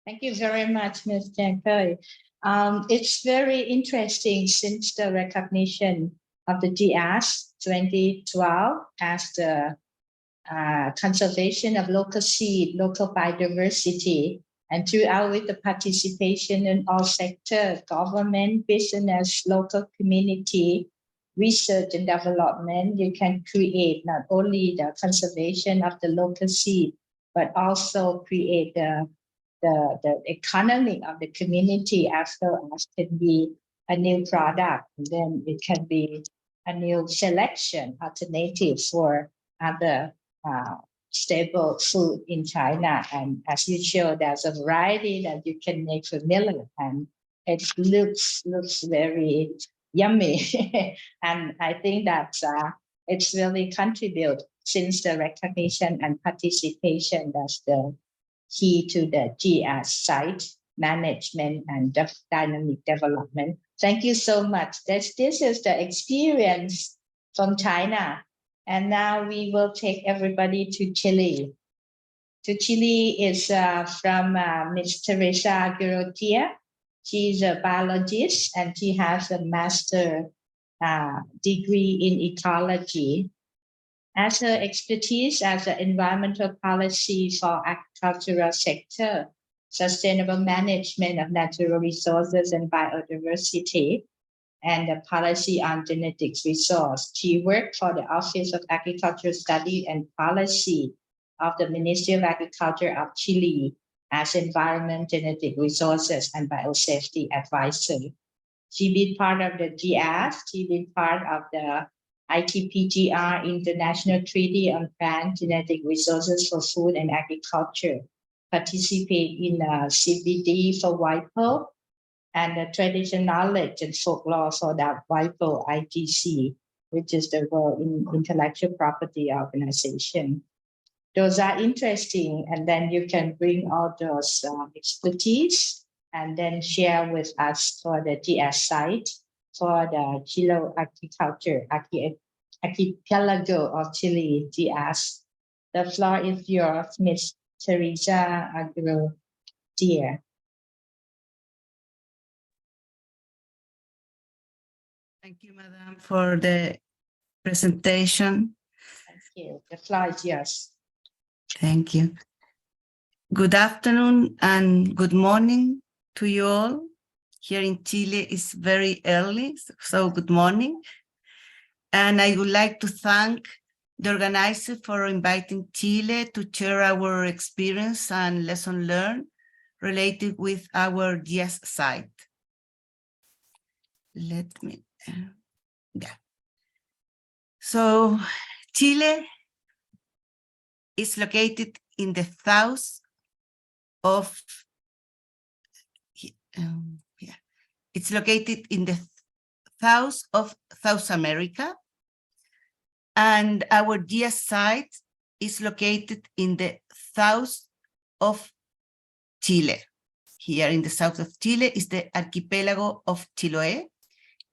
Thank you very much, Ms. Jankoi. It's very interesting since the recognition of the GIAHS 2012 as the conservation of local seed, local biodiversity, and throughout with the participation in all sectors, government, business, local community, research and development, you can create not only the conservation of the local seed, but also create the economy of the community as well as can be a new product. And then it can be a new selection alternative for other stable food in China. And as you show, there's a variety that you can make familiar, and it looks very yummy. And I think that it's really contribute since the recognition and participation. That's the key to the GIAHS site management and dynamic development. Thank you so much. This is the experience from China. And now we will take everybody to Chile. To Chile is from Ms. Teresa Gurotia. She's a biologist and she has a master degree in ecology. As her expertise as an environmental policy for agricultural sector, sustainable management of natural resources and biodiversity, and the policy on genetics resource. She worked for the Office of Agricultural Study and Policy of the Ministry of Agriculture of Chile as Environment, Genetic Resources, and Biosafety Advisor. She been part of the GIAHS, she been part of the ITPGR International Treaty on Plant Genetic Resources for Food and Agriculture, participate in CBD for WIPO, and the traditional knowledge and folklore for the WIPO ITC, which is the World Intellectual Property Organization. Those are interesting, and then you can bring all those expertise and then share with us for the GIAHS site for the Chile Agriculture Archipelago of Chile, GIAHS. The floor is yours, Ms. Teresa Aguirre. Thank you, Madam, for the presentation. Thank you. The floor is yours. Thank you. Good afternoon and good morning to you all. Here in Chile it's very early, so good morning. And I would like to thank the organizer for inviting Chile to share our experience and lesson learned related with our GIAHS site. Let me, So Chile is located in the south of, it's located in the south of South America, and our GIAHS site is located in the south of Chile. Here in the south of Chile is the archipelago of Chiloé.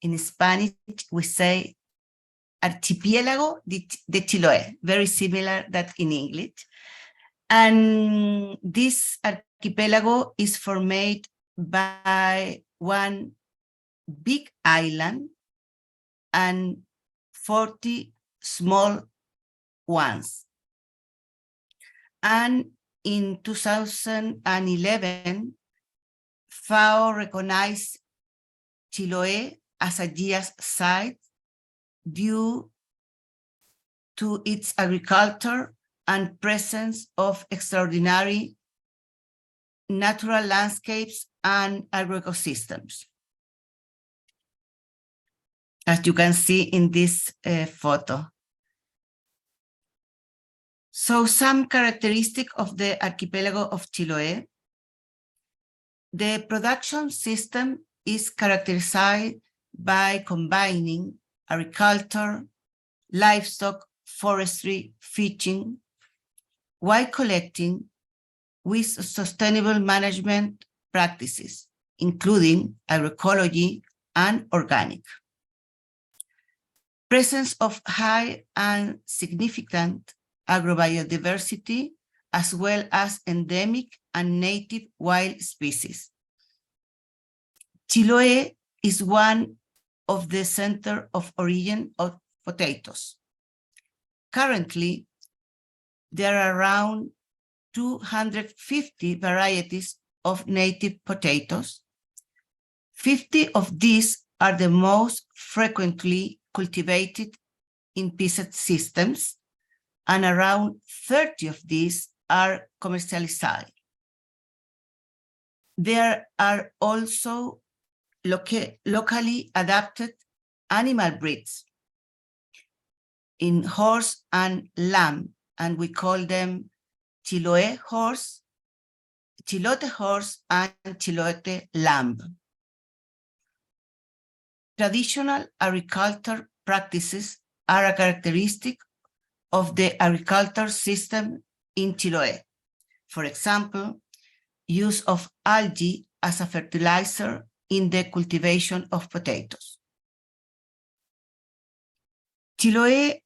In Spanish, we say Archipiélago de Chiloé, very similar that in English. And this archipelago is formed by one big island and 40 small ones. And in 2011, FAO recognized Chiloé as a GIAHS site due to its agriculture and presence of extraordinary natural landscapes and agroecosystems, as you can see in this photo. So some characteristic of the archipelago of Chiloé. The production system is characterized by combining agriculture, livestock, forestry, fishing, while collecting with sustainable management practices, including agroecology and organic. Presence of high and significant agrobiodiversity, as well as endemic and native wild species. Chiloé is one of the center of origin of potatoes. Currently, there are around 250 varieties of native potatoes. 50 of these are the most frequently cultivated in peasant systems, and around 30 of these are commercialized. There are also locally adapted animal breeds in horse and lamb, and we call them Chiloé horse, Chilote horse, and Chilote lamb. Traditional agriculture practices are a characteristic of the agriculture system in Chiloé. For example, use of algae as a fertilizer in the cultivation of potatoes. Chiloé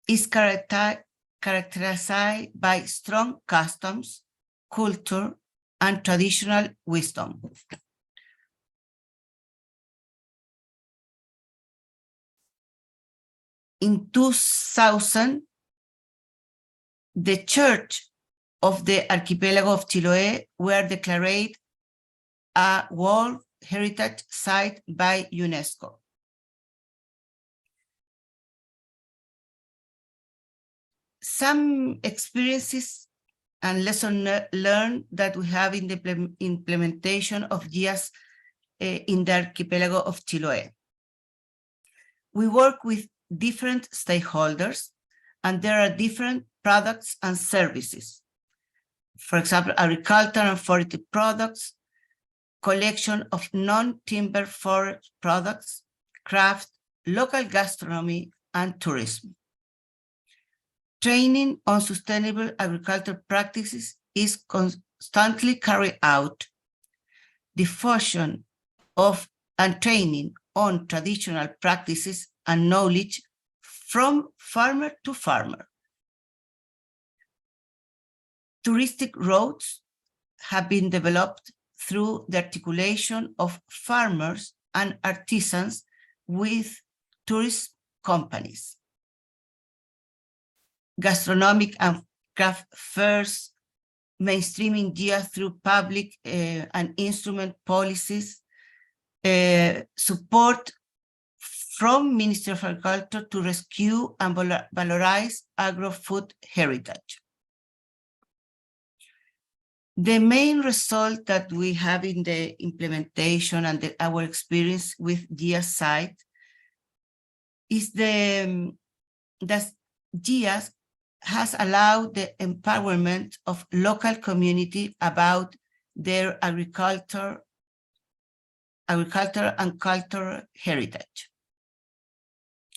is characterized by strong customs, culture, and traditional wisdom. In 2000, the Church of the Archipelago of Chiloé were declared a World Heritage Site by UNESCO. Some experiences and lessons learned that we have in the implementation of GIAHS in the Archipelago of Chiloé. We work with different stakeholders, and there are different products and services. For example, agriculture and forestry products, collection of non-timber forest products, craft, local gastronomy, and tourism. Training on sustainable agriculture practices is constantly carried out. Diffusion of and training on traditional practices and knowledge from farmer to farmer. Touristic routes have been developed through the articulation of farmers and artisans with tourist companies. Gastronomic and craft fairs, mainstreaming GIAHS through public and instrument policies, support from Ministry of Agriculture to rescue and valorize agro-food heritage. The main result that we have in the implementation and our experience with GIAHS site is that GIAHS has allowed the empowerment of local community about their agriculture and cultural heritage,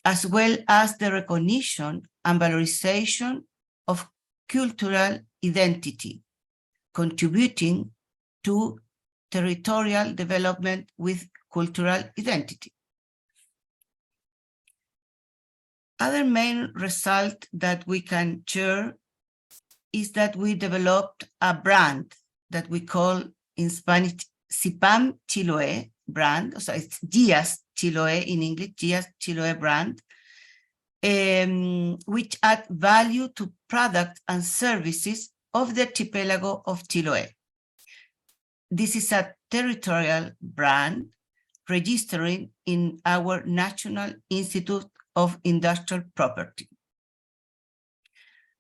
as well as the recognition and valorization of cultural identity, contributing to territorial development with cultural identity. Other main result that we can share is that we developed a brand that we call in Spanish Sipam Chiloé brand, so it's GIAHS Chiloé in English, GIAHS Chiloé brand, which add value to products and services of the archipelago of Chiloé. This is a territorial brand registering in our National Institute of industrial property.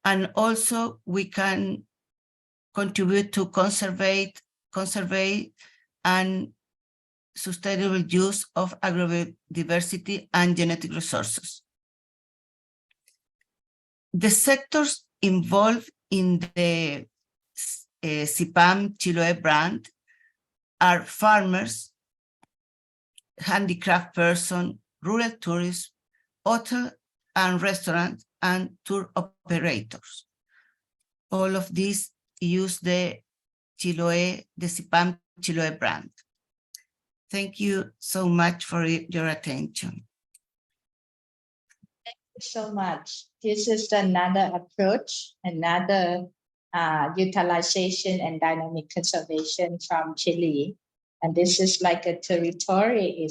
And also we can contribute to conserve and sustainable use of agrobiodiversity and genetic resources. The sectors involved in the CIPAM Chiloé brand are farmers, handicraft person, rural tourists, hotel and restaurant, and tour operators. All of these use the CIPAM Chiloé brand. Thank you so much for your attention. Thank you so much. This is another approach, another utilization and dynamic conservation from Chile. And this is like a territory.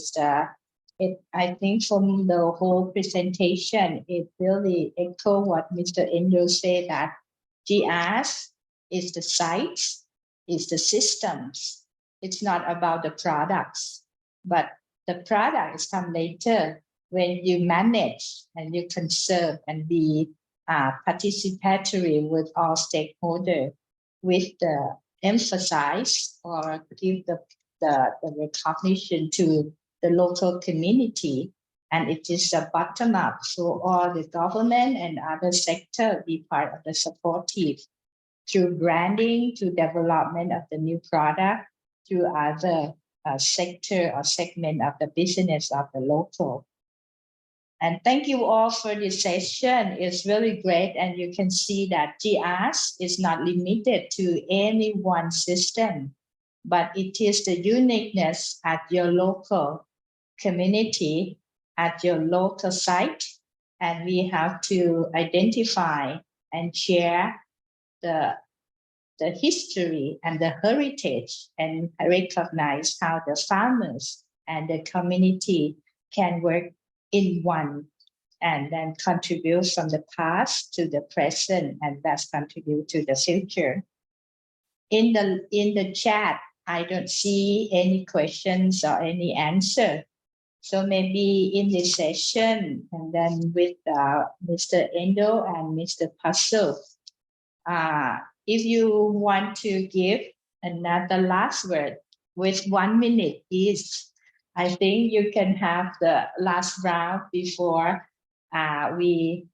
I think from the whole presentation, it really echoes what Mr. Endo said, that GIAHS is the sites, is the systems. It's not about the products, but the products come later when you manage and you conserve and be participatory with all stakeholders, with the emphasize or give the recognition to the local community. And it is a bottom up, so all the government and other sector be part of the supportive through branding, through development of the new product, through other sector or segment of the business of the local. And thank you all for this session. It's really great. And you can see that GIAHS is not limited to any one system, but it is the uniqueness at your local community, at your local site. And we have to identify and share the history and the heritage and recognize how the farmers and the community can work in one and then contribute from the past to the present and thus contribute to the future. In the chat, I don't see any questions or any answer. So maybe in this session and then with Mr. Endo and Mr. Puzzle, if you want to give another last word with 1 minute each, I think you can have the last round before we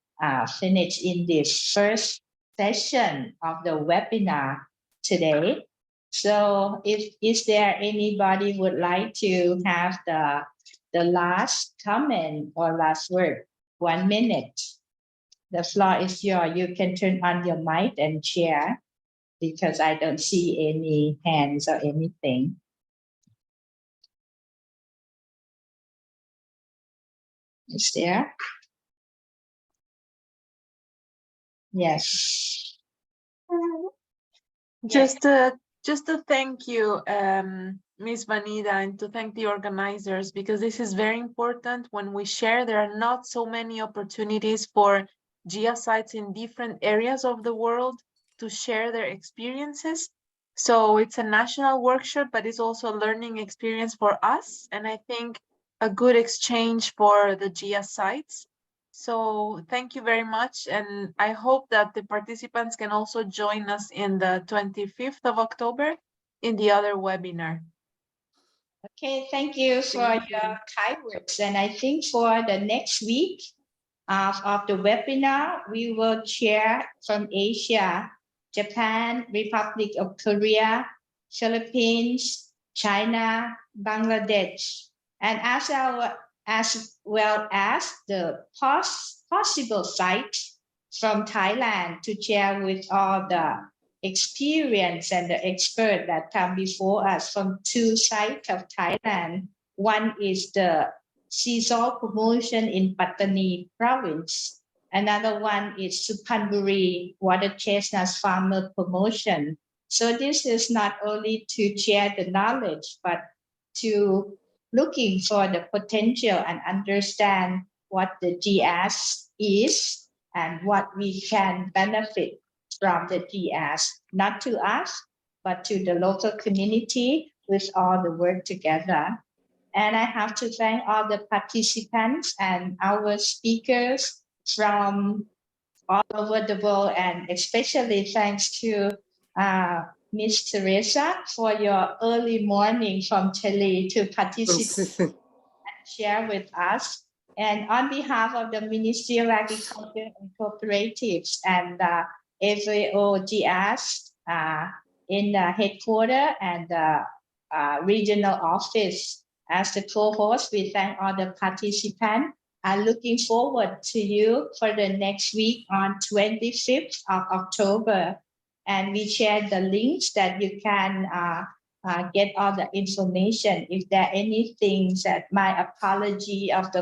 finish in this first session of the webinar today. So is there anybody would like to have the last comment or last word? 1 minute. The floor is yours. You can turn on your mic and share because I don't see any hands or anything. Is there? Yes. Just to thank you, Ms. Vanida, and to thank the organizers, because this is very important. When we share, there are not so many opportunities for GIAHS sites in different areas of the world to share their experiences. So it's a national workshop, but it's also a learning experience for us. And I think a good exchange for the GIAHS sites. So thank you very much. And I hope that the participants can also join us in the 25th of October in the other webinar. Okay, thank you for your kind words. And I think for the next week of the webinar, we will share from Asia, Japan, Republic of Korea, Philippines, China, Bangladesh, and as well as the possible sites from Thailand to share with all the experience and the expert that come before us from 2 sites of Thailand. One is the sea salt promotion in Pattani province. Another one is Suphanburi water chestnut farmer promotion. So this is not only to share the knowledge, but to looking for the potential and understand what the GIAHS is and what we can benefit from the GIAHS, not to us, but to the local community with all the work together. And I have to thank all the participants and our speakers from all over the world, and especially thanks to Miss Teresa for your early morning from Chile to participate and share with us. And on behalf of the Ministry of Agriculture and Cooperatives and FAO GIAHS in the headquarters and the regional office, as the co-host, we thank all the participants. I'm looking forward to you for the next week on 25th of October. And we share the links that you can get all the information. If there are anything that my apology of the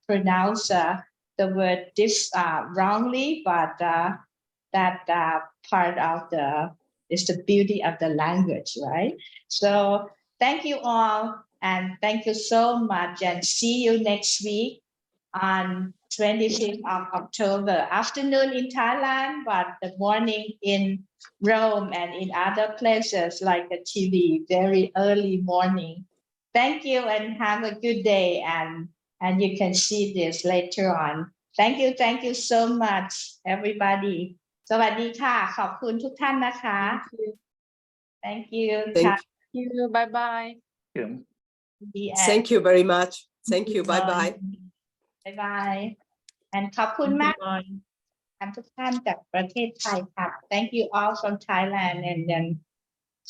pronounce the word this wrongly, but that part of is the beauty of the language, right? So thank you all, and thank you so much, and see you next week on 25th of October, afternoon in Thailand, but the morning in Rome and in other places like Chile, very early morning. Thank you and have a good day, and you can see this later on. Thank you so much, everybody. สวัสดีค่ะ ขอบคุณทุกท่านนะคะ Thank you. Thank you. Bye bye. Thank you very much. Thank you. Bye bye. Bye bye. And ขอบคุณมากทุกท่านจากประเทศไทยค่ะ Thank you all from Thailand, and then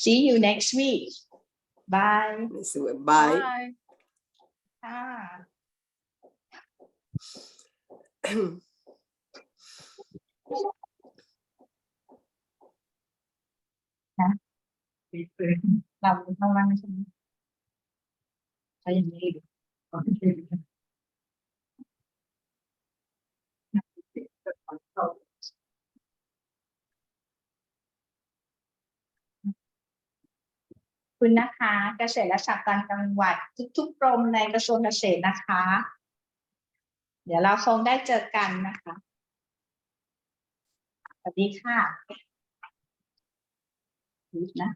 see you next week. Bye. Bye. Bye. เราข้างล่างใช่ไหมใช่ยังไงคุณนะคะเกษตรและสหกรณ์จังหวัดทุกๆกรมในกระทรวงเกษตรนะคะ เดี๋ยวเราคงได้เจอกันนะคะสวัสดีค่ะนะ